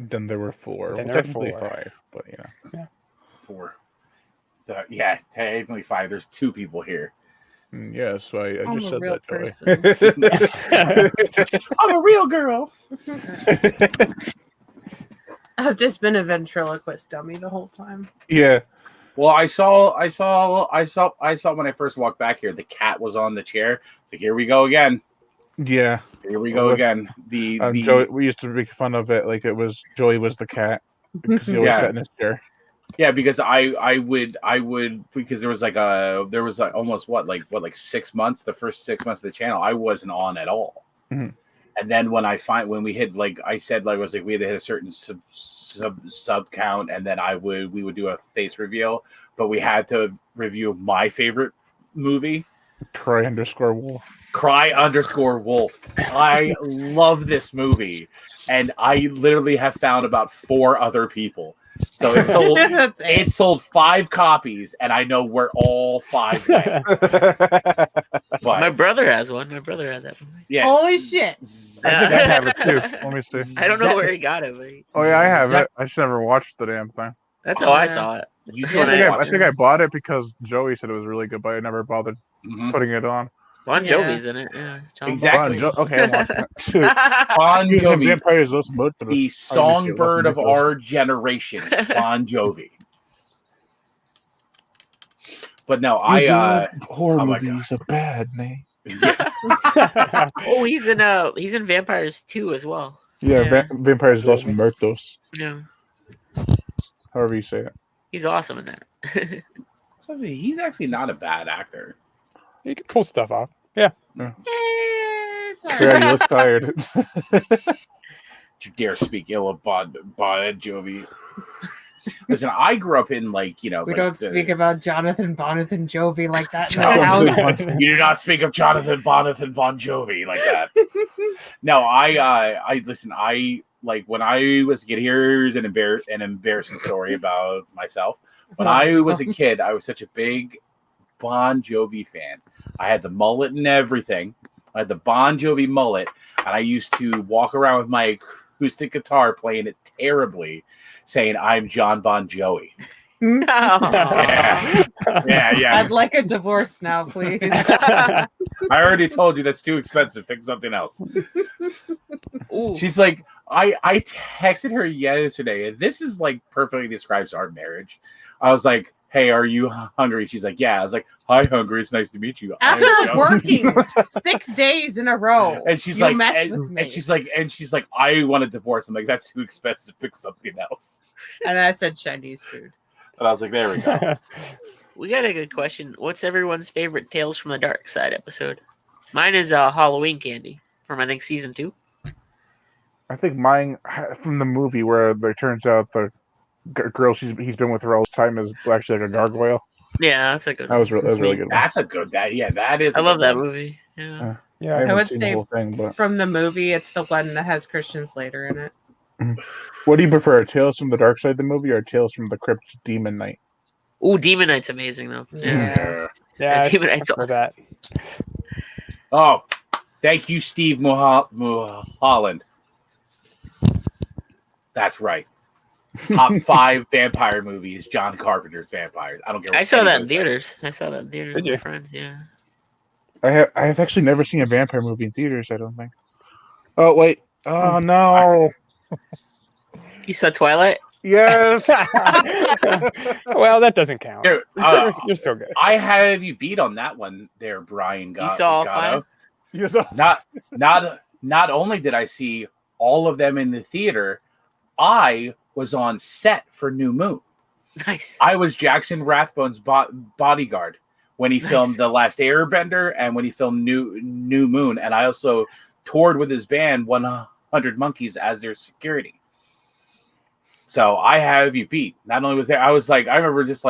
Then there were 4. Then Well, there were technically 4. 5, but 4. Yeah, technically 5. There's 2 people here. Yeah, so I I'm just a said real that, Joey. I'm a real girl. I've just been a ventriloquist dummy the whole time. Yeah. Well, I saw when I first walked back here, the cat was on the chair. It's like, here we go again. Yeah. Here we go again. Joey, we used to make fun of it like it was Joey was the cat because he always sat in his chair. Yeah, because I would because there was almost what 6 months, the first 6 months of the channel, I wasn't on at all. Mhm. And then when we hit, like I said, like I was like, we had to hit a certain sub count, and then we would do a face reveal, but we had to review my favorite movie, Cry_wolf. Cry_wolf. I love this movie, and I literally have found about 4 other people. So it sold. It sold 5 copies, and I know where all 5 went. But, my brother has one. My brother had that movie. yeah. Holy shit. I think I have it too. Let me see. I don't know where he got it, but Oh yeah, I have it. I just never watched the damn thing. that's how I saw it. You I should think I bought it because Joey said it was really good, but I never bothered putting it on. Bon Yeah. Jovi's in it. Yeah, John Exactly. Okay, I'm watching that. Shoot. Bon He was in Jovi, Vampires Los Muertos. the songbird of our generation, Bon Jovi. But no, horror oh my movies are bad, man. Oh, he's in Vampires 2 as well. Yeah, Yeah. Vampires Los Muertos. Yeah, However you say it. he's awesome in that. he's actually not a bad actor. You can pull stuff off. Yeah. Yeah, you look tired. Don't you dare speak ill of Bon Jovi. Listen, I grew up in We like don't speak about Jonathan Jovi like that in the Jonathan house. You do not speak of Jonathan Bon Jovi like that. No, I listen. I like when I was a kid. Here's an embarrassing story about myself. When I was a kid, I was such a big Bon Jovi fan. I had the mullet and everything. I had the Bon Jovi mullet, and I used to walk around with my acoustic guitar playing it terribly, saying I'm John Bon Jovi. Yeah. I'd like a divorce now, please. I already told you that's too expensive. Pick something else. Ooh. She's like, I texted her yesterday, and this is like perfectly describes our marriage. I was like, hey, are you hungry? She's like, yeah. I was like, hi, hungry. It's nice to meet you. After working 6 days in a row, And she's you like, mess with me. and she's like, I want a divorce. I'm like, that's too expensive. Pick something else. And I said Chinese food. And I was like, there we go. We got a good question. What's everyone's favorite Tales from the Dark Side episode? Mine is Halloween Candy from I think season 2. I think mine from the movie where it turns out the girl he's been with her all this time is actually like a gargoyle. Yeah, that's a good. That was really good. That's a good. That is. I love that one. movie. Yeah. Yeah. I haven't would seen say the whole thing, but From the movie, it's the one that has Christian Slater in it. what do you prefer, Tales from the Dark Side of the movie or Tales from the Crypt Demon Knight? Ooh, Demon Knight's amazing though. Yeah. Yeah. Demon Knight's for awesome. that. Oh, thank you, Steve Mulholland. That's right. Top 5 vampire movies. John Carpenter's vampires. I don't care. I what saw that in anybody theaters. I saw that in theaters Did with my you? friends. Yeah. I have actually never seen a vampire movie in theaters, I don't think. Oh wait. Oh no. You saw Twilight? Yes. Well, that doesn't count. Dude, You're so good. I have you beat on that one there, Brian. You saw all Gatto. 5? Yes. Not only did I see all of them in the theater, I was on set for New Moon. Nice. I was Jackson Rathbone's bodyguard when he filmed The Last Airbender and when he filmed New Moon, and I also toured with his band 100 Monkeys as their security. So I have you beat. Not only was there, I remember just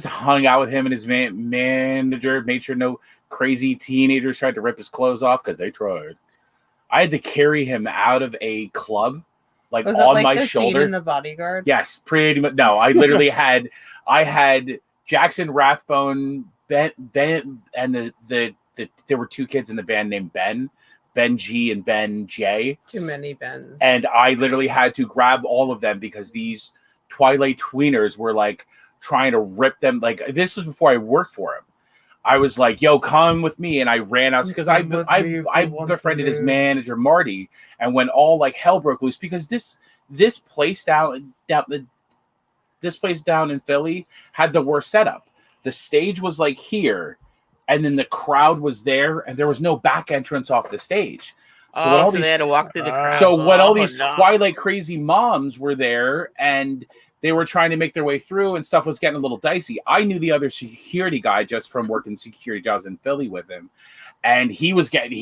hung out with him and his manager, made sure no crazy teenagers tried to rip his clothes off because they tried. I had to carry him out of a club, like Was on it like my the shoulder. scene in The Bodyguard? Yes, pretty much. No, I literally had Jackson Rathbone, Ben, and there were 2 kids in the band named Ben G and Ben J. Too many Bens. And I literally had to grab all of them because these Twilight tweeners were like trying to rip them. Like, this was before I worked for him. I was like, yo, come with me. And I ran out because I befriended his manager, Marty. And when all like hell broke loose, because this place down in Philly had the worst setup. The stage was like here, and then the crowd was there, and there was no back entrance off the stage. So they had to walk through the crowd. So when all these Twilight crazy moms were there, and they were trying to make their way through, and stuff was getting a little dicey. I knew the other security guy just from working security jobs in Philly with him, and he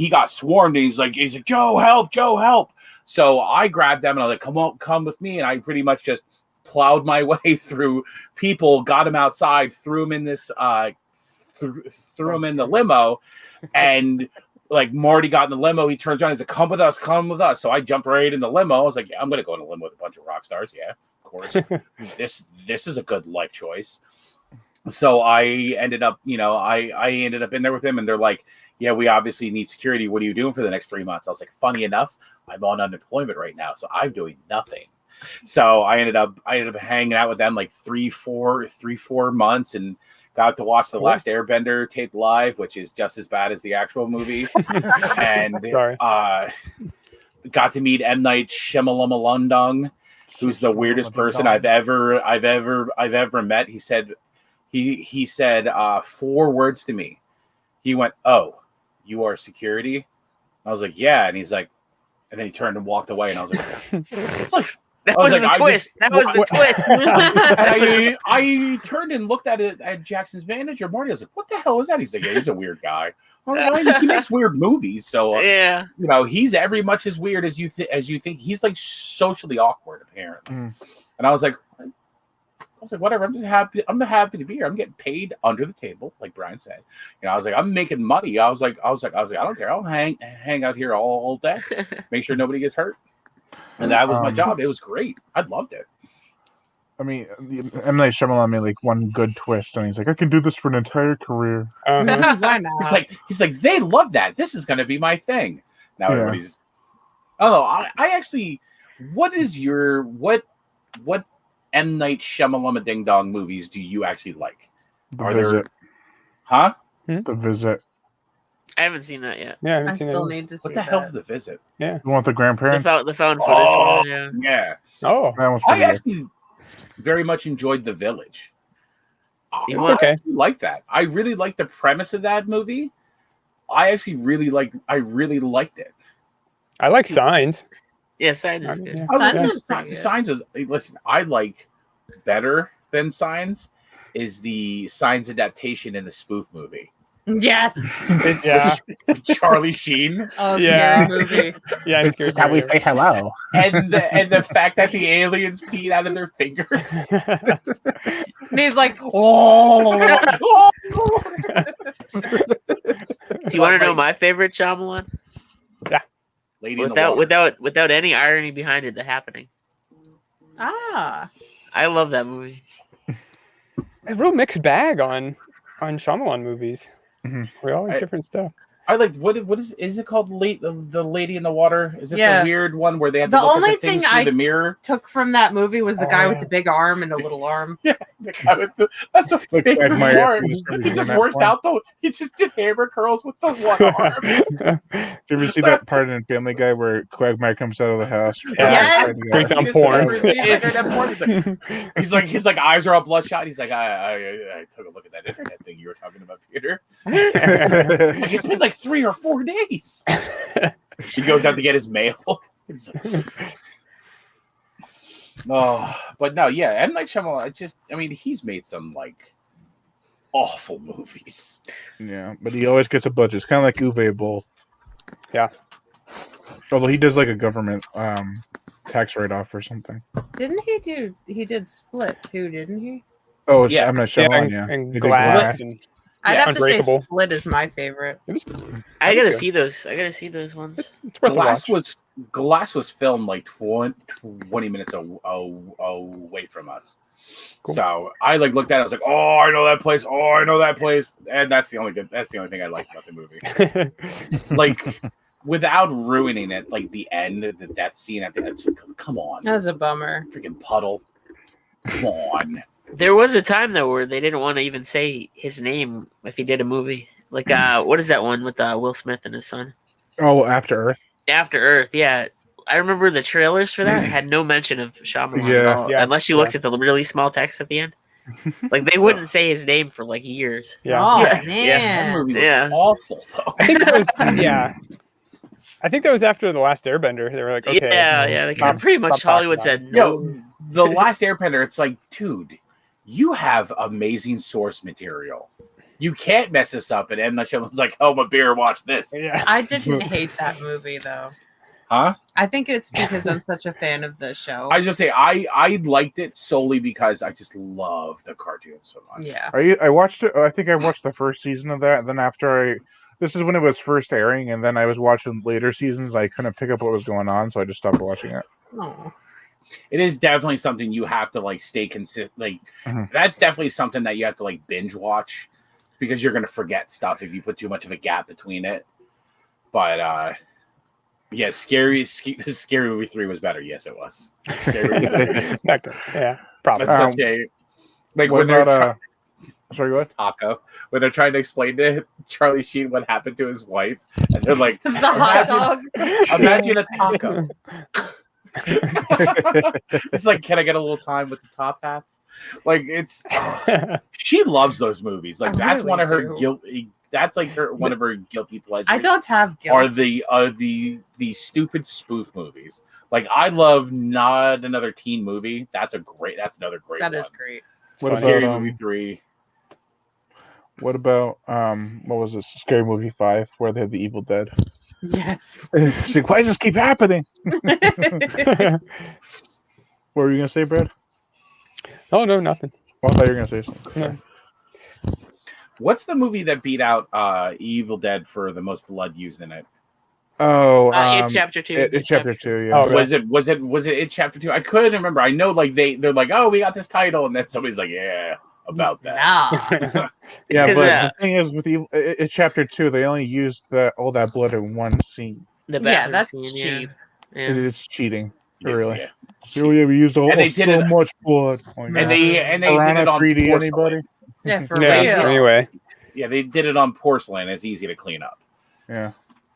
got swarmed, and he's like, Joe, help! So I grabbed them, and I was like, come with me, and I pretty much just plowed my way through people, got him outside, threw him in this, threw him in the limo, and like Marty got in the limo, he turns around, he's like, come with us. So I jumped right in the limo. I was like, yeah, I'm gonna go in a limo with a bunch of rock stars. Yeah, of course. this is a good life choice. So I ended up, I ended up in there with him, and they're like, yeah, we obviously need security. What are you doing for the next 3 months? I was like, funny enough, I'm on unemployment right now, so I'm doing nothing. So I ended up hanging out with them like 3-4 months, and got to watch The Last Airbender taped live, which is just as bad as the actual movie. And got to meet M. Night Shyamalan, who's the weirdest person I've ever met. He said 4 words to me. He went, "Oh, you are security?" I was like, "Yeah," and he's like, and then he turned and walked away, and I was like, "It's like." That was the twist. I turned and looked at Jackson's manager, Marty. I was like, "What the hell is that?" He's like, "Yeah, he's a weird guy." He makes weird movies, so yeah, he's every much as weird as you think. He's like socially awkward, apparently. And I was like, whatever. I'm just happy. I'm happy to be here. I'm getting paid under the table, like Brian said. I was like, I'm making money. I was like, I don't care. I'll hang out here all day, make sure nobody gets hurt. And that was my job. It was great. I loved it. I mean, M. Night Shyamalan made like one good twist, and he's like, I can do this for an entire career. Why not? He's like, they love that. This is going to be my thing. Now everybody's. Oh, I actually. What M. Night Shyamalan Ding Dong movies do you actually like? The Visit. Huh? The Visit. I haven't seen that yet. Yeah, I still need to see. What the hell's The Visit? Yeah, you want the grandparents? The found footage. Yeah. Oh, I actually very much enjoyed The Village. I actually like that. I really like the premise of that movie. I actually really liked it. I like Signs. Yeah, Signs is good. Signs was. Listen, I like better than Signs is the Signs adaptation in the spoof movie. Yes. Yeah. Charlie Sheen. Oh, yeah. Movie. Yeah, it's just how we say hello. And the fact that the aliens peed out of their fingers. And he's like, oh. Do you want to know my favorite Shyamalan? Yeah. Lady without any irony behind it, The Happening. Ah. I love that movie. A real mixed bag on Shyamalan movies. Mm-hmm. We all like different stuff. I like what is it called? The Lady in the Water? Is it Yeah. the weird one where they have to The look only at the things thing through I- the mirror? Took from that movie was the Oh, guy with yeah. the big arm and the little arm. Yeah, the guy with that's a Like favorite Quagmire part. after discovered He doing just that worked porn. out though. He just did hammer curls with the one arm. Did you ever see that part in Family Guy where Quagmire comes out of the house? Yes. Where he found He porn. just remembers the internet porn. He's like his eyes are all bloodshot. He's like, I took a look at that internet thing you were talking about, Peter. It's been like 3 or 4 days. He goes out to get his mail. He's like, oh, but no, yeah, M. Night Shyamalan. He's made some like awful movies. Yeah, but he always gets a budget. It's kind of like Uwe Boll. Yeah. Although he does like a government tax write-off or something. Didn't he do? He did Split too, didn't he? Oh, it's Yeah. M. Night Shyamalan, yeah. and He did Glass. And I'd Yeah, have to say Unbreakable. Split is my favorite. it was, I That gotta was see those. I gotta see those ones. it's worth a watch. Glass was filmed like 20 minutes away from us. Cool. So I like looked at it. I was like, "Oh, I know that place. Oh, I know that place." And that's the only thing I liked about the movie. Like, without ruining it, like the end, the death scene. I think that's come on, That was a bummer. freaking puddle. Come on. There was a time though where they didn't want to even say his name if he did a movie. Like what is that one with Will Smith and his son? Oh, After Earth. After Earth, yeah. I remember the trailers for that had no mention of Shyamalan at all, Yeah, unless you looked at the really small text at the end. Like they wouldn't say his name for like years. Yeah. Oh Yeah. That man. movie was Yeah. awful though. I think that was I think that was after The Last Airbender. They were like, okay. Yeah. They Stop- pretty much stop talking Hollywood about said no. Yo, The Last Airbender, it's like, dude, you have amazing source material. You can't mess this up. And M. Night Shyamalan's like, oh, my beer, watch this. Yeah. I didn't hate that movie though. Huh? I think it's because I'm such a fan of the show. I just say I liked it solely because I just love the cartoon so much. Yeah. I watched it. I think I watched the first season of that. And then this is when it was first airing, and then I was watching later seasons. I couldn't pick up what was going on, so I just stopped watching it. Oh. It is definitely something you have to like stay consistent. Like Mhm. that's definitely something that you have to like binge watch because you're gonna forget stuff if you put too much of a gap between it. But yeah, Scary Movie 3 was better. Yes, it was. Scary Movie 3 was- Back then. Yeah. Probably. That's such a like What when they're about sorry, go ahead. taco when they're trying to explain to Charlie Sheen what happened to his wife, and they're like, The hot dog. imagine a taco. It's like, can I get a little time with the top half? Like it's she loves those movies. Like I that's really one of her do. guilty. That's like one of her guilty pleasures. I don't have guilt. Are the stupid spoof movies? Like I love Not Another Teen Movie. That's another great. That one. is great. What about Scary Movie 3. what about what was this? Scary Movie 5, where they had the Evil Dead. Yes. It's like, why does this keep happening? What were you gonna say, Brad? Oh no, nothing. Well, I thought you were gonna say something. No. What's the movie that beat out Evil Dead for the most blood used in it? Oh, It Chapter 2. It's Chapter 2. Yeah. Oh, Was it It Chapter 2? I couldn't remember. I know like they're like, oh, we got this title, and then somebody's like, yeah, about that. Nah. Yeah, 'cause, but the thing is, with it's Chapter 2, they only used all that blood in one scene. The Yeah, bathroom that's scene, cheap. Yeah. It's cheating. Yeah, Really? yeah. So yeah, we used And they did so it- much blood. Oh, And yeah. they Piranha did it on 3D, porcelain. anybody? Yeah, for Yeah. real. Anyway. Yeah, they did it on porcelain. It's easy to clean up. Yeah.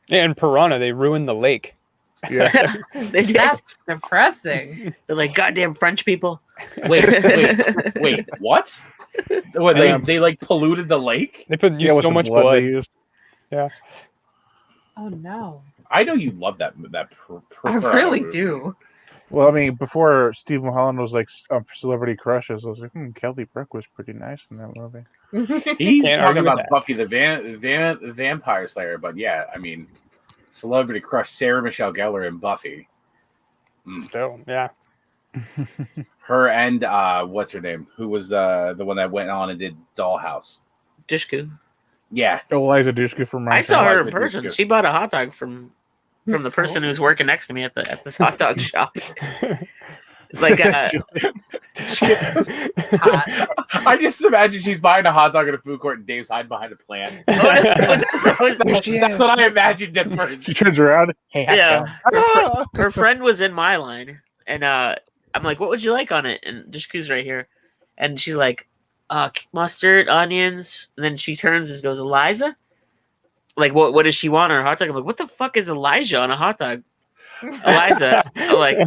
Yeah, in Piranha, they ruined the lake. Yeah. They did. That's depressing. They're like goddamn French people. Wait, what? What, they like polluted the lake? They put Yeah, used with so the much blood blood. they used. Oh no. I know you love that. I really do. Well, I mean, before Steve Mulholland was like celebrity crushes, I was like, Kelly Brook was pretty nice in that movie. He's Can't talking argue with about that. Buffy the Vampire Slayer, but yeah, I mean, celebrity crush Sarah Michelle Gellar in Buffy. Still, yeah. Her and what's her name? Who was the one that went on and did Dollhouse? Dishku. Yeah, Eliza Dushku from I saw her in Like, person. Dishku. She bought a hot dog from the person who's working next to me at this hot dog shop. Like Hot. I just imagine she's buying a hot dog at a food court and Dave's hiding behind a plant. That's what I imagined at first. She turns around. Hey, Yeah. Ah! her friend was in my line, and I'm like, "What would you like on it?" And just goes right here, and she's like, "Mustard, onions." And then she turns and goes, "Eliza." Like, what does she want on her hot dog? I'm like, "What the fuck is Elijah on a hot dog?" Eliza. I'm like,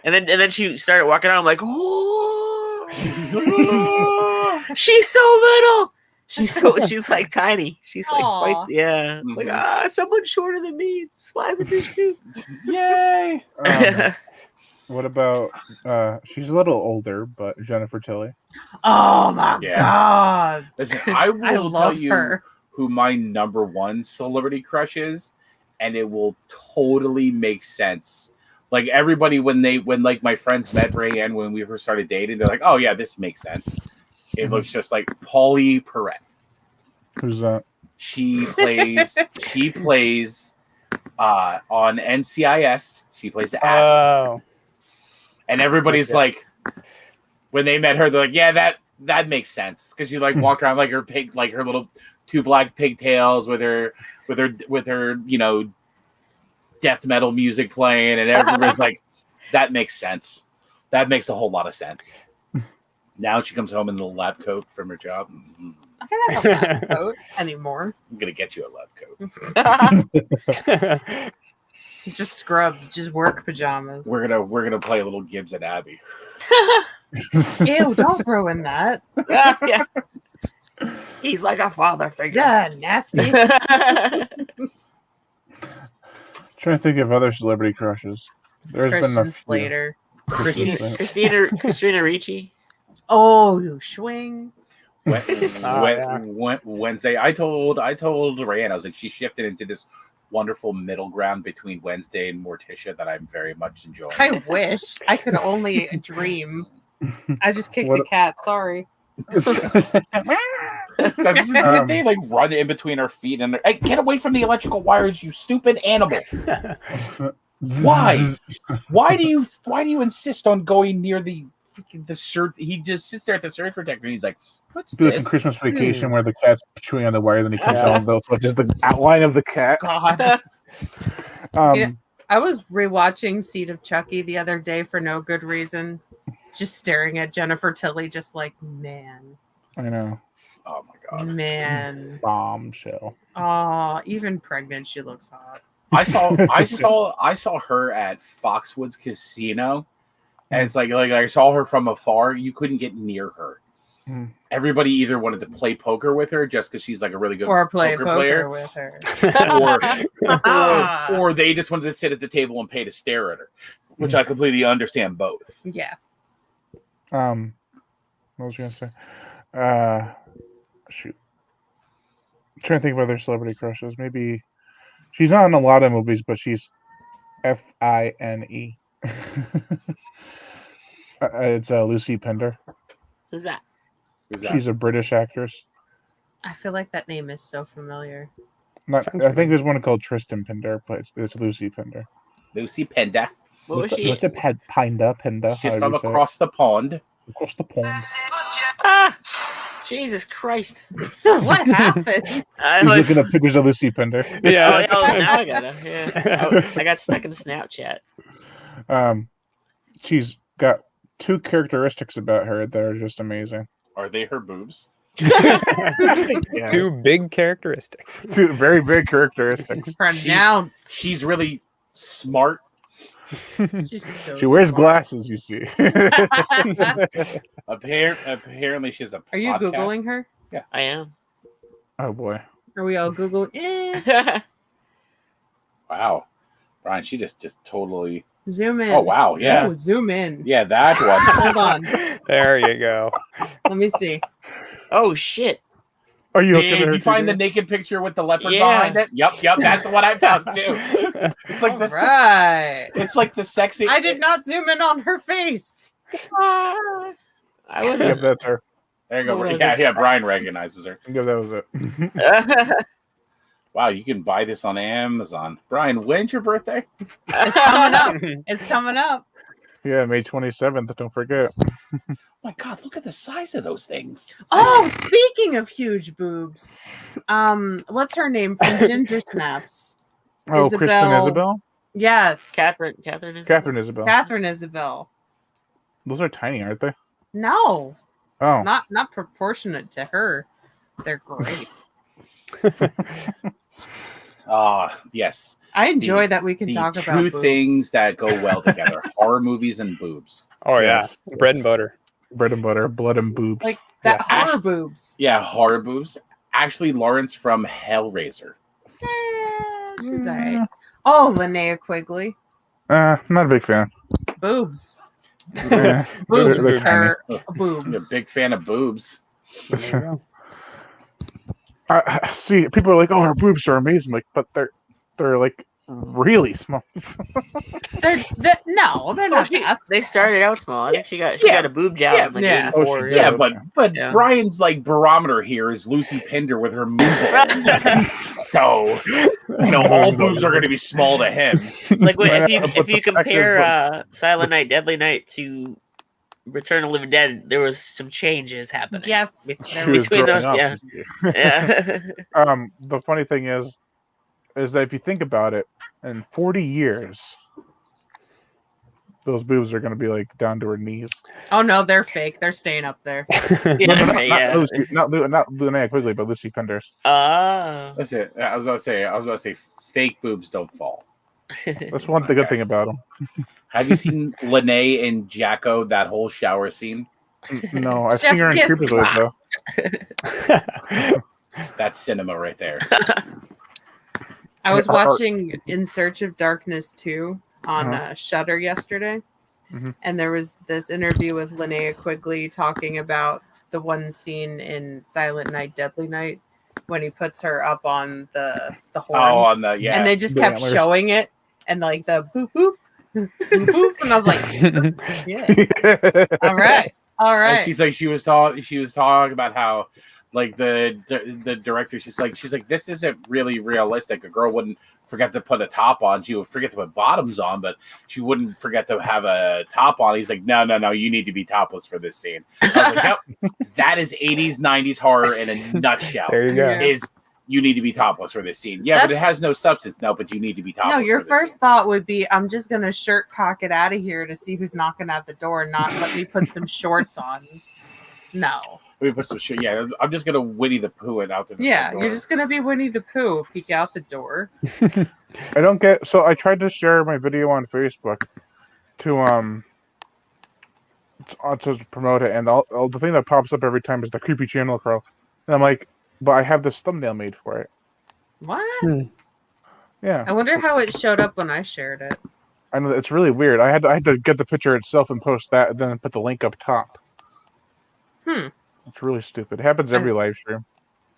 and then she started walking out. I'm like, "Oh, she's so little. She's like tiny. She's like Aw. quite, yeah. Like someone shorter than me. Slides a fish too. Yay! What about she's a little older, but Jennifer Tilly. Oh my Yeah. god. Listen, I will I tell love you her. who my number one celebrity crush is, and it will totally make sense. Like everybody, when like my friends met Rayanne when we first started dating, they're like, "Oh yeah, this makes sense." It looks just like Paulie Perrette. Who's that? She plays on NCIS. She plays Abby. Oh, And everybody's Okay. like, when they met her, they're like, "Yeah, that makes sense," because she like walked around like her pig, like her little 2 black pigtails with her, death metal music playing, and everybody's like, "That makes sense. That makes a whole lot of sense." Now she comes home in the lab coat from her job. I don't have a lab coat anymore. I'm gonna get you a lab coat. Just scrubs, just work pajamas. We're gonna play a little Gibbs and Abby. Ew, don't ruin that. Yeah. He's like a father figure. Yeah, nasty. Trying to think of other celebrity crushes. There's been a Christian few. Slater. Christian Slater. Christina Ricci. Oh, you swing. Wednesday, I told Rayanne, I was like, she shifted into this wonderful middle ground between Wednesday and Morticia that I'm very much enjoying. I wish I could only dream. I just kicked What- a cat. Sorry. They like run in between her feet and hey, get away from the electrical wires, you stupid animal! Why? Why do you insist on going near the surge? He just sits there at the surge protector and he's like, "What's Do like a this?" Christmas Vacation where the cat's chewing on the wire, then he comes Yeah. down with just the outline of the cat. God. Um, Yeah. I was rewatching Seed of Chucky the other day for no good reason. Just staring at Jennifer Tilly, just like, man. I know. Oh my god! Man. Bombshell. Oh, even pregnant, she looks hot. I saw her at Foxwoods Casino, and it's like I saw her from afar. You couldn't get near her. Hmm. Everybody either wanted to play poker with her just because she's like a really good Or play poker poker player, with her. or they just wanted to sit at the table and pay to stare at her, which I completely understand both. Yeah. What was I gonna say? Shoot. I'm trying to think of other celebrity crushes. Maybe she's not in a lot of movies, but she's Fine. It's Lucy Pender. Who's that? Who's that? She's a British actress. I feel like that name is so familiar. I think there's one called Tristan Pender, but it's Lucy Pender. Lucy Penda. What was she? Lucy Penda. She's however from you say it. across the pond. Across the pond. Ah, Jesus Christ! What happened? I He's like, looking up pictures of Lucy Pender. yeah. now I gotta. Yeah. I got stuck in Snapchat. She's got two characteristics about her that are just amazing. Are they her boobs? Yeah. Two big characteristics. Two very big characteristics. Pronounce. She's really smart. She's so She wears smart. glasses, you see. Apparently, she's a. Are you podcast. Googling her? I am. Oh boy. Are we all Googling? Wow, Brian, she just totally. Zoom in. Oh wow, yeah, Oh, zoom in. yeah, that one. Hold on. There you go. Let me see. Oh shit! Are you looking at Did her you find the too? naked picture with the leopard Yeah. behind it? Yep, that's what I found too. It's like All the right. it's like the sexy. I did not zoom in on her face. I Yep, wasn't. that's her. There you go. What was Yeah, it? yeah. Brian recognizes her. Yep, that was it. Wow, you can buy this on Amazon. Brian, when's your birthday? It's coming up. It's coming up. Yeah, May 27th. Don't forget. Oh my God, look at the size of those things. Oh, speaking of huge boobs, what's her name from Ginger Snaps? Oh, Kristen Isabel. Isabel? Yes, Catherine Isabel? Catherine Isabel. Catherine Isabel. Those are tiny, aren't they? No, Oh. not proportionate to her. They're great. Yes. I enjoy that we can The talk about two boobs. things that go well together: horror movies and boobs. Oh Yes. yeah, bread and butter. Bread and butter, blood and boobs. Like that Yeah. horror boobs. Yeah, horror boobs. Ashley Lawrence from Hellraiser. She's alright. Oh, Linnea Quigley. Not a big fan. Boobs. Eh, Boobs. they're tiny. Are I'm a boobs. big fan of boobs. There you go. I see, people are like, "Oh, her boobs are amazing," like, but they're like really small. No, they're not. They started out small. I think she got a boob job in like Yeah. 84. Oh, she Yeah, did. but Yeah. Brian's like barometer here is Lucy Pinder with her moonbowl. So all boobs are going to be small to him. Like But if the you fact is, compare Silent Night, Deadly Night to Return of the Living Dead, there was some changes happening. Yes. She was Between growing those, up. yeah. The funny thing is that if you think about it, in 40 years, those boobs are going to be like down to her knees. Oh no, they're fake. They're staying up there. Yeah. Not Linnea Quigley, but Lucy Penders. That's it. I was about to say fake boobs don't fall. That's one good thing about them. Have you seen Lene and Jacko, that whole shower scene? No, I've seen her in Chef's kiss. Creepazoid though. That's cinema right there. I was Our- watching In Search of Darkness 2 on Shudder yesterday, Mhm. and there was this interview with Linnea Quigley talking about the one scene in Silent Night, Deadly Night when he puts her up on the horns, and they just The kept antlers. showing it, and like the boop boop boop boop, and I was like, yeah, all right. And she's like, she was talking about how, like the director, she's like, this isn't really realistic. A girl wouldn't forget to put a top on. She would forget to put bottoms on, but she wouldn't forget to have a top on. He's like, no, you need to be topless for this scene. I was like, yep, that is 80s, 90s horror in a nutshell. There you go. Yeah. Is you need to be topless for this scene. Yeah, but it That's- has no substance. No, but you need to be topless. No, your for this first scene. thought would be, I'm just gonna shirt cock it out of here to see who's knocking at the door, not let me put some shorts on. No. Let me put some shit. Yeah, I'm just gonna Winnie the Pooh it out to the Yeah, door. you're just gonna be Winnie the Pooh, peek out the door. I don't get. So I tried to share my video on Facebook to promote it, and all the thing that pops up every time is the creepy channel crow, and I'm like, but I have this thumbnail made for it. What? Yeah, I wonder how it showed up when I shared it. I know it's really weird. I had to get the picture itself and post that, and then put the link up top. It's really stupid. It happens every live stream.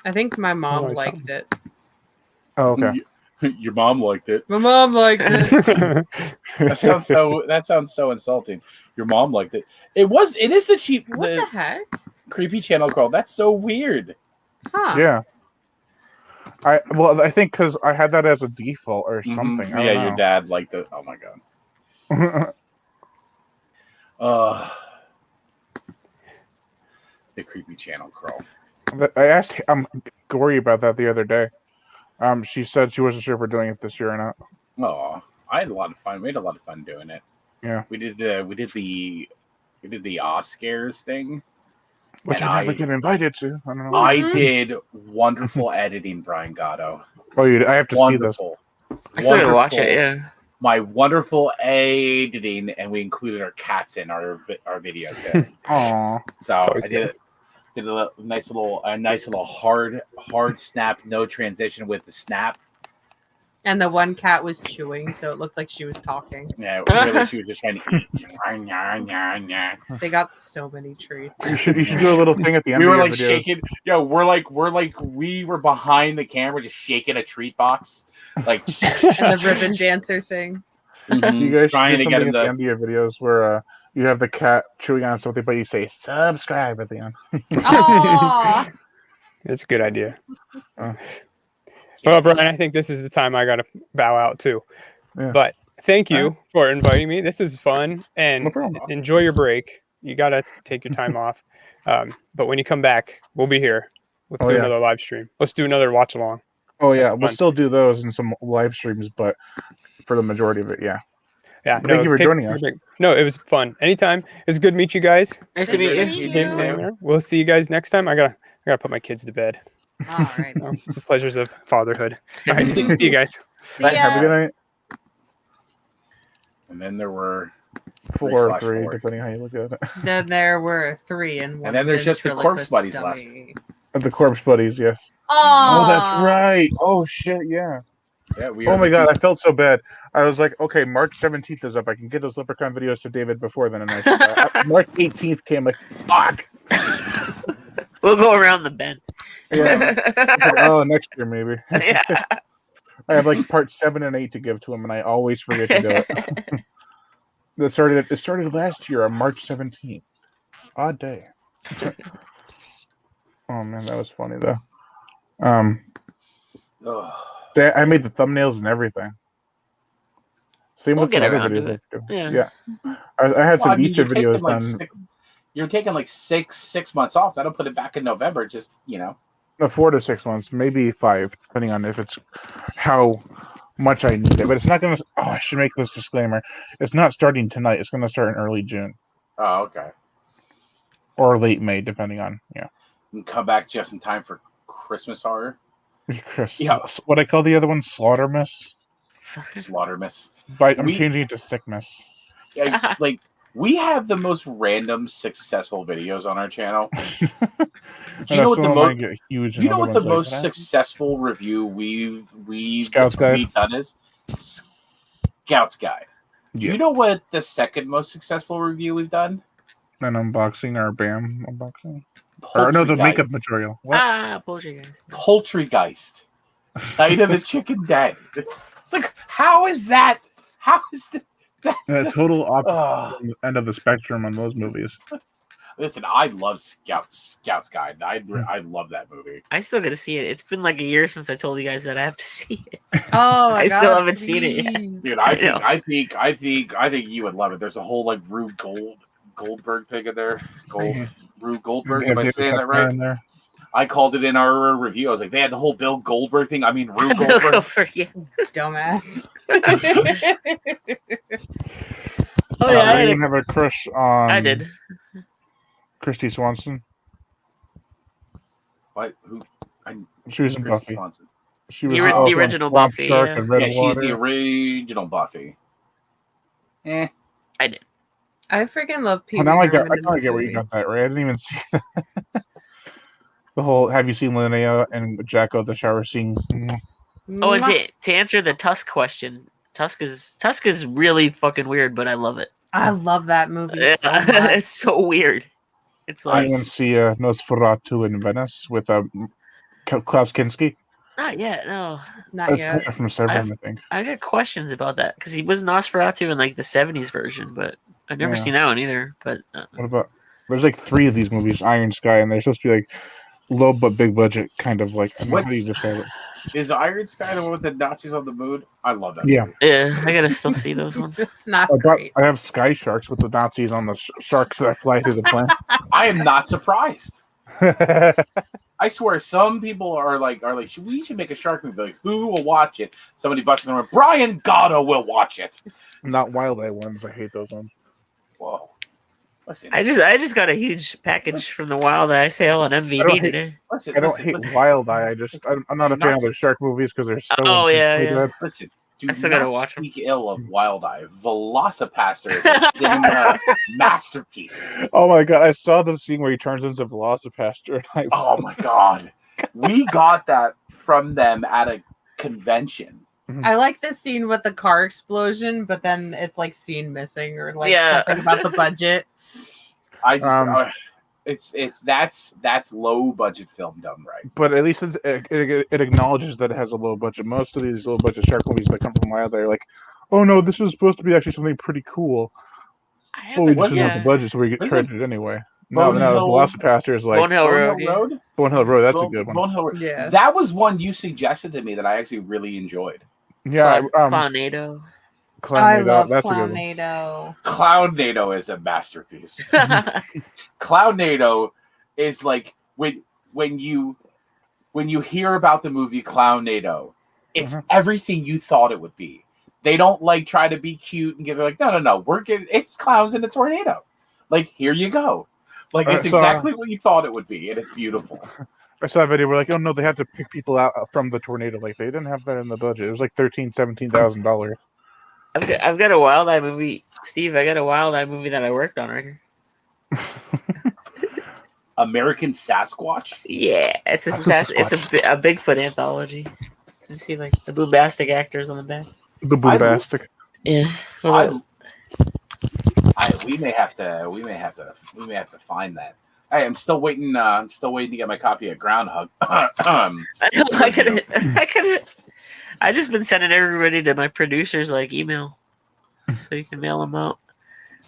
I think my mom Always liked it. Oh, okay. Your mom liked it. My mom liked it. That sounds so insulting. Your mom liked it. It is the cheap What the heck? creepy channel crawl. That's so weird. Huh. Yeah. I think because I had that as a default or something. I Yeah, don't your know. dad liked it. Oh my god. The creepy channel crawl. I asked Gory about that the other day. She said she wasn't sure if we're doing it this year or not. Oh, I had a lot of fun. We had a lot of fun doing it. Yeah. We did the Oscars thing. Which And I never I- get invited to. I don't know. I did wonderful editing, Brian Gatto. Oh, I have to see this. Wonderful. I still gotta watch it. Yeah. My wonderful editing, and we included our cats in our video too. Aw. So always I did a nice little hard snap, no transition with the snap. And the one cat was chewing, so it looked like she was talking. Yeah, really, she was just trying to eat. They got so many treats. You should do a little thing at the end We of were your like videos. shaking. We were behind the camera, just shaking a treat box, like And the ribbon dancer thing. You guys should trying do to get something him at the to. end of your videos where you have the cat chewing on something, but you say subscribe at the end. Oh, It's a good idea. Oh. Well, Brian, I think this is the time I got to bow out too. Yeah. But thank you for inviting me. This is fun, No and problem. enjoy your break. You gotta take your time off. But when you come back, we'll be here. Let's Oh, do yeah. another live stream. Let's do another watch along. Oh yeah, That's we'll fun. still do those in some live streams, but for the majority of it, yeah. Yeah. Thank you for joining us. No, it was fun. Anytime. It's good to meet you guys. Nice to meet you. We'll see you guys next time. I gotta put my kids to bed. All right. The pleasures of fatherhood. All right, see you guys. See Have a ya. good night. And then there were 4 or 3/4. 3, depending how you look at it. Then there were 3 and one. And then there's just the corpse ventriloquist buddies dummy. The corpse buddies, yes. Oh, Oh, that's right. Oh shit, yeah. Yeah, we Oh are my the god, I two- felt so bad. I was like, okay, March 17th is up. I can get those Leprechaun videos to David before then. And March 18th came, like, fuck. We'll go around the bend. Yeah. It's like, oh, next year maybe. Yeah. I have like part 7 and 8 to give to him, and I always forget to do it. It started last year on March 17th. Odd day. Oh man, that was funny though. Ugh. I made the thumbnails and everything. Same We'll with some get other around to videos. it. I do. Yeah. I had some Well, I mean, Easter videos like done. you're taking like six months off. That'll put it back in November. Just No, 4 to 6 months, maybe 5, depending on if it's how much I need it. But it's not gonna. Oh, I should make this disclaimer. It's not starting tonight. It's gonna start in early June Oh, okay. or late May, depending on And come back just in time for Christmas horror. Chris, Yeah. what I call the other one, Slaughtermas. Slaughtermas. But I'm We- changing it to Sickness. Like we have the most random successful videos on our channel. Do you know what the most? get huge? Do you know what the and other most ones like successful review we've Scout's Guide? we've done is? Scout's Guide. that? Do you know what the second most successful review we've done? An unboxing or BAM unboxing? Or no, the Poultrygeist. makeup material. What? Poultry guys. Poultrygeist. Night of the Chicken Dead. It's like, how is that? How is that? The total Ugh. end of the spectrum on those movies. Listen, I love Scout's Guide. I love that movie. I still gotta see it. It's been like a year since I told you guys that I have to see it. Oh, my I God, still haven't seen it yet. please. Dude, I know. I think you would love it. There's a whole like Rube Goldberg thing in there. Rube Goldberg. They have Am I David saying that Duchovny right? in there. I called it in our review. I was like, they had the whole Bill Goldberg thing. I mean, Rube Goldberg. Yeah. Dumbass. Oh yeah, I I, didn't have a crush on. I did. Christy Swanson. What? Who? She was in Kristen Buffy. Swanson. She was The also in original Swamp Buffy, Shark yeah. and Red Yeah, she's Water. the original Buffy. I did. I freaking love Pee Well, Wee now I Herman get in where that you movie. got that right. I didn't even see the whole. Have you seen Linnea and Jacko at the shower scene? Oh, and Mwah. to answer the Tusk question, Tusk is really fucking weird, but I love it. I love that movie so much. It's so weird. It's I like didn't see Nosferatu in Venice with Klaus Kinski. not yet. No, Not That's yet. coming from Severin, I think. I got questions about that because he was Nosferatu in like the '70s version, but I've never Yeah. seen that one either. But What about? There's like 3 of these movies, Iron Sky, and they're supposed to be like low but big budget, kind of like. I don't know how do you describe it? Is Iron Sky the one with the Nazis on the moon? I love that. Yeah. movie. yeah, I gotta still see those ones. It's not I great. have Sky Sharks with the Nazis on the sharks that fly through the plane. I am not surprised. I swear, some people are like, we should make a shark movie. Like, who will watch it? Somebody busting the room. Brian Gatto will watch it. Not Wild Eye ones. I hate those ones. Whoa. Listen, I just got a huge package from the Wild Eye sale on I don't MVD hate- today. listen, I don't listen, hate listen, Wild Eye. I'm not a fan of the shark movies because they're so. Oh, yeah, intensely yeah. bad. listen. Do I still gotta not watch 'em. speak ill of Wild Eye. Velocipaster is a cinema masterpiece. Oh my god! I saw the scene where he turns into Velocipaster. And Oh my god. We got that from them at a convention. I like this scene with the car explosion, but then it's like scene missing or like Yeah. something about the budget. I just Um, that's low budget film done right. But at least it acknowledges that it has a low budget. Most of these low budget shark movies that come from Wild Eye are like, oh no, this was supposed to be actually something pretty cool. I Well, we haven't. just didn't have the Yeah. budget, so we get Wasn't- treasured anyway. No, the Bonehill- Velocipaster is like Bonehill Road. yeah. Road? Bonehill Road. That's a good one. Bonehill Road. Yeah. That was one you suggested to me that I actually really enjoyed. Yeah, Clownado. I Clownado. love That's a good one. Clownado. Clownado is a masterpiece. Clownado is like when you hear about the movie Clownado, it's everything you thought it would be. They don't like try to be cute and give it like no. It's clowns in a tornado. Like here you go. Like it's exactly what you thought it would be, and it's beautiful. I saw a video where like, oh no, they have to pick people out from the tornado. Like they didn't have that in the budget. It was like $17,000. I've got a Wild Eye movie, Steve. I got a Wild Eye movie that I worked on right here. American Sasquatch. Yeah, it's a Bigfoot anthology. You see like the boombastic actors on the back. The boombastic. Yeah. We may have to find that. Hey, I'm still waiting to get my copy of Groundhog. I just been sending everybody to my producer's like email, so you can mail them out.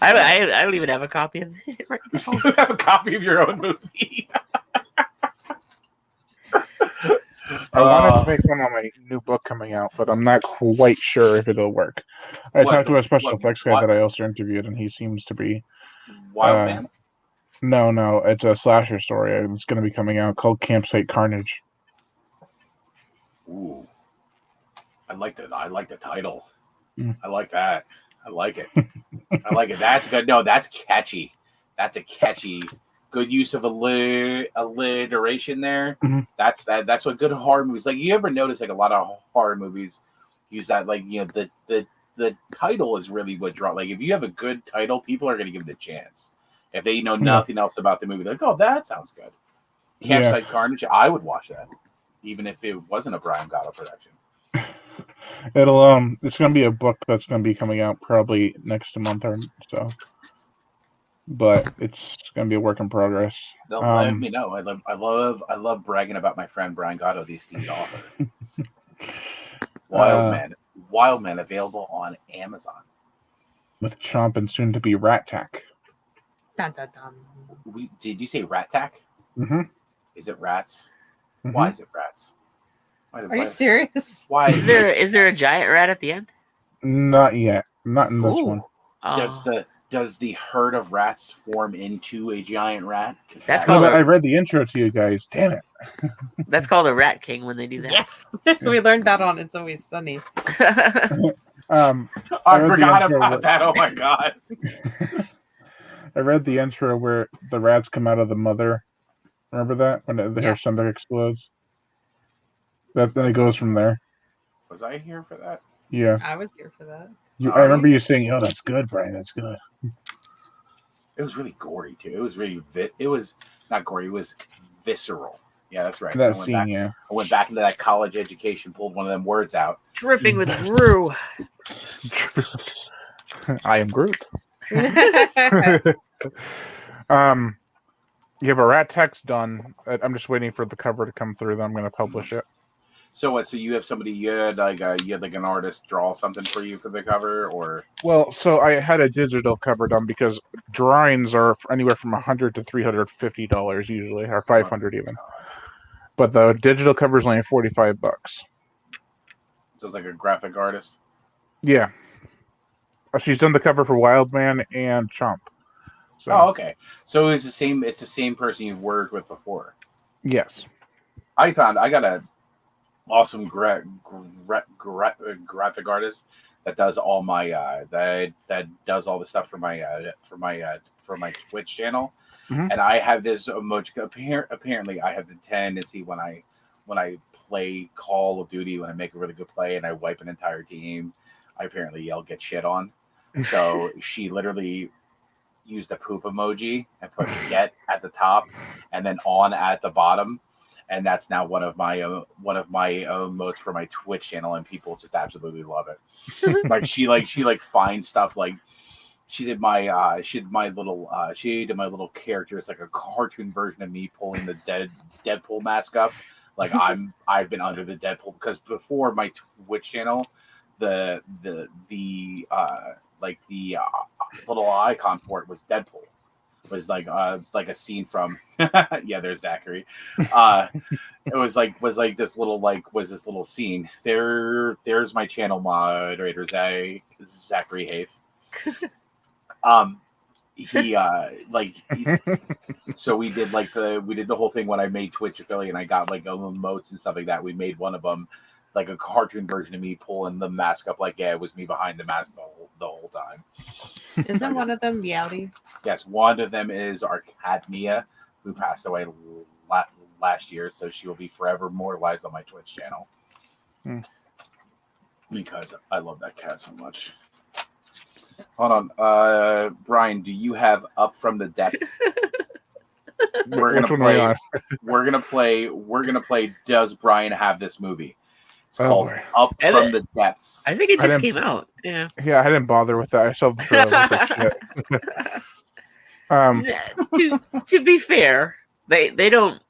I don't even have a copy of it right now. You have a copy of your own movie. I wanted to make one on my new book coming out, but I'm not quite sure if it'll work. I talked to a special effects guy that I also interviewed, and he seems to be Wild Man. No, it's a slasher story. It's going to be coming out called Campsite Carnage. Ooh, I like the title. Mm. I like that. I like it. I like it. That's good. No, that's catchy. That's a catchy. Good use of alliteration there. Mm-hmm. That's what good horror movies like. You ever notice like a lot of horror movies use that like the title is really what draw. Like if you have a good title, people are going to give it a chance. If they know nothing else about the movie, they're like, oh, that sounds good. Campsite Carnage, I would watch that, even if it wasn't a Brian Gatto production. It's going to be a book that's going to be coming out probably next month or so. But it's going to be a work in progress. They'll let me know. I love bragging about my friend Brian Gatto, the esteemed author. Wild Man, available on Amazon. With Chomp and soon to be Rat Tack. Dun, dun, dun. Did you say Rat Tack? Mm-hmm. Is it rats? Mm-hmm. Why is it rats? Are you serious? Why is there a giant rat at the end? Not yet. Not in this one. Does the herd of rats form into a giant rat? I read the intro to you guys. Damn it. That's called a Rat King when they do that. Yes, we learned that on It's Always Sunny. I forgot about that. Oh my god. I read the intro where the rats come out of the mother. Remember that? When her stomach explodes? Then it goes from there. Was I here for that? Yeah. I was here for that. I remember you saying, oh, that's good, Brian. That's good. It was really gory, too. It was really... It was not gory. It was visceral. Yeah, that's right. That scene, yeah. I went back into that college education, pulled one of them words out. Dripping with brew. I am Groot. Yeah, but Rat Tack's done. I'm just waiting for the cover to come through. Then I'm going to publish it. So what? So you have somebody you had like an artist draw something for you for the cover, or? Well, so I had a digital cover done because drawings are anywhere from $100 to $350 usually, or $500 even. But the digital cover is only $45. So it's like a graphic artist. Yeah. She's done the cover for Wild Man and Chomp. So, oh, okay. So it's the same. It's the same person you've worked with before. Yes. I got a awesome graphic artist that does all my that does all the stuff for my Twitch channel. Mm-hmm. And I have this emoji. Apparently, I have the tendency when I play Call of Duty, when I make a really good play and I wipe an entire team, I apparently yell "get shit on." So she literally used a poop emoji and put "get" at the top and then "on" at the bottom, and that's now one of my emotes for my Twitch channel, and people just absolutely love it. Like she finds stuff like. She did my little character. It's like a cartoon version of me pulling the Deadpool mask up. Like I've been under the Deadpool because before my Twitch channel, the little icon for it was Deadpool. was like a scene from yeah, there's Zachary. It was like this little scene. There's my channel moderator, Zachary Haith. So we did the whole thing when I made Twitch affiliate, and I got like emotes and stuff like that. We made one of them like a cartoon version of me pulling the mask up, like, yeah, it was me behind the mask the whole time. Isn't one of them Meowdy? Yes, one of them is our cat Mia, who passed away last year, so she will be forever immortalized on my Twitch channel. Because I love that cat so much. Hold on, Brian, do you have Up from the Depths? We're gonna play Does Brian Have This Movie? It's called Up from the Depths. I think it just came out. Yeah. Yeah, I didn't bother with that. I saw the trailer. To be fair, they don't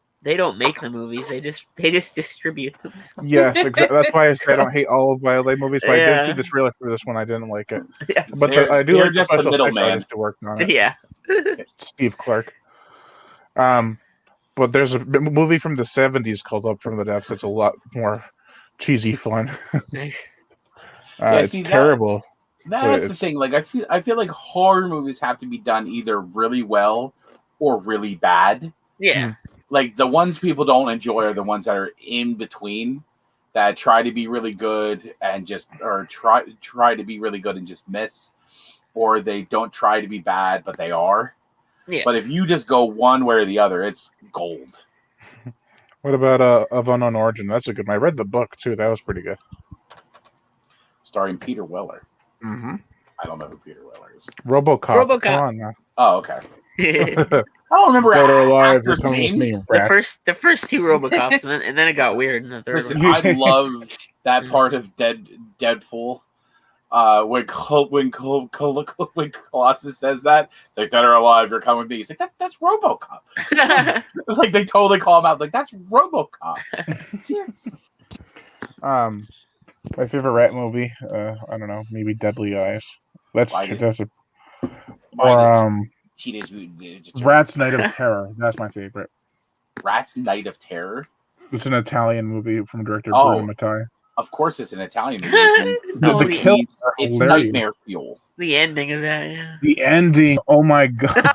make the movies. They just distribute them. Yes, exactly. That's why I say I don't hate all of Violet movies. But I did see the trailer for this one. I didn't like it. Yeah. But I do like just the the special effects middleman. artist to work on it. Yeah. Steve Clark. But there's a movie from the 70s called Up from the Depths. It's a lot more cheesy fun. Nice. It's terrible. That's the thing. Like I feel like horror movies have to be done either really well or really bad. Yeah. Like the ones people don't enjoy are the ones that are in between, that try to be really good and just try to be really good and just miss, or they don't try to be bad but they are. Yeah. But if you just go one way or the other, it's gold. What about Of Unknown Origin? That's a good one. I read the book too. That was pretty good. Starring Peter Weller. Mm-hmm. I don't know who Peter Weller is. RoboCop. Come on now. Oh, okay. I don't remember actors' names. The first two RoboCops, and then it got weird in the third Listen, one. I love that part of Deadpool. When Colossus says that, like, dead or alive, you're coming with me. He's like, that's RoboCop. It's like they totally call him out. Like, that's RoboCop. Seriously. My favorite rat movie. I don't know, maybe Deadly Eyes. That's a. Or Teenage Mutant Ninja Turtles. Rat's Night of Terror. That's my favorite. Rat's Night of Terror. It's an Italian movie from director Bruno Mattei. Of course, it's an Italian movie. The kills are it's hilarious. nightmare fuel. The ending of that, yeah. The ending. Oh my god.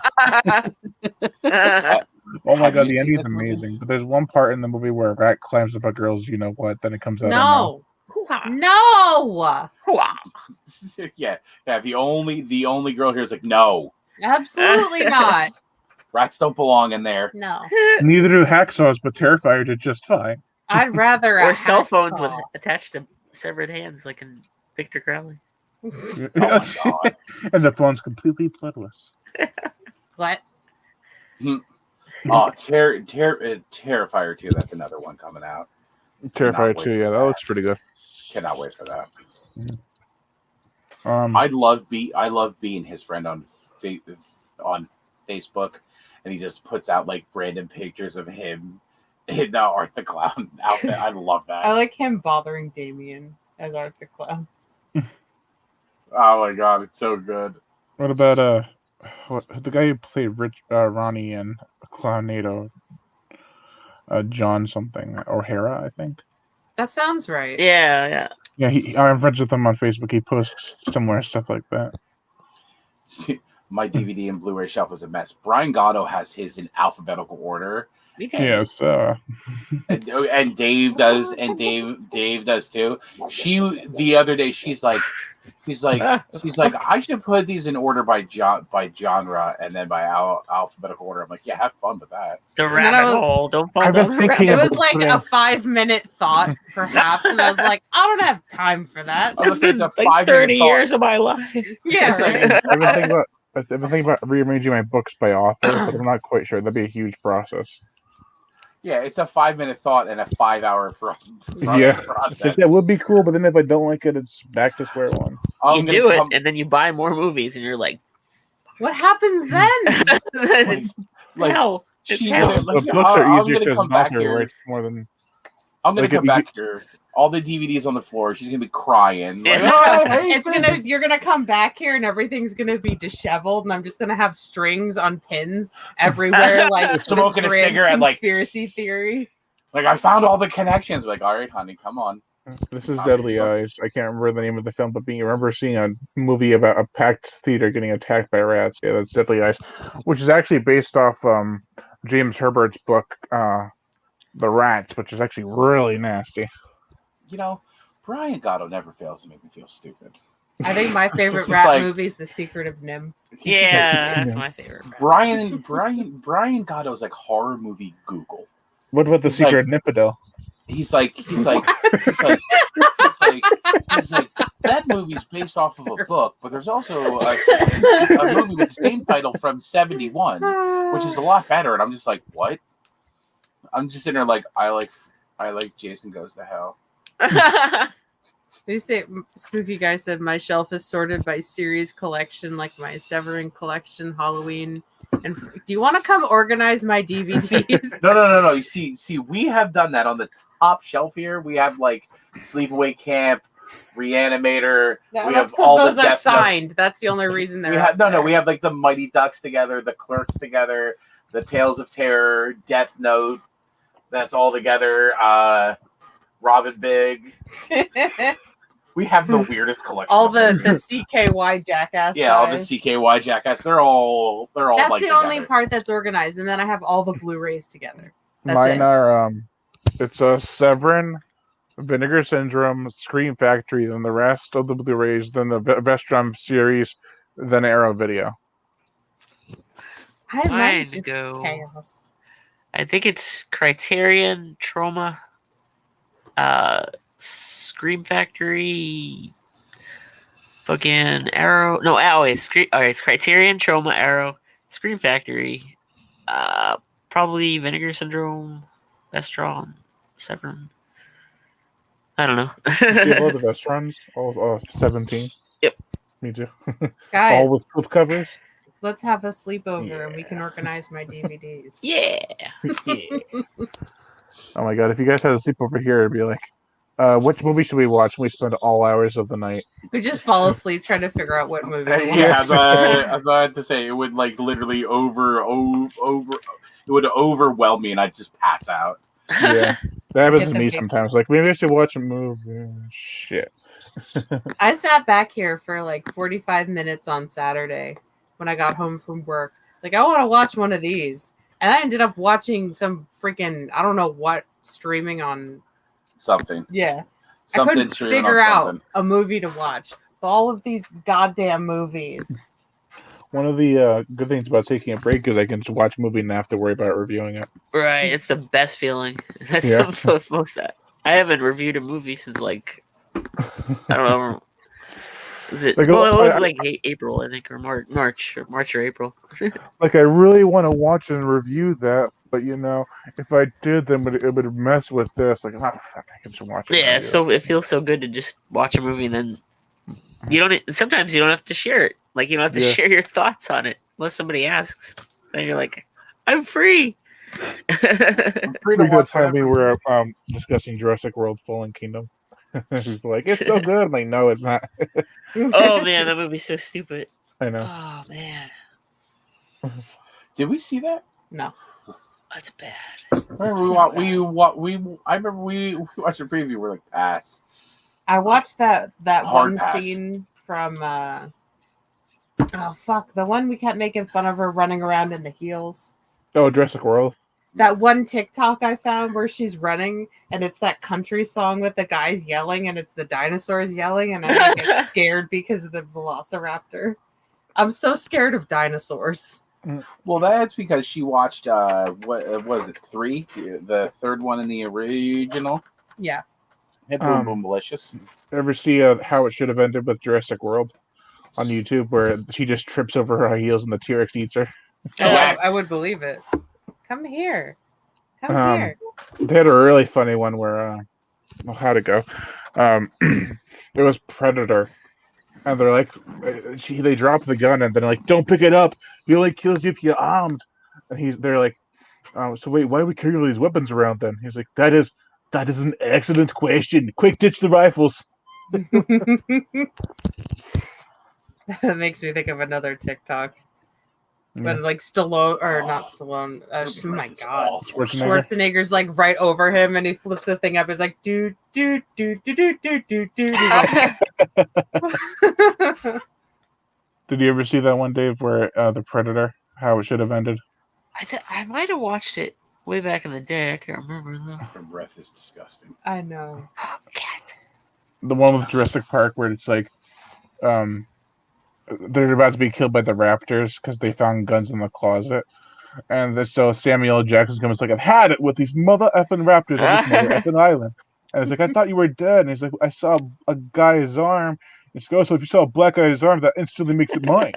Oh my god, the ending's amazing. But there's one part in the movie where a rat climbs up a girl's you know what, then it comes out. No. Yeah. The only girl here is like, no. Absolutely not. Rats don't belong in there. No. Neither do hacksaws, but Terrifier did just fine. I'd rather or cell phones with attached to severed hands, like in Victor Crowley. Oh my god. And the phone's completely bloodless. What? Oh, Terrifier 2. That's another one coming out. Terrifier 2, yeah, that looks pretty good. Cannot wait for that. I love being his friend on Facebook, and he just puts out like random pictures of him in the Art the Clown outfit. I love that. I like him bothering Damien as Art the Clown. Oh my god, it's so good. What about the guy who played Ronnie in Clownado? John something O'Hara, I think. That sounds right. Yeah. Yeah, I'm friends with him on Facebook. He posts similar stuff like that. My DVD and Blu-ray shelf is a mess. Brian Gatto has his in alphabetical order. Yes. And Dave does, and Dave does too. The other day she's like, I should put these in order by genre and then by alphabetical order. I'm like, yeah, have fun with that. The rabbit hole. Don't fall down the rabbit. It was like a 5-minute thought, perhaps, and I was like, I don't have time for that. It's been like 30 years of my life. Yeah, right. I've been thinking about rearranging my books by author, but I'm not quite sure. That'd be a huge process. Yeah, it's a 5-minute thought and a 5-hour process. That would be cool, but then if I don't like it, it's back to square one. You do it, and then you buy more movies, and you're like, what happens then? It's hell. The books are easier because an author writes more than. I'm going to come back here all the DVDs on the floor. She's gonna be crying. Like, Yeah. "Oh, I hate It's this." you're gonna come back here and everything's gonna be disheveled, and I'm just gonna have strings on pins everywhere, like Smoking this a grand cigarette, like- conspiracy theory. Like, I found all the connections. Like, all right, honey, come on. This is Deadly Eyes. I can't remember the name of the film, but I remember seeing a movie about a packed theater getting attacked by rats. Yeah, that's Deadly Eyes, which is actually based off James Herbert's book, The Rats, which is actually really nasty. You know, Brian Gatto never fails to make me feel stupid. I think my favorite It's rat like- movie is The Secret of Nim. Yeah, that's my favorite. Brian Gatto is like horror movie Google. What about The It's Secret Nipodel? He's like, that movie's based off of a book, but there's also a movie with the same title from '71, which is a lot better. And I'm just like, what? I'm just sitting there like, I like Jason Goes to Hell. You say Spooky Guy said my shelf is sorted by series collection, like my Severin collection, Halloween. And do you want to come organize my DVDs? No. You see, we have done that on the top shelf here. We have like Sleepaway Camp, Reanimator. No, we that's have all because the those are Death Note. signed. That's the only reason they're We up have there. we have like the Mighty Ducks together, the Clerks together, the Tales of Terror, Death Note. That's all together. Robin Big. We have the weirdest collection. all of the them. CKY Jackass. Yeah, all the guys. CKY Jackass. They're all That's like the together. only part that's organized, and then I have all the Blu-rays together. That's Mine it. are it's a Severin, Vinegar Syndrome, Scream Factory, then the rest of the Blu-rays, then the Vestrum series, then Arrow Video. I have Mine just go- chaos. I think it's Criterion, Trauma, Scream Factory, fucking Arrow. No, it's Criterion, Trauma, Arrow, Scream Factory, probably Vinegar Syndrome, Vestron, Severin. I don't know. Do you have all the Vestrons? All 17? Yep. Me too. Guys, All with flip covers? let's have a sleepover and we can organize my DVDs. Yeah. Oh my god, if you guys had a sleepover here, it'd be like, which movie should we watch when we spend all hours of the night? We just fall asleep trying to figure out what movie. to Yeah, watch. as I had to say, it would like literally it would overwhelm me, and I'd just pass out. Yeah. That happens Get to the me big- sometimes. Like, maybe I should watch a movie. Shit. I sat back here for like 45 minutes on Saturday when I got home from work. Like, I want to watch one of these. And I ended up watching some freaking, I don't know what, streaming on. Something. Yeah. I Something couldn't streaming on figure out something. a movie to watch. All of these goddamn movies. One of the good things about taking a break is I can just watch a movie and not have to worry about reviewing it. Right, it's the best feeling. That's Yeah. the most. I haven't reviewed a movie since like I don't know. Was it? Like, Well, it was I- like April, I think, or March or April. Like, I really want to watch and review that, but you know, if I did, then it would mess with this. Like, fuck, I can just watch it. Yeah, and so it feels so good to just watch a movie and then you don't. Sometimes you don't have to share it. Like you don't have to Yeah. share your thoughts on it unless somebody asks. Then you're like, I'm free. I'm free to Pretty good watch time we whatever. were discussing Jurassic World Fallen Kingdom. People were like, it's so good. I'm like, no, it's not. Oh man, that movie's so stupid. I know. Oh man, Did we see that? No. that's bad. I remember we watched a preview. We're like, pass. I watched that Hard one pass. scene from oh fuck, the one we kept making fun of her running around in the heels. Oh, Jurassic World. That one TikTok I found where she's running and it's that country song with the guys yelling and it's the dinosaurs yelling and I get scared because of the velociraptor. I'm so scared of dinosaurs. Well, that's because she watched what was it, 3? The third one in the original. Yeah. Hit Boom Boom Malicious. Ever see how it should have ended with Jurassic World on YouTube, where she just trips over her high heels and the T-Rex eats her? Yes. I would believe it. Come here. Come here. They had a really funny one where, how'd it go? It was Predator, and they're like, they drop the gun and then like, don't pick it up. He only kills you if you're armed. And they're like, so wait, why are we carrying all these weapons around then? He's like, that is That is an excellent question. Quick, ditch the rifles. That makes me think of another TikTok. Yeah. When like Stallone or not Stallone, oh my god, Schwarzenegger. Schwarzenegger's like right over him, and he flips the thing up. It's like do do do do do do do do. He's like, Did you ever see that one, Dave, where the Predator, how it should have ended? I might have watched it way back in the day. I can't remember though. Her breath is disgusting. I know. Cat. The one with Jurassic Park, where it's like, they're about to be killed by the raptors because they found guns in the closet, and so Samuel L. Jackson comes like, "I've had it with these mother effing raptors on this mother effing island." And it's like, "I thought you were dead." And he's like, "I saw a guy's arm." It's like, "Oh, so if you saw a black guy's arm, that instantly makes it mine."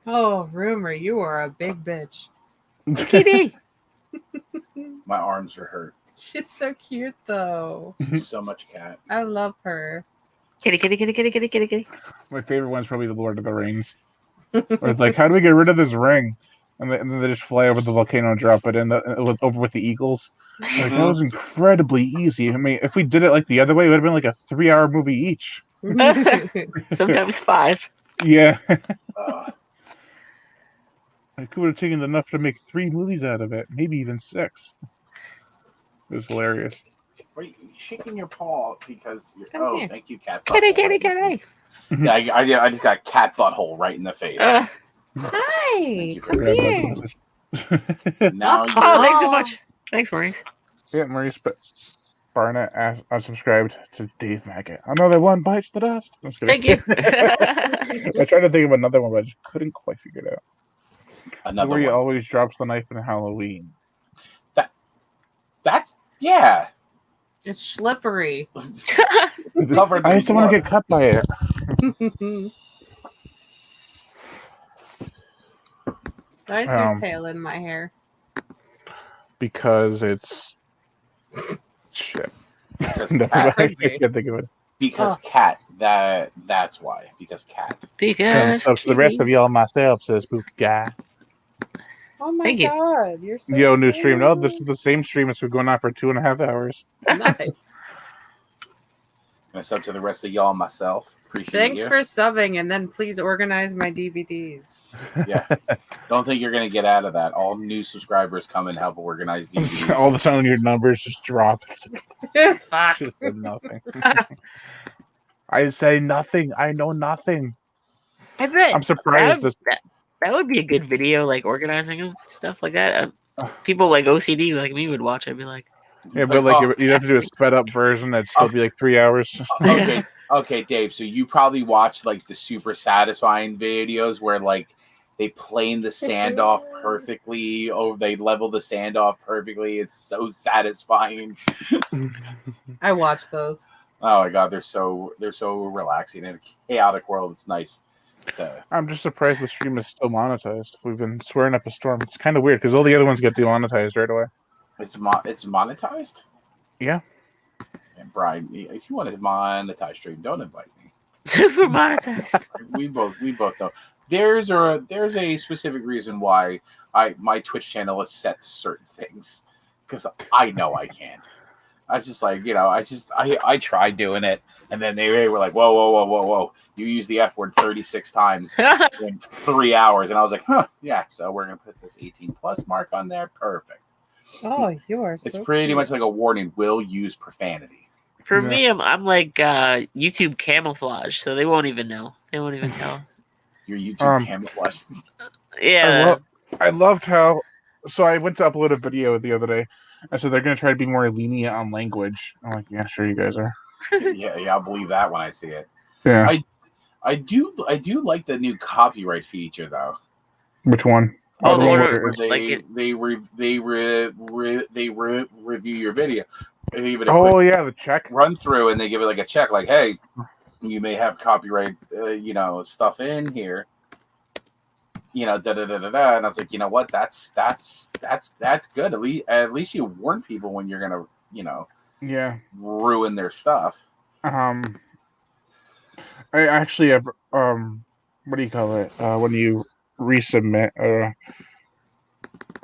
Oh, rumor, you are a big bitch. Kitty. My arms are hurt. She's so cute though. So much cat. I love her. Kitty, kitty, kitty, kitty, kitty, kitty, kitty. My favorite one's probably the Lord of the Rings. Where it's like, how do we get rid of this ring? And then they just fly over the volcano and drop it in over with the eagles. Like, that was incredibly easy. I mean, if we did it like the other way, it would have been like a 3-hour movie each. Sometimes 5. Yeah. Uh, It would have taken enough to make 3 movies out of it, maybe even 6. It was hilarious. wait, you're shaking your paw because you're. Come Oh, here. thank you, cat. Kitty, butthole kitty, right in the kitty. face. Yeah, I just got cat butthole right in the face. Hi. you for Come that. here. Now Oh, you're. thanks so much. Thanks, Maurice. Yeah, Maurice Barnett unsubscribed to Dave Maggot. Another one bites the dust. I'm just kidding. Thank you. I tried to think of another one, but I just couldn't quite figure it out. Another Where he one. always drops the knife in Halloween. That's yeah. It's slippery. Covered I in just don't want to blood. get cut by it. Why is your tail in my hair? Because it's shit. Because No, cat. I can't think of it. Because cat. That's why. Because cat. Because So to the rest of y'all, myself says spooky guy. Oh my Thank you. god, you're so Yo, new stream. cute. No, this is the same stream that's been going on for 2.5 hours. Nice. And it's up to the rest of y'all, myself. Appreciate Thanks you. for subbing, and then please organize my DVDs. Yeah. Don't think you're gonna get out of that. All new subscribers come and help organize DVDs. All of a sudden, your numbers just drop. Fuck. Just nothing. I say nothing. I know nothing. I bet I'm surprised this. that would be a good video, like organizing them, stuff like that. People like OCD like me would watch. I'd be like, Yeah, but like you'd have to do a sped up version. That'd still be like 3 hours. Okay, Dave. So you probably watch like the super satisfying videos where like they plane the sand off perfectly, or they level the sand off perfectly. It's so satisfying. I watch those. Oh my god, they're so relaxing in a chaotic world. It's nice. I'm just surprised the stream is still monetized. We've been swearing up a storm. It's kind of weird because all the other ones get demonetized right away. It's monetized. Yeah. And Brian, if you want to monetize stream, don't invite me. super monetized. we both know. There's a specific reason why my Twitch channel is set to certain things because I know I can't. I was just like, I tried doing it, and then they were like, whoa, you used the F word 36 times in 3 hours, and I was like, yeah. So we're gonna put this 18+ mark on there. Perfect. Oh, you are. It's so pretty cute. much like a warning. Will use profanity. For me, I'm like YouTube camouflage, so they won't even know. They won't even tell. Your YouTube camouflage. Yeah. I loved how. So I went to upload a video the other day. I said they're going to try to be more lenient on language. I'm like, yeah, sure, you guys are. yeah, I'll believe that when I see it. Yeah. I do like the new copyright feature though. Which one? Oh, the the one one where they review your video. They give it a Oh quick yeah, the check. run through, and they give it like a check, like, hey, you may have copyright, stuff in here. Da da da da da. And I was like, you know what? That's good. At least you warn people when you're gonna, Yeah. ruin their stuff. I actually have what do you call it? When you resubmit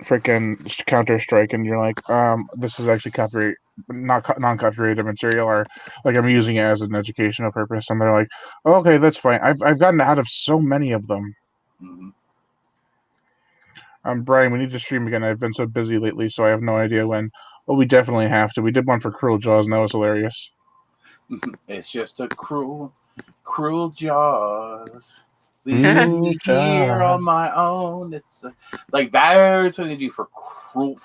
freaking Counter-Strike, and you're like, this is actually non-copyrighted material, or like I'm using it as an educational purpose, and they're like, oh, okay, that's fine. I've gotten out of so many of them. Mhm. Brian, we need to stream again. I've been so busy lately, so I have no idea when. But we definitely have to. We did one for Cruel Jaws, and that was hilarious. It's just a cruel Jaws. Leave Cruel me here Jaws. on my own. It's like that's what they do for cruel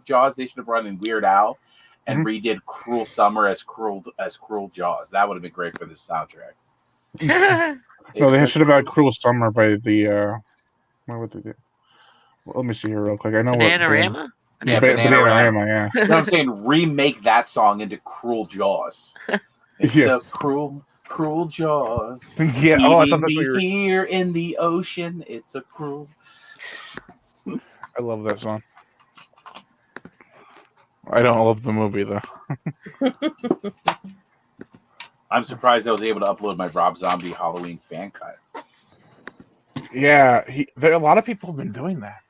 Jaws. They should have brought in Weird Al and redid Cruel Summer as cruel Jaws. That would have been great for this soundtrack. No, they should have had Cruel Summer by the what would they do? Well, let me see here real quick. I know Bananarama? Yeah, Bananarama, yeah. You know what I'm saying? Remake that song into Cruel Jaws. It's Yeah. a cruel Jaws. Yeah. Oh, I thought that's Leaving what you were. me here in the ocean. It's a cruel. I love that song. I don't love the movie though. I'm surprised I was able to upload my Rob Zombie Halloween fan cut. Yeah, there a lot of people have been doing that.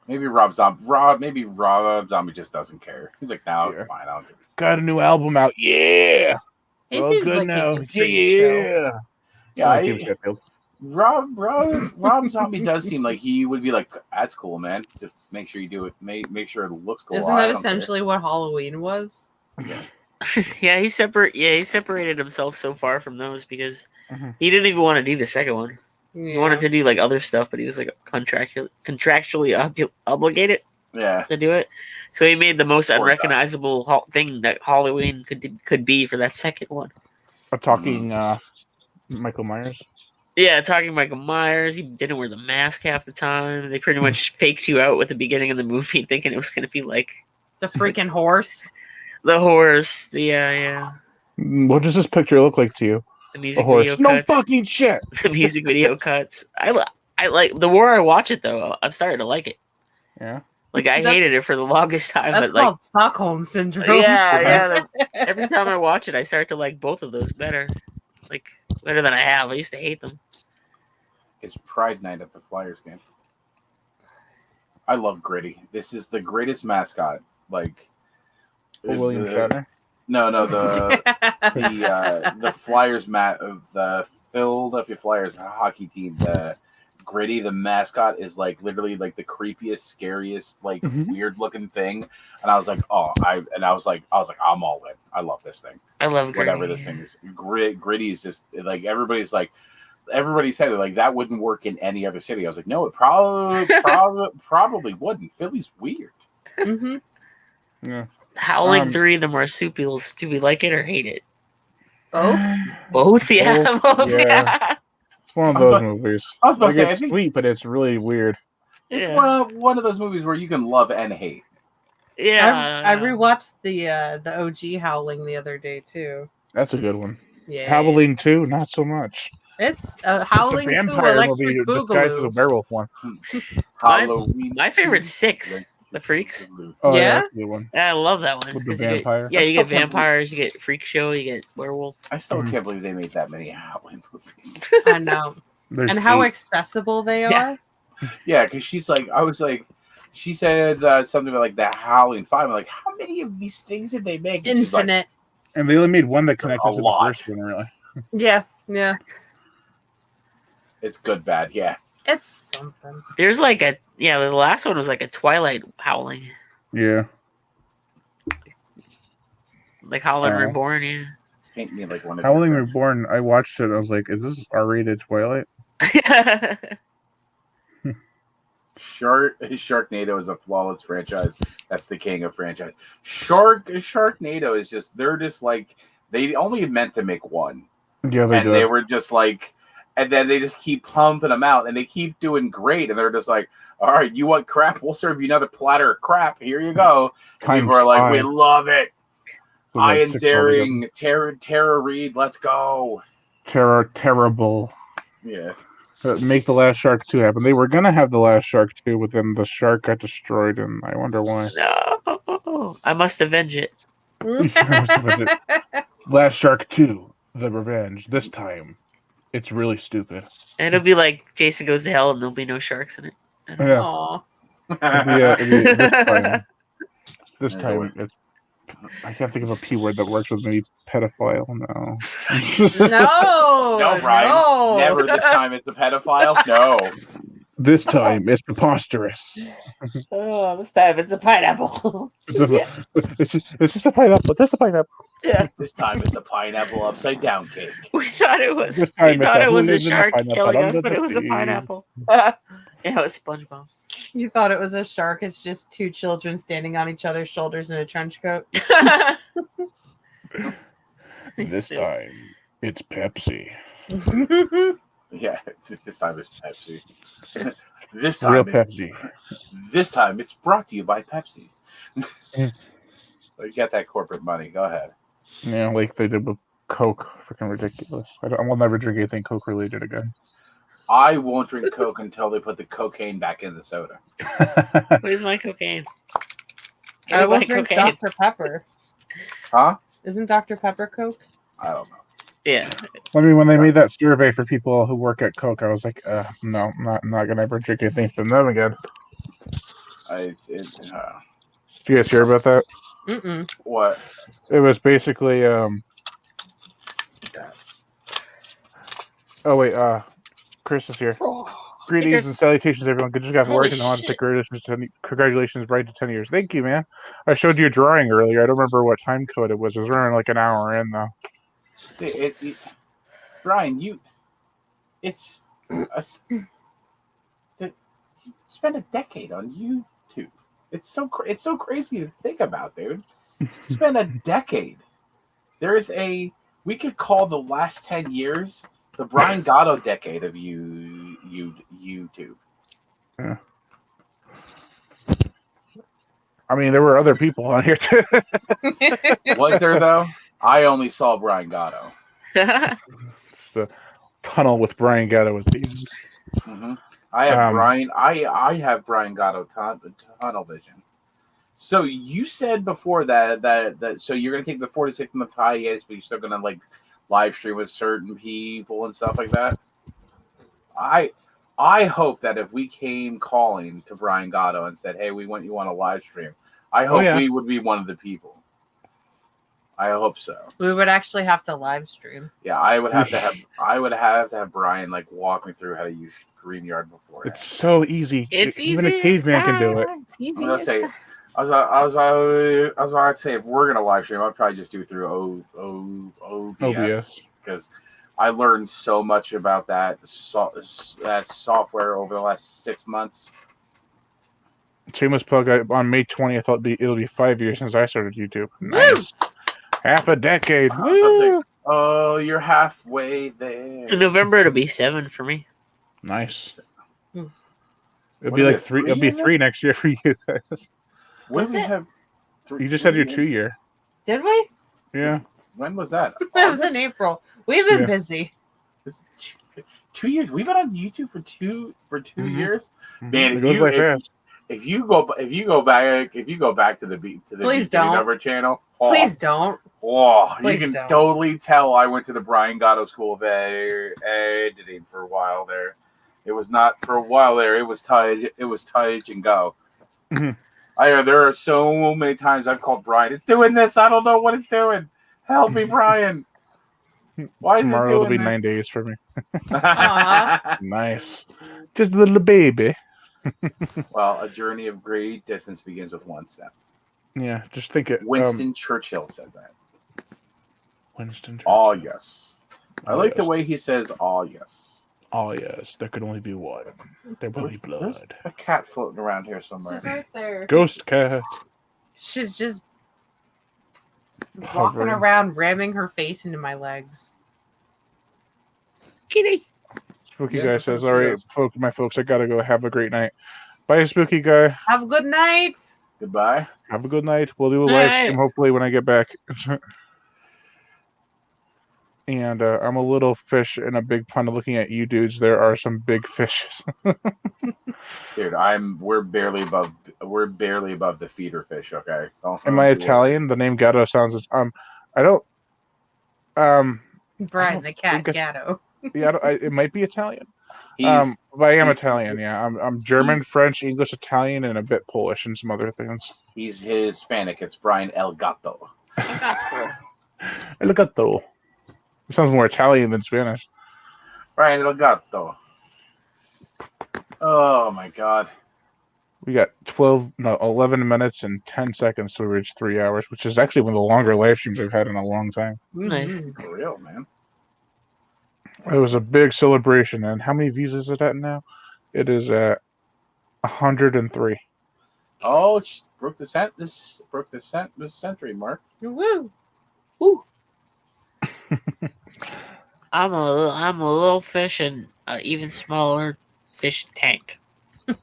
Maybe Rob Zombie just doesn't care. He's like, no, Yeah. it's fine. I don't give a Got a new album out. Yeah. He We're all seems good like now. he could freak show. Yeah. Yeah, Sound like James Hetfield. Rob Zombie does seem like he would be like, that's cool, man. Just make sure you do it. Make sure it looks cool. Isn't I that don't care. essentially what Halloween was? Yeah, he separated himself so far from those because Mhm. he didn't even want to do the second one. Yeah. He wanted to do like other stuff, but he was like contractually obligated Yeah. to do it. So he made the most Poor guy. unrecognizable thing that Halloween could be for that second one. Talking Michael Myers. Yeah, talking Michael Myers. He didn't wear the mask half the time. They pretty much faked you out with the beginning of the movie, thinking it was going to be like The freaking horse. the horse. Yeah. What does this picture look like to you? The A music horse. video No cuts. fucking shit. The music video cuts. I like the more I watch it though, I'm starting to like it. Yeah. Like I That- hated it for the longest time, That's but like called Stockholm syndrome. yeah. Every time I watch it, I start to like both of those better. Like better than I have. I used to hate them. It's Pride Night at the Flyers game. I love Gritty. This is the greatest mascot. Like William the- Shatner. No, the Flyers of the Philadelphia Flyers hockey team. The Gritty, the mascot, is like literally like the creepiest, scariest, like Mhm. weird looking thing. And I was like, I'm all in. I love this thing. I love Whatever Gritty. this thing is. Gritty is just like everybody said it like that wouldn't work in any other city. I was like, no, it probably wouldn't. Philly's weird. hmm Yeah. Howling 3, the marsupials. Do we like it or hate it? Both? Both, yeah. Both, yeah. yeah. It's one of I was those about- movies. I was about to Like, say, I it's think sweet, but it's really weird. it's Yeah. one of those movies where you can love and hate. Yeah. I rewatched the OG Howling the other day too. That's a good one. Yeah. Halloween 2, not so much. It's Howling it's a 2 vampire Electric movie disguised as a Boogaloo. werewolf one. Halloween. My favorite's 6, The Freaks. Oh, Yeah? that's a good one. Yeah, I love that one. With the 'cause you get- vampire. yeah, I you still get can't vampires, you get Freak Show, you get Werewolf. I still Mhm. can't believe they made that many Halloween movies. I know. There's And how 8. accessible they Yeah. are. Yeah, because she said something about like the Halloween 5. I'm like, how many of these things did they make? And she's like, Infinite. And they only made one that connected A to the lot. first one, really. Yeah. it's good, bad, yeah. It's something. There's like the last one was like a Twilight Howling. Yeah. Like Howling Oh. Reborn, yeah. Paint me like one of Howling your Reborn, I watched it. I was like, is this R-rated Twilight? Sharknado is a flawless franchise. That's the king of franchise. Sharknado is just they're just like they only meant to make one. Yeah, they And do. they were just like and then they just keep pumping them out and they keep doing great and they're just like, all right, you want crap? We'll serve you another platter of crap. Here you go. Times People are like, 5. we love it. So like Ian 6 altogether. Zaring, Tara Reid, let's go. Terrible. Yeah. Make the Last Shark 2 happen. They were gonna have the Last Shark 2, but then the shark got destroyed, and I wonder why. No, I must avenge it. Last Shark 2, The Revenge. This time, it's really stupid. And it'll be like Jason Goes to Hell and there'll be no sharks in it. Yeah. Aw. This time it's. I can't think of a P word that works with me. Pedophile. No. No, No, Brian. no. Never this time it's a pedophile. No. This time it's preposterous. Oh, this time it's a pineapple. It's just a pineapple. Just a pineapple. Yeah. This time it's a pineapple upside down cake. We thought it was. This time We it's thought a it was who a lives in the shark pineapple killing us, under but the it was a sea. pineapple. Yeah, it was SpongeBob. You thought it was a shark. It's just two children standing on each other's shoulders in a trench coat. This time it's Pepsi. Yeah, this time it's Pepsi. This Real time Pepsi. This time it's brought to you by Pepsi. Get that corporate money. Go ahead. Yeah, like they did with Coke. Freaking ridiculous. I will never drink anything Coke related again. I won't drink Coke until they put the cocaine back in the soda. Where's my cocaine? I will drink Dr. Pepper. Huh? Isn't Dr. Pepper Coke? I don't know. Yeah. I mean, when they made that survey for people who work at Coke, I was like, no, I'm not gonna ever drink anything from them again. Did you guys hear about that? Mm-mm. What? It was basically oh wait, Chris is here. Greetings and salutations, everyone. Good job for Holy working on to shit. congratulations, Brian, to 10 years. Thank you, man. I showed you a drawing earlier. I don't remember what time code it was. It was around like an hour in, though. Brian, you spent a decade on YouTube. It's so crazy to think about, dude. You spent a decade. We could call the last 10 years the Brian Gatto decade of YouTube. Yeah. I mean, there were other people on here too. Was there though? I only saw Brian Gatto. The tunnel with Brian Gatto at the end. Mm-hmm. I have Brian. I have Brian Gatto tunnel vision. So you said before that so you're gonna take the 4 to 6 month hiatus, but you're still gonna like live stream with certain people and stuff like that. I hope that if we came calling to Brian Gatto and said, "Hey, we want you on a live stream," I hope we would be one of the people. I hope so. We would actually have to live stream. Yeah, I would have to have Brian like walk me through how to use StreamYard before. It's so easy. Even a caveman can do it. It's easy. I'm gonna say, I was about to say if we're gonna live stream, I'd probably just do through OBS because I learned so much about that software over the last 6 months. Shameless plug. On May 20th, it'll be 5 years since I started YouTube. Nice. Half a decade. Woo! Oh, you're halfway there. In November, it'll be 7 for me. Nice. Hmm. It'll be like 3. It'll be 3 next year for you guys. When Was we it? have You just had your 2 year. Did we? Yeah. When was that? That was in August? April. We've been busy. It's 2 years. We've been on YouTube for two years. Man, It goes by fast. if you go back to the Please BT don't. Number channel, Please don't. you Please can don't. totally tell I went to the Brian Gatto School of Editing for a while there. It was not for a while there. It was touch and go. Mhm. There are so many times I've called Brian. It's doing this. I don't know what it's doing. Help me, Brian. Why Tomorrow is it it'll doing be this? 9 days for me. Aw. Nice. Just a little baby. Well, a journey of great distance begins with one step. Yeah, just think it. Winston Churchill said that. Winston. Oh, yes. I like the yes. way he says, oh, yes. Oh yes, there could only be one. There will be There's blood. a cat floating around here somewhere. She's right there. Ghost cat. She's just walking Hovering. around, ramming her face into my legs. Kitty. Spooky Yes, guy that's says, what "All she right, does. my folks, I gotta go. Have a great night. Bye, Spooky guy. Have a good night. Goodbye. Have a good night. We'll do a live Night. stream hopefully when I get back." And I'm a little fish in a big pond. Looking at you dudes, there are some big fishes. Dude, we're barely above the feeder fish, okay? Am I Italian? The name Gatto sounds. I don't. Brian don't the cat think Gatto. Yeah, it might be Italian. He's But I am he's- Italian. Yeah, I'm German, French, English, Italian, and a bit Polish and some other things. he's Hispanic. It's Brian El Gato. El gato. It sounds more Italian than Spanish. Brian El Gato. Oh my god. We got 11 minutes and 10 seconds to reach 3 hours, which is actually one of the longer live streams I've had in a long time. Nice. For real, man. It was a big celebration, and how many views is it at now? It is at 103. Oh, broke the century mark. Woo! Woo. I'm a little fish in an even smaller fish tank.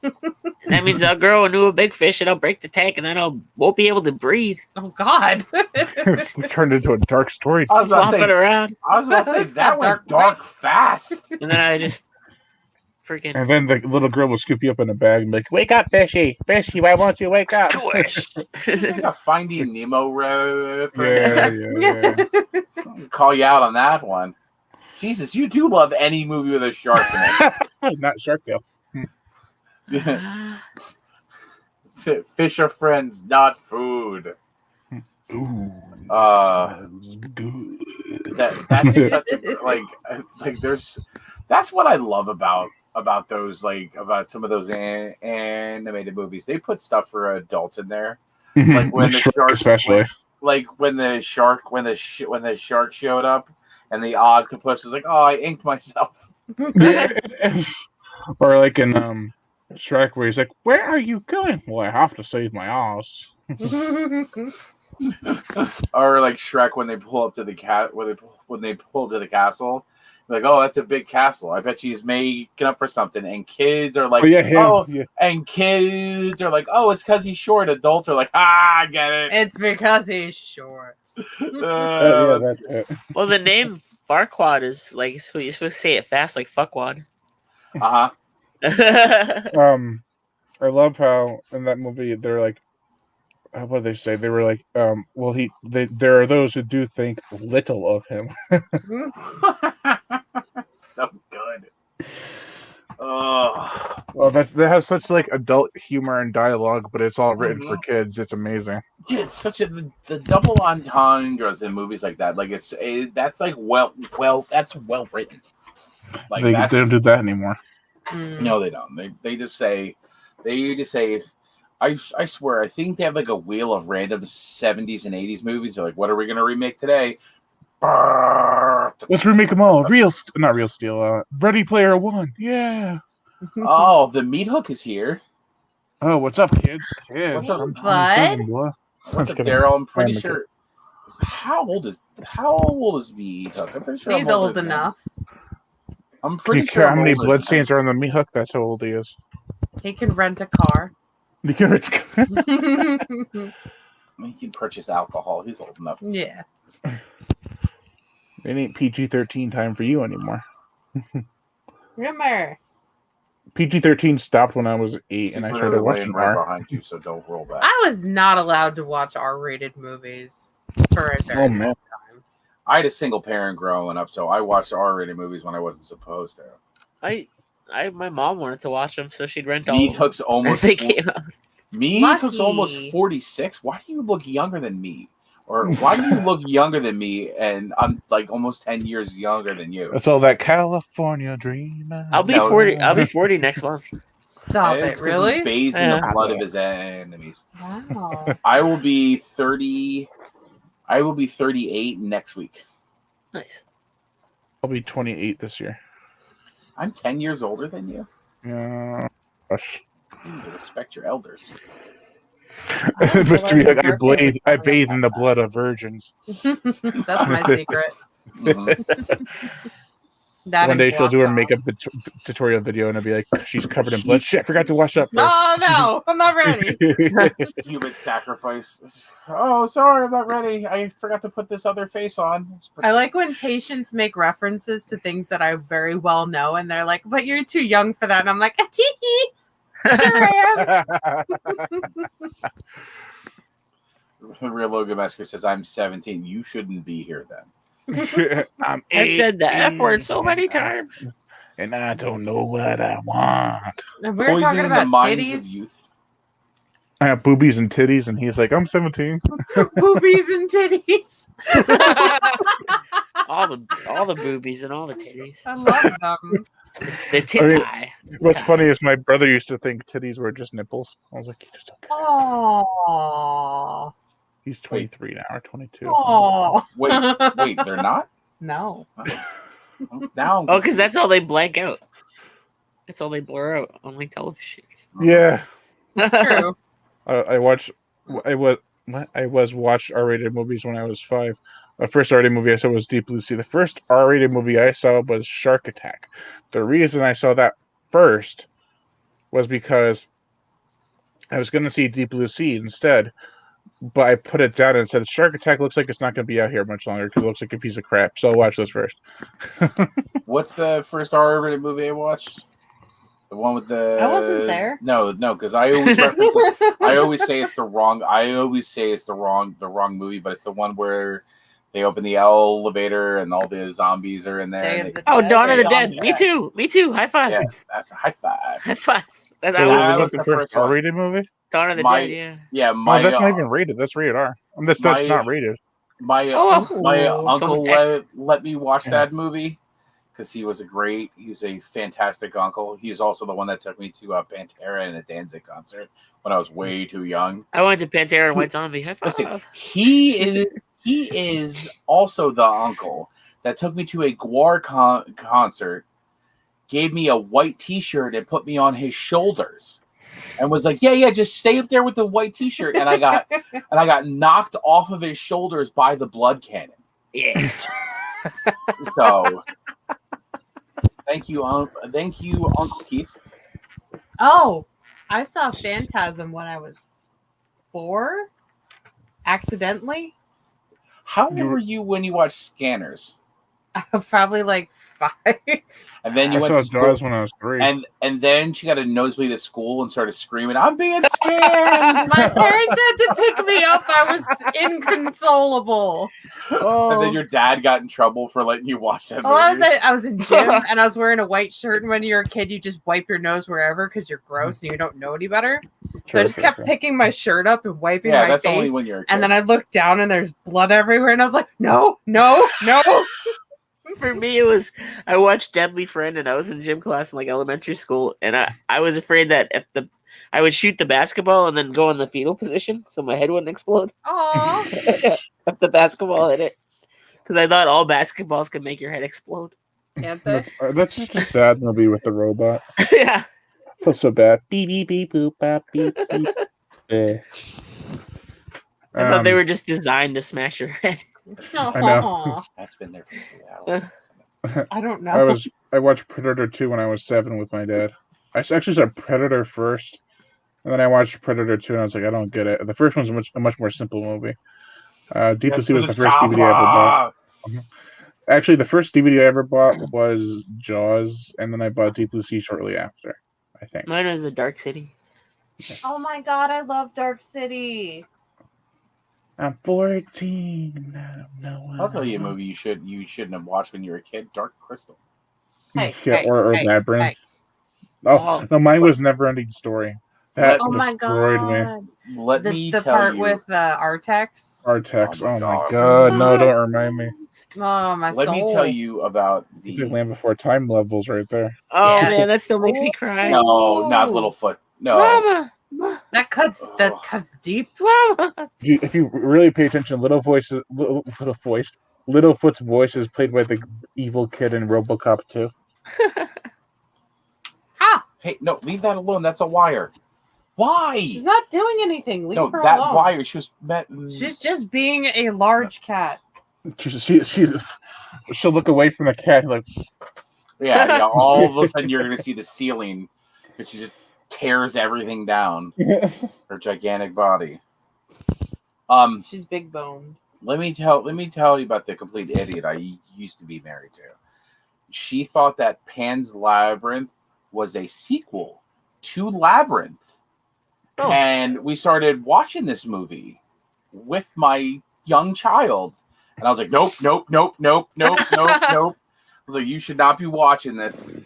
And that means I'll grow into a big fish and I'll break the tank and then I won't be able to breathe. Oh God! It's turned into a dark story. I was about to Flopping say, around. It's that got went dark dark fast. And then I just freaking And then the little girl will scoop you up in a bag and be like, "Wake up, fishy! Fishy, why won't you wake up?" squish. Like a Finding Nemo Yeah, yeah. Call you out on that one. Jesus, you do love any movie with a shark in Not Sharktail. it. Fish are friends, not food. Ooh, Smells good. That's such a, like there's that's what I love about those about some of those animated movies. They put stuff for adults in there, like when the Shrek shark, especially. when the shark showed up and the octopus was like, "Oh, I inked myself." Or like in Shrek, where he's like, "Where are you going?" "Well, I have to save my ass." Or like Shrek when they pull up to the when they pull up to the castle, like, "Oh, that's a big castle. I bet she's making up for something." And kids are like, Oh yeah, him. "Oh," Yeah. and kids are like, "Oh, it's because he's short." Adults are like, "Ah, I get it." It's because he's short. Yeah, that's it. Well, the name Farquaad is like you're supposed to say it fast, like fuckwad. Uh-huh. I love how in that movie they're like, what did they say? They were like, well, there are those who do think little of him. So good. Oh, Well, that has such like adult humor and dialogue, but it's all written for kids. It's amazing. yeah, it's such the double entendres in movies like that. Like that's like that's well written. Like They that's, don't do that anymore. no, they don't. They just say I swear, I think they have like a wheel of random 70s and 80s movies. They're like, what are we going to remake today? Let's remake them all. Not Real Steel. Ready Player One. Yeah. Oh, the Meat Hook is here. Oh, what's up, kids? What's up, I'm bud? 27, boy. What's up, kidding. Daryl? I'm pretty I'm sure. How old is Meat Hook? I'm pretty sure He's I'm older old than him. enough. I'm Do pretty you sure. care how I'm many older than bloodstains are on the meat hook? That's how old he is. He can rent a car. You can- him. He can purchase alcohol. He's old enough. Yeah. It ain't PG-13 time for you anymore. Rumor. PG-13 stopped when I was 8, and I He's started literally watching laying right R. behind you, so don't roll back. I was not allowed to watch R-rated movies for a very Oh, long man. time. I had a single parent growing up, so I watched R-rated movies when I wasn't supposed to. My mom wanted to watch them, so she'd rent all Meat of them Hook's as almost they came out. Meat Hook's almost Lucky. 46. Why do you look younger than me? Or why do you look younger than me and I'm like almost 10 years younger than you? That's all that California dream. I'll be No. 40. I'll be 40 next month. Stop And it, it's 'cause He really? bathes in Yeah. the blood of his enemies. Wow. I will be 30. I will be 38 next week. Nice. I'll be 28 this year. I'm 10 years older than you. Yeah. Gosh. You need to respect your elders. I didn't Must be realize like your birthday was I coming bathe up in the that blood of fast. virgins. That's my secret. Mhm. That One and day she'll do her guac. makeup tutorial video and it'll be like, she's covered in blood. Shit, I forgot to wash up first. Oh no, I'm not ready. Human sacrifice. Oh, sorry, I'm not ready. I forgot to put this other face on. I like when patients make references to things that I very well know, and they're like, "But you're too young for that." And I'm like, "Tee sure I am." The real Logan Masker says, I'm 17. You shouldn't be here then. I'm I said the F word 18. so many times. and I don't know what I want. And we were talking Poisoning the about minds of titties, youth. I have boobies and titties, and he's like, I'm 17. boobies and titties. all the boobies and all the titties. I love them. The tit I mean, tie. What's funny is my brother used to think titties were just nipples. I was like, you just don't get it. Oh, He's 23 now, or 22. oh. Wait, they're not? No. Now Oh, because that's all they blank out. That's all they blur out on like television. Yeah. It's true. I watched R-rated movies when I was 5. The first R-rated movie I saw was Deep Blue Sea. The first R-rated movie I saw was Shark Attack. The reason I saw that first was because I was going to see Deep Blue Sea instead, but I put it down and said Shark Attack looks like it's not going to be out here much longer because it looks like a piece of crap. So I'll watch this first. What's the first R-rated movie I watched? The one with the. I wasn't there. No, because I always reference. I always say it's the wrong. I always say it's the wrong movie, but it's the one where they open the elevator and all the zombies are in there. Day And of they, the Oh, Dead. Dawn of the Dawn Dead. of the Me Dead. too. Me too. High five. yeah, that's a high five. High five. That Was was was that the the first first one. R-rated movie? Dawn of the my- Dead. Yeah. Yeah, Oh, my that's not even rated. That's rated R. I mean, that's my- not rated. my Oh, my so uncle it's X. let me watch Yeah. that movie because he was a fantastic uncle. He's also the one that took me to Pantera and a Danzig concert when I was way too young. I went to Pantera and White Zombie. High five. Listen, he is also the uncle that took me to a Gwar concert, gave me a white T-shirt and put me on his shoulders, and was like, "Yeah, just stay up there with the white T-shirt." And I got knocked off of his shoulders by the blood cannon. Yeah. So, thank you, Uncle Keith. Oh, I saw Phantasm when I was 4, accidentally. How old were you when you watched Scanners? Probably like 5. And then you I went saw to school, Jaws when I was 3. and then she got a nosebleed at school and started screaming, "I'm being scanned!" My parents had to pick me up. I was inconsolable. And then your dad got in trouble for letting you watch that movie. Well, I was in gym and I was wearing a white shirt. And when you're a kid, you just wipe your nose wherever because you're gross and you don't know any better. So I just kept picking my shirt up and wiping Yeah, my that's face. only when you're a kid. And then I looked down and there's blood everywhere. And I was like, no, no, no. For me, it was I watched Deadly Friend, and I was in gym class in like elementary school, and I was afraid that if I would shoot the basketball and then go in the fetal position, so my head wouldn't explode. Oh, If the basketball hit it, because I thought all basketballs could make your head explode. can't they? That's just a sad movie with the robot. Yeah. I feel so bad. Beep beep beep boop bop beep beep. Eh. I thought they were just designed to smash your head. I know. That's been there for 3 hours. I don't know. I watched Predator 2 when I was 7 with my dad. I actually saw Predator first, and then I watched Predator 2, and I was like, I don't get it. The first one's a much more simple movie. Deep Blue Sea was the first DVD I ever bought. Actually, the first DVD I ever bought was Jaws, and then I bought Deep Blue Sea shortly after, I think. Mine was a Dark City. Oh my god, I love Dark City. I'm 14. I don't know what I'll tell you a I want. movie you shouldn't have watched when you were a kid. Dark Crystal. Hey, Yeah, hey, or hey, Labyrinth. hey. Oh, no, mine was Never Ending Story. That Oh my destroyed me. god. Let me The tell part you. with Artex. Artex. Oh my Oh my God. god. No, don't remind me. Oh, my Let soul. me tell you about It's like the. Land Before Time levels right there. Oh Yeah. man, that still makes me cry. No, not Littlefoot. No. Mama, That cuts deep. mama. If you really pay attention, Littlefoot's voice is played by the evil kid in RoboCop 2. Ah, Hey, no, leave that alone. That's a wire. Why? she's not doing anything. Leave No, her that alone. wire. She was met. She's just being a large cat. She'll look away from the cat like, Yeah. All of a sudden, you're gonna see the ceiling, but she just tears everything down. Her gigantic body. She's big boned. Let me tell you about the complete idiot I used to be married to. She thought that Pan's Labyrinth was a sequel to Labyrinth. Oh. And we started watching this movie with my young child. And I was like, nope. I was like, you should not be watching this.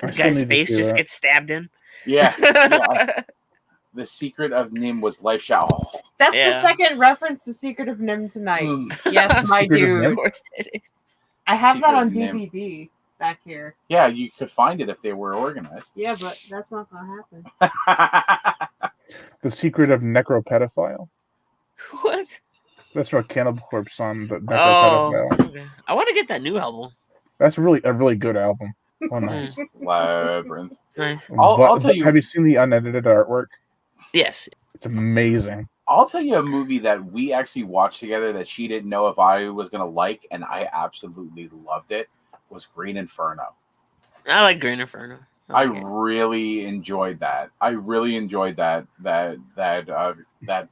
I The still guy's need to face see just that. gets stabbed in. Yeah. Yeah. The secret of Nim was life shot. Oh, That's Yeah. the second reference to Secret of Nim tonight. mm. Yes, my Secret of dude. Nim? Of course it is. I have Secret that on of Nim. DVD back here. Yeah, you could find it if they were organized. Yeah, but that's not gonna happen. The Secret of Necropedophile. What? That's what Cannibal Corpse on the Oh, Necropedophile. okay. I want to get that new album. That's a really good album. Oh, nice. Labyrinth. Nice. I'll tell you. Have you seen the unedited artwork? Yes. It's amazing. I'll tell you a movie that we actually watched together that she didn't know if I was gonna like, and I absolutely loved it. Was Green Inferno. I like Green Inferno. I like it. really enjoyed that. I really enjoyed that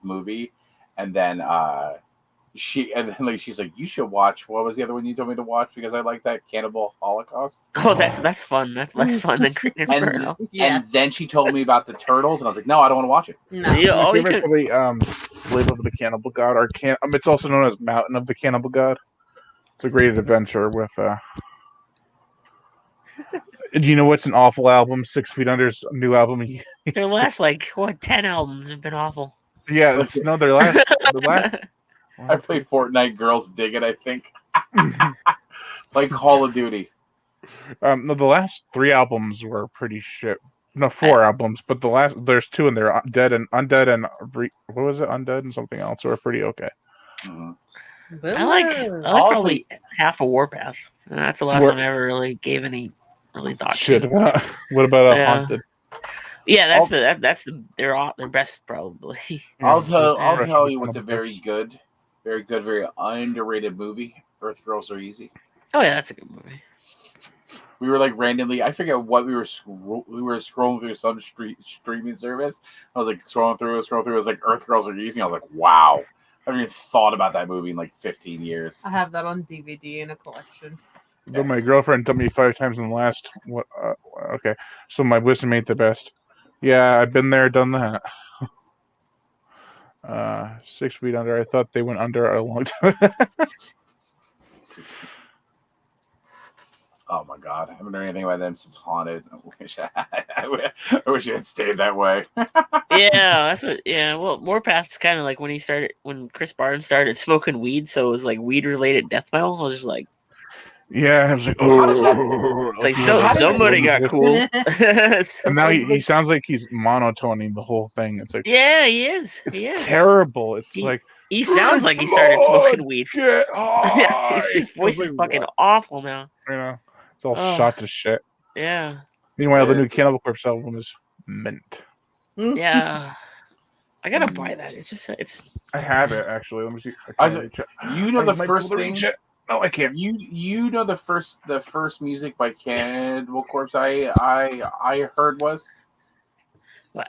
movie. And then she's like, you should watch. What was the other one you told me to watch? Because I like that Cannibal Holocaust. Oh, that's fun. That's less fun than Green Inferno. And then she told me about the turtles, and I was like, no, I don't want to watch it. No. Yeah, My oh, you favorite could, probably Slave of the Cannibal God, or it's also known as Mountain of the Cannibal God. It's a great adventure with. Do you know what's an awful album? 6 Feet Under's new album. their last 10 albums have been awful. Yeah, their last. I play Fortnite. Girls dig it. I think. Like Call of Duty. No, the last 3 albums were pretty shit. No, 4 albums, but there's 2 in there. Undead and what was it? Undead and something else were pretty okay. Mhm. I like probably half of Warpath. That's the last one I ever really gave any really thought Shit. to. What about Yeah. Haunted? Yeah, that's their best probably. I'll tell Russian you what's a Cannibal very good, very underrated movie. Earth Girls Are Easy. Oh yeah, that's a good movie. We were like randomly, I forget what we were scrolling through some streaming service. I was like scrolling through. It was like Earth Girls Are Easy. I was like, wow. I haven't even thought about that movie in like 15 years. I have that on DVD in a collection. Though my girlfriend told me 5 times in the last. Okay, so my wisdom ain't the best. Yeah, I've been there, done that. 6 Feet Under. I thought they went under a long time. Oh my god, I haven't heard anything about them since Haunted. I wish it had stayed that way. Yeah, that's what. Yeah, well, Warpath's kind of like when Chris Barnes started smoking weed, so it was like weed related death metal. I was just like, Yeah, I was like, it's like somebody got cool. And now he sounds like he's monotoning the whole thing. It's like, Yeah, he is. it's He is. terrible. It's He- like, He sounds like he started smoking weed. Get Yeah, high. his voice is Like, fucking what? awful now. You know, it's all Oh. shot to shit. Yeah, Meanwhile, the Yeah. new Cannibal Corpse album is mint. yeah. I gotta buy that. It's. I have it actually. Let me see. I can't really check. You know I the might be first able to thing. reach it. No, I can't. You know the first music by Cannibal Corpse I heard was What?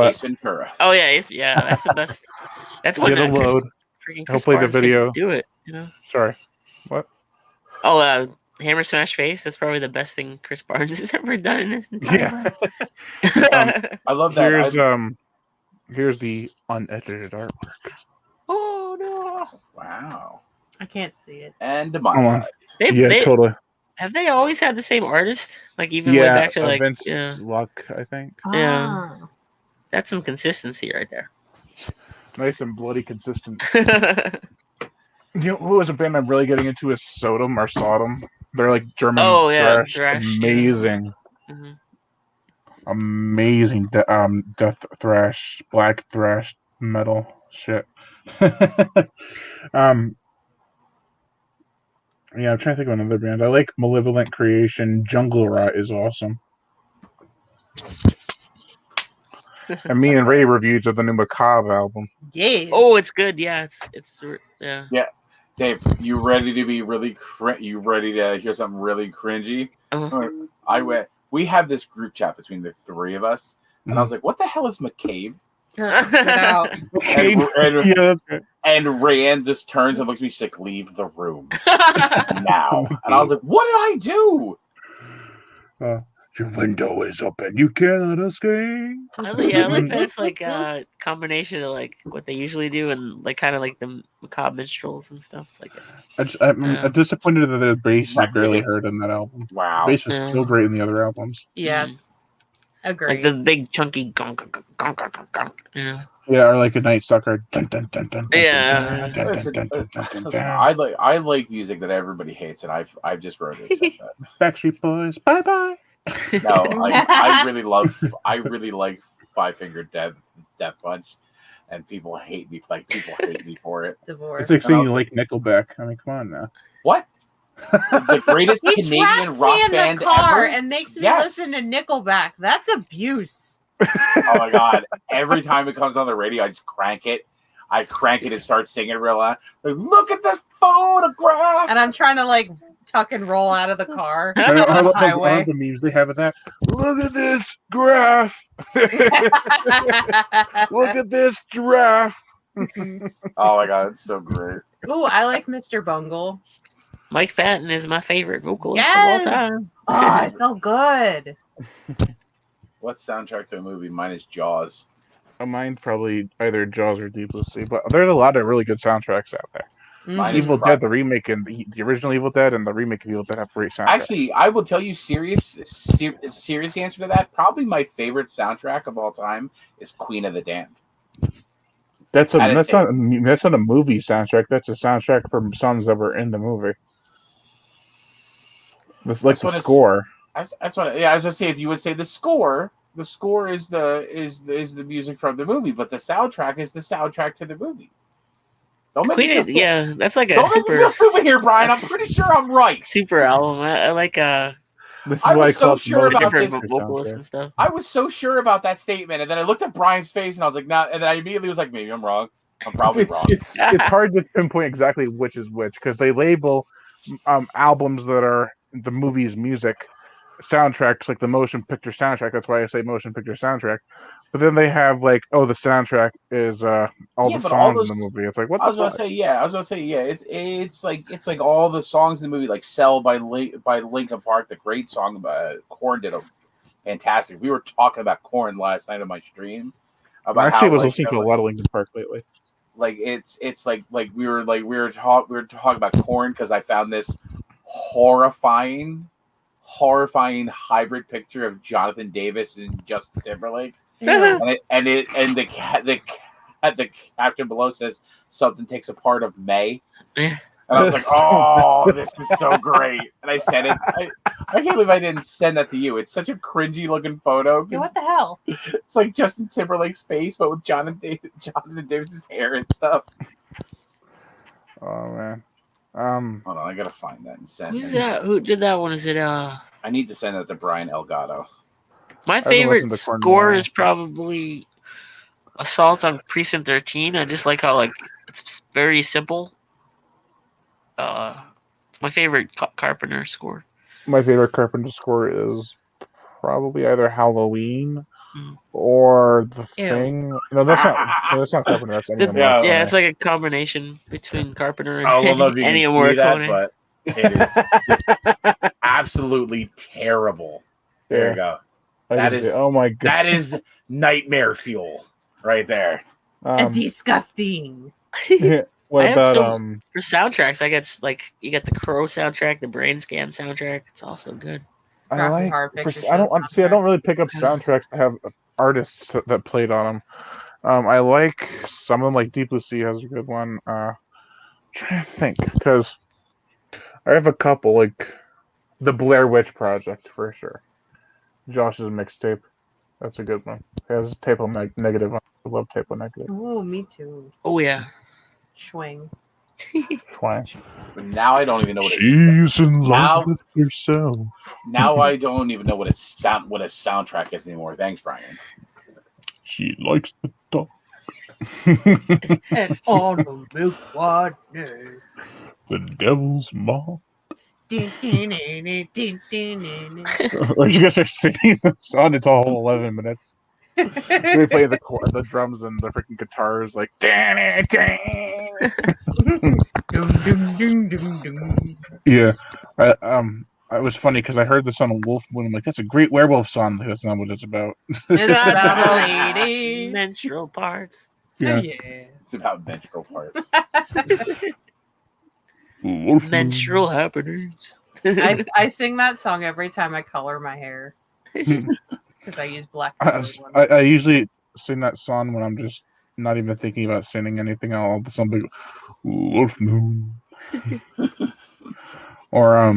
Ace Ventura. Oh yeah, that's the best. That's when Get a load. freaking I'll Chris play the Barnes could video. Do it, you know. Sorry. What? Oh, Hammer Smash Face. That's probably the best thing Chris Barnes has ever done in his entire life. I love that. Here's the unedited artwork. Oh no! Wow. I can't see it. And Come on. demonetized. They Totally. have they always had the same artist? Like even way Yeah, back to like Vince yeah, Luck, I think. Yeah. Ah. that's some consistency right there. Nice and bloody consistent. You know who was a band I'm really getting into is Sodom. They're like German Oh, yeah, thrash. thrash, yeah. Amazing. Mhm. Amazing death thrash, black thrash metal shit. Yeah, I'm trying to think of another band. I like Malevolent Creation. Jungle Rot is awesome. And me and Ray reviewed of the new Macabre album. Yeah. Oh, it's good. Yeah, it's yeah. Dave, you ready to be really? You ready to hear something really cringy? Uh-huh. We have this group chat between the 3 of us, and I was like, "What the hell is McCabe?" Get out. Okay. And, Yeah, that's good. and Rayanne just turns and looks at me. She's like, "Leave the room now." And I was like, "What did I do?" Your window is open. You cannot escape. I like that. It's like a combination of like what they usually do and like kind of like the macabre minstrels and stuff. It's like I'm disappointed that the bass is Like barely it. heard in that album. Wow. The bass is still great in the other albums. Yes. Agreed. like the big chunky gong gong gong gong gong gong. You know? Yeah, or like a Night Stalker. Dun, dun, dun, dun, dun, Yeah. dun, dun, Listen, dun, dun, dun, dun, listen, dun. I like music that everybody hates, and I've just wrote it. Said that. Backstreet Boys. Bye bye. No, I really like Five Finger Death Punch, and people hate me for it. Divorce. It's like saying you also- like Nickelback. I mean, come on now. What? The greatest He Canadian traps rock me in band the car ever? and makes me Yes. listen to Nickelback. That's abuse. Oh my god! Every time it comes on the radio, I just crank it. I crank it and start singing real loud. Like, look at this photograph. And I'm trying to like tuck and roll out of the car. I on the love highway. the memes they have with that. Look at this graph. Look at this giraffe. Oh my god, it's so great. Ooh, I like Mr. Bungle. Mike Patton is my favorite vocalist Yes! of all time. Oh, it's so good. What soundtrack to a movie? Mine is Jaws. Mine probably either Jaws or Deep Blue Sea, but there's a lot of really good soundtracks out there. Mine Mhm. is Evil Croc. Dead, the remake, and the original Evil Dead, and the remake of Evil Dead have great soundtracks. Actually, I will tell you serious answer to that. Probably my favorite soundtrack of all time is Queen of the Damned. that's and not a movie soundtrack. That's a soundtrack from songs that were in the movie. It's like That's the what it's- score. That's what. Yeah, I was gonna say if you would say the score is the music from the movie, but the soundtrack is the soundtrack to the movie. Don't make me Queen, feel yeah, that's like a Don't make me feel super stupid here, Brian. I'm pretty sure I'm right. super album. I like This is I why I was so call it sure motion about different this picture vocalists soundtrack. and stuff. I was so sure about that statement, and then I looked at Brian's face, and I was like, "No," and then I immediately was like, "Maybe I'm wrong. I'm probably wrong." It's hard to pinpoint exactly which is which because they label albums that are the movie's music soundtracks like the motion picture soundtrack. That's why I say motion picture soundtrack. But then they have like, oh, the soundtrack is all Yeah, the but all songs in those- the movie. It's like what I was the gonna fuck? say, yeah. It's like all the songs in the movie, like "Cell" by Linkin Park, the great song. Korn did a fantastic. We were talking about Korn last night on my stream. About I actually how, was like, listening to a lot of Linkin Park lately. like it's like we were talking about Korn because I found this horrifying hybrid picture of Jonathan Davis and Justin Timberlake, Yeah. and the caption below says something takes a part of May. Yeah. And I was like, "Oh, this is so great!" And I sent it. I can't believe I didn't send that to you. It's such a cringy looking photo. Yeah, what the hell? It's like Justin Timberlake's face, but with Jonathan Davis's hair and stuff. Oh man. Hold on, I gotta find that and send Who's it. that? Who did that one? Is it I need to send that to Brian Elgato. my haven't favorite listened to Korn in a score while. is probably Assault on Precinct 13. I just like how like it's very simple. It's my favorite Carpenter score. My favorite Carpenter score is probably either Halloween Mm. or The Ew. Thing. No, that's not Carpenter. That's Ennio Yeah. Morricone. Yeah, it's like a combination between Carpenter and I don't know if you can Ennio see that, Morricone. but it is just absolutely terrible. There Yeah. you go. I that can is- see- oh my god. That is nightmare fuel right there. Disgusting. What I have about some- For soundtracks, I get like you get the Crow soundtrack, the Brain Scan soundtrack. It's also good. I Rocky like Horror for, Picture I don't Show see I don't soundtrack. really pick up soundtracks that have artists that played on them. I like some of them, like Deep Blue Sea has a good one. Trying to think because I have a couple like the Blair Witch Project for sure. Josh's mixtape, that's a good one. It has Tape on Negative. I love Tape on Negative. Oh, me too. Oh yeah. Schwing. Twang. But now I don't even know what it's. She's in Now- love with herself. Now I don't even know what a soundtrack is anymore. Thanks, Brian. She likes the dog. And all the milk water. The devil's mom. Dun, dun, dun, dun, dun, dun. Or you guys are singing the song, it's all 11 minutes. They play the drums and the freaking guitars like dun, dun. Dun, dun, dun, dun, dun. Yeah. it was funny because I heard this on a Wolf Moon. I'm like, that's a great werewolf song. That's not what it's about. It's about a lady. Menstrual parts. Yeah. It's about menstrual parts. Wolf Menstrual happenings. I sing that song every time I color my hair because I use black. I usually sing that song when I'm just not even thinking about singing anything. I'll something Wolf Moon or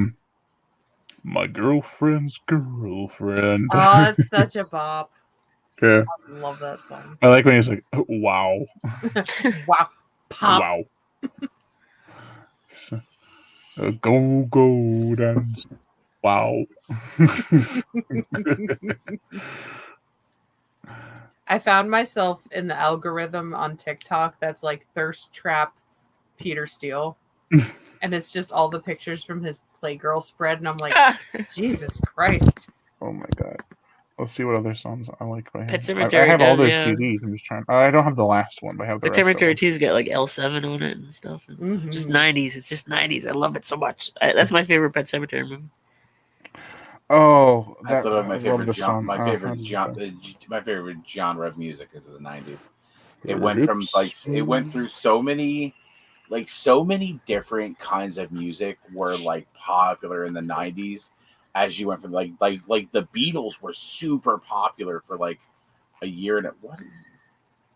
my girlfriend's girlfriend. Oh, it's such a bop. Yeah, I love that song. I like when he's like, wow, Wow, pop. wow. Go dance. Wow. I found myself in the algorithm on TikTok that's like thirst trap Peter Steele. And it's just all the pictures from his Playgirl spread. And I'm like, Jesus Christ. Oh my god. Let's see what other songs I like by him. Pet I Sematary have all does, their yeah. CDs. I'm just trying. I don't have the last one, but I have the Pet rest of Cemetery them. 2's got like L7 on it and stuff. And Mhm. Just 90s. It's just 90s. I love it so much. That's my favorite Pet Cemetery movie. Oh, That's that, my I love favorite the song. my how favorite does it genre. go? My favorite genre of music is the '90s. It went from it went through so many different kinds of music were like popular in the '90s. As you went from like the Beatles were super popular for like a year and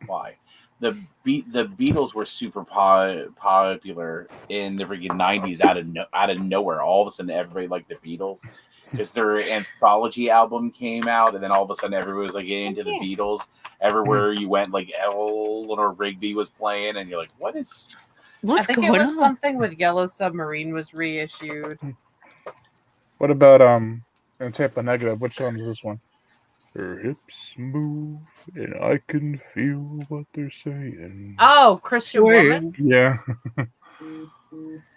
why the Beatles were super popular in the freaking '90s out of nowhere. All of a sudden, everybody liked the Beatles because their anthology album came out, and then all of a sudden, everybody was like into the Beatles. Everywhere you went, like Eleanor Rigby was playing, and you're like, "What is?" I think it was something with Yellow Submarine was reissued. What about in Tampa Negative? Which song is this one? Her hips move, and I can feel what they're saying. Oh, Christian Woman? Yeah.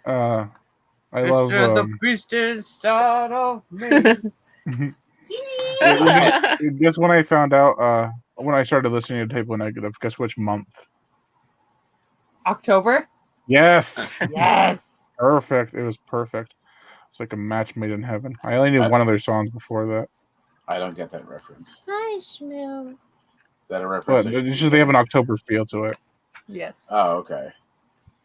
I love the beast inside of me. Guess when I found out when I started listening to Table Negative, guess which month? October? Yes. Yes. Perfect. It was perfect. It's like a match made in heaven. I only knew one of their songs before that. I don't get that reference. Hi, Shmuel. Is that a reference? But it's just they have an October feel to it. Yes. Oh, okay.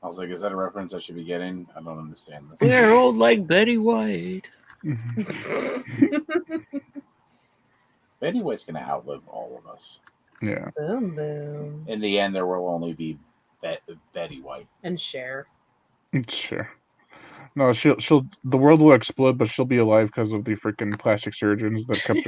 I was like, is that a reference I should be getting? I don't understand this. They're old like Betty White. Betty White's gonna outlive all of us. Yeah. Boom, boom. In the end, there will only be Betty White and Cher. Sure. No, she'll. The world will explode, but she'll be alive because of the freaking plastic surgeons that kept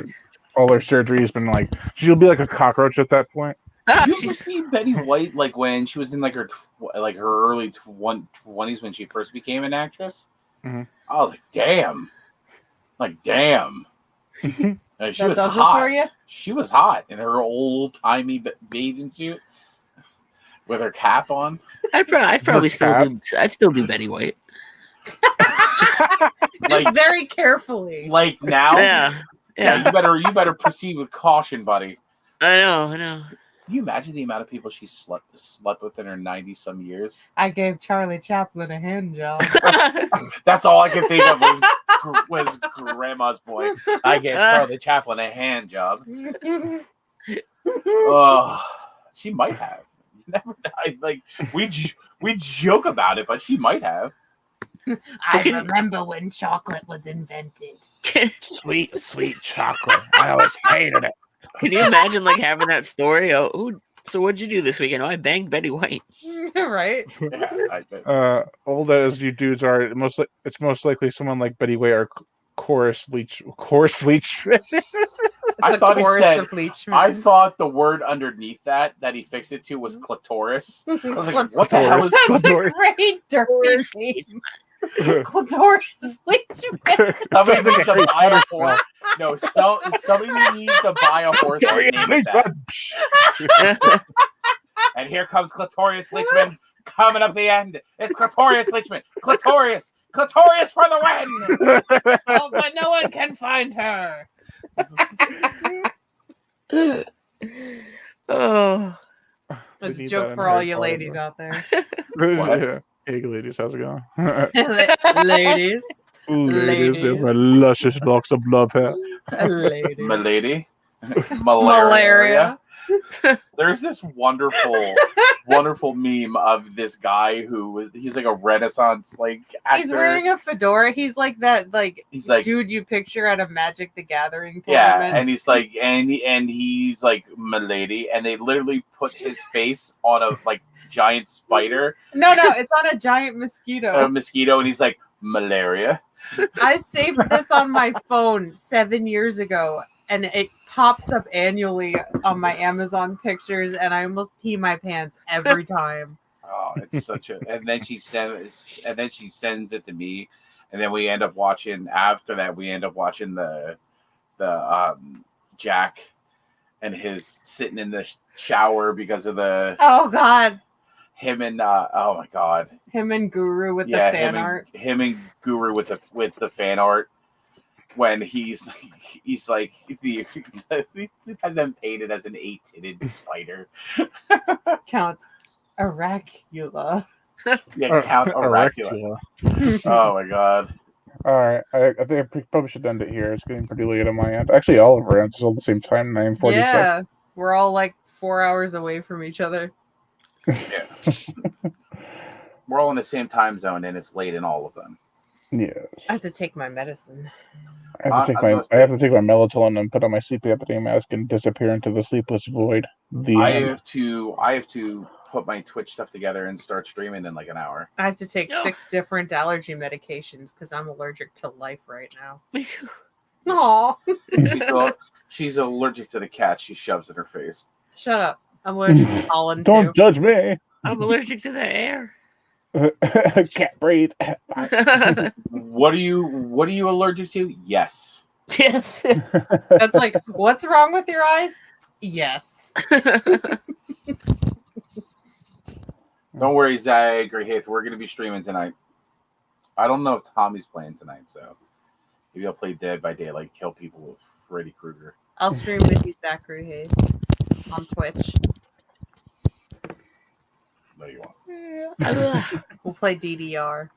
all her surgeries. Been like, she'll be like a cockroach at that point. Did you ever see Betty White like when she was in like her early 20s when she first became an actress? Mm-hmm. I was like, damn, Like, she that was does hot. It for you? She was hot in her old timey bathing suit with her cap on. I'd probably still do. I'd still do Betty White. Just very carefully. Like now, yeah. You better proceed with caution, buddy. I know. Can you imagine the amount of people she slept with in her 90-some years? I gave Charlie Chaplin a hand job. That's all I could think of was Grandma's Boy. I gave Charlie Chaplin a hand job. Oh, she might have. Never died. Like we joke about it, but she might have. I remember when chocolate was invented. Sweet chocolate. I always hated it. Can you imagine like having that story? Oh, so what'd you do this weekend? Oh, I banged Betty White. Right? Yeah, old as you dudes are, it's most likely someone like Betty White or Chorus Leach. I thought he said. I thought the word underneath that he fixed it to was clitoris. I was like, what the hell is clitoris? That's a great dirty name. Clitoris Leachman. Somebody needs to buy a horse. No, somebody needs to buy a horse. And here comes Clitorius Leachman coming up the end. It's Clitorius Leachman. Clitorius for the win. Oh, but no one can find her. Oh, that's a joke for all you ladies out there. Yeah. Hey, ladies, how's it going? Ladies. Ladies, here's Ladies. my luscious locks of love hair. Ladies. Milady. Malaria. There's this wonderful meme of this guy he's like a Renaissance like actor. He's wearing a fedora. He's like that He's like dude you picture at a Magic the Gathering tournament. yeah, and he's like he's like milady, and they literally put his face on a like giant spider. No, it's on a giant mosquito. A mosquito, and he's like malaria. I saved this on my phone 7 years ago, and it pops up annually on my Amazon pictures, and I almost pee my pants every time. Oh, it's such a. And then she sends it to me, and then we end up watching. After that, we end up watching the Jack and his sitting in the shower because of the. Oh God. Him and oh my God. Him and Guru with the fan art. Him and Guru with the fan art. When he's like he has him painted as an 8-titted spider. Count Aracula. Yeah, Count Aracula. Oh my God. All right, I think I probably should end it here. It's getting pretty late on my end. Actually, all of our ends is all the same time, 9:46. Yeah, we're all like 4 hours away from each other. Yeah. We're all in the same time zone, and it's late in all of them. Yes. I have to take my medicine. I have to take my melatonin and put on my sleep apnea mask and disappear into the sleepless void. I have to put my Twitch stuff together and start streaming in like an hour. I have to take 6 different allergy medications because I'm allergic to life right now. Me too. Aw. She's allergic to the cat she shoves in her face. Shut up. I'm allergic to pollen Don't too. judge me. I'm allergic to the air. Can't breathe. What are you allergic to? Yes. Yes. That's like, what's wrong with your eyes? Yes. Don't worry, Zach or Heath. We're gonna be streaming tonight. I don't know if Tommy's playing tonight, so maybe I'll play Dead by Daylight, kill people with Freddy Krueger. I'll stream with you, Zachary Hayes, on Twitch. No, you won't. We'll play DDR.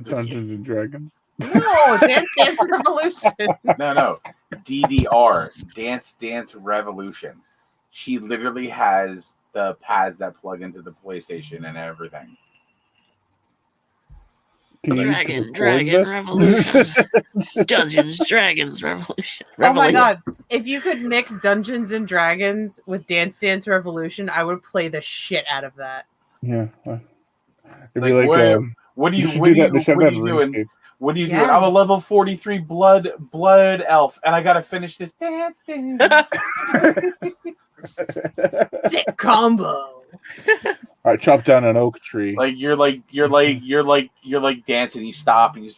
Dungeons and Dragons. No, Dance Dance Revolution. No. DDR, Dance Dance Revolution. She literally has the pads that plug into the PlayStation and everything. Dragon Revolution. Dungeons, Dragons Revolution. Oh my God. If you could mix Dungeons and Dragons with Dance Dance Revolution, I would play the shit out of that. Yeah. It'd Like, be like, what are you should do that- they should have that doing? RuneScape. What are you Yes. doing? I'm a level 43 blood elf, and I gotta finish this dance. Sick combo. All right, chop down an oak tree. Like you're dancing. You stop and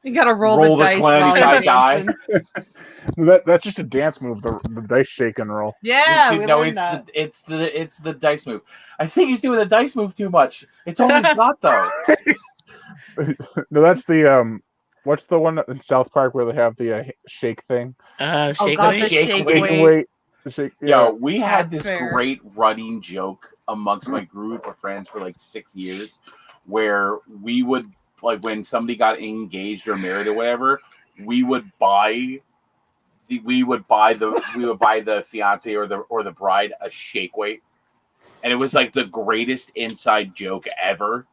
You gotta roll the dice 20 while side you're die. dancing. That's just a dance move. The dice shake and roll. Yeah, we no, learned that. it's the dice move. I think he's doing the dice move too much. It's on his not though. No, that's the what's the one in South Park where they have the shake thing? Oh Shake God, Weight. the Shake shake weight. weight. Shake. Yo, we had Not this fair. great running joke amongst my group of friends for like 6 years, where we would like when somebody got engaged or married or whatever, we would buy the fiance or the bride a shake weight, and it was like the greatest inside joke ever.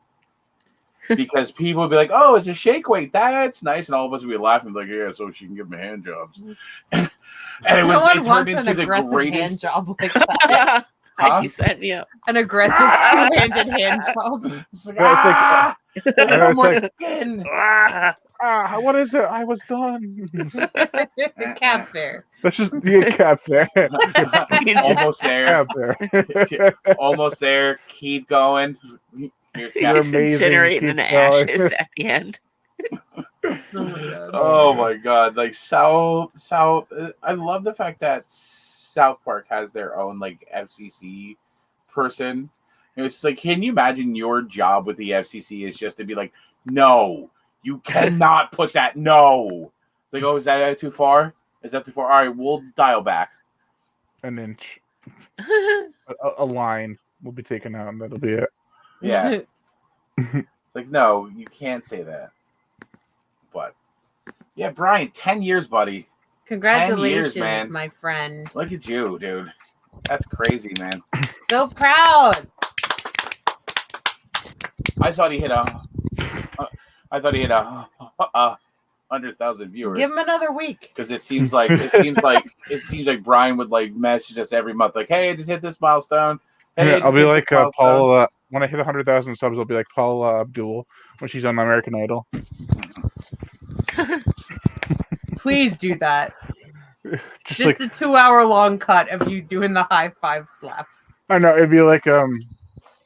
Because people would be like, "Oh, it's a shake weight. That's nice," and all of us would be laughing like, "Yeah, so she can give me hand jobs." And it No one turned wants into an the aggressive hand greatest. job like that. I do sign me up. An aggressive two-handed hand job. It's like, Yeah, it's like- there's no more like- skin. What is it? I was done. Cab fare. That's just the cap there. Almost there. Cap there. Almost there. Keep going. Here's You're Cap. Just amazing. incinerating Keep in going. ashes at the end. Oh my God. Oh my god! Like South. I love the fact that South Park has their own like FCC person. It's like, can you imagine your job with the FCC is just to be like, no, you cannot put that. No. It's like, oh, is that too far? Is that too far? All right, we'll dial back. An inch. A line will be taken out, and that'll be it. Yeah. It's like, no, you can't say that. But yeah, Brian, 10 years, buddy. Congratulations, man. my friend. Look at you, dude. That's crazy, man. So proud. I thought he hit a 100,000 viewers. Give him another week. Because it seems like Brian would like message us every month, like, "Hey, I just hit this milestone." Hey, Yeah, I'll be like Paula. When I hit 100,000 subs, I'll be like Paula Abdul when she's on American Idol. Please do that. Just Just like a 2-hour-long cut of you doing the high five slaps. I know it'd be like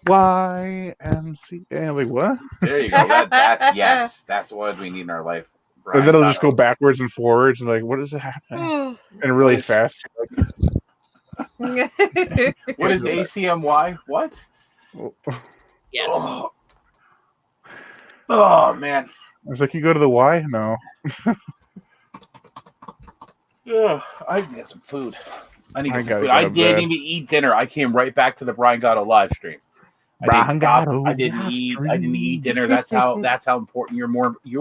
YMCA. Like what? There you go. That's what we need in our life. Brian, And then it'll just go backwards and forwards and like, what is it happening? And really fast. What is ACMY? What? Yes. Oh man. It's like you go to the Y? No. I need to get some food. I need to get some gotta food. go I to didn't bed. even eat dinner. I came right back to the Brian Gatto live stream. I didn't eat dinner. That's how important you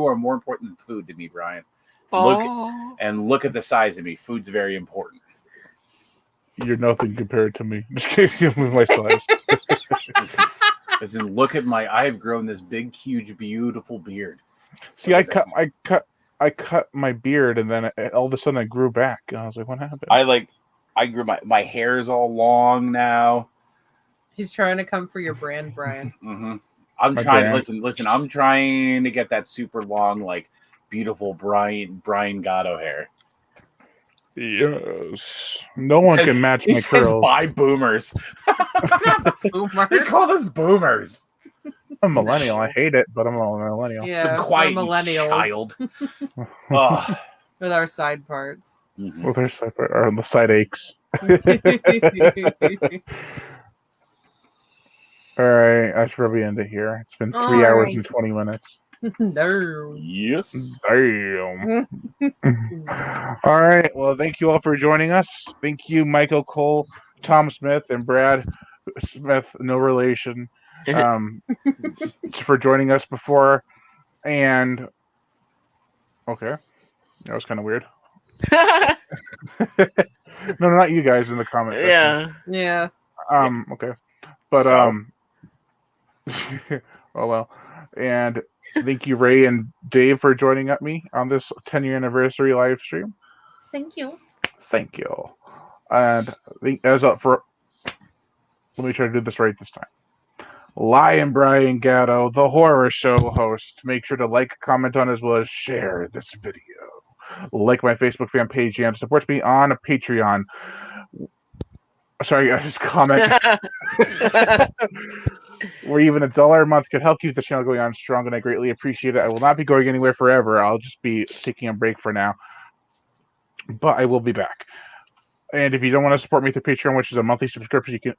are more important than food to me, Brian. Look at the size of me. Food's very important. You're nothing compared to me. Just kidding with my size. Listen, look at I've grown this big, huge, beautiful beard. See, I cut my beard, and then all of a sudden I grew back. And I was like, "What happened?" I grew my hair is all long now. He's trying to come for your brand, Brian. Mm-hmm. I'm My trying. brand. Listen. I'm trying to get that super long, like beautiful Brian Gatto hair. Yes. No one can match my He says, curls. "Buy boomers." Boomer. They call us boomers. I'm a millennial. I hate it, but I'm a millennial. Yeah, Be quiet, we're you millennials. child. Ugh. With our side parts. Mhm. Well, there's the side aches. All right, I should probably end it here. It's been 3 All hours right. and 20 minutes. No. Yes. Damn. All right. Well, thank you all for joining us. Thank you, Michael Cole, Tom Smith, and Brad Smith, no relation, for joining us before. And okay, that was kind of weird. No, not you guys in the comments. Yeah. Yeah. Okay, but So? oh well. And thank you, Ray and Dave, for joining me on this 10-year anniversary live stream. Thank you. Thank you. And as up for, let me try to do this right this time. Lion Brian Gatto, the horror show host. Make sure to like, comment on, as well as share this video. Like my Facebook fan page and support me on Patreon. Sorry, guys, comment. Where even $1 a month could help keep the channel going on strong, and I greatly appreciate it. I will not be going anywhere forever. I'll just be taking a break for now. But I will be back. And if you don't want to support me through Patreon, which is a monthly subscription, you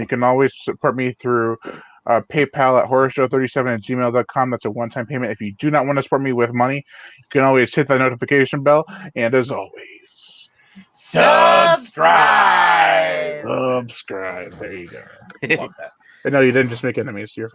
can always support me through PayPal at horrorshow37@gmail.com. That's a one-time payment. If you do not want to support me with money, you can always hit that notification bell. And as always, Subscribe. subscribe. There you go. Love that. And no, you didn't just make enemies. You're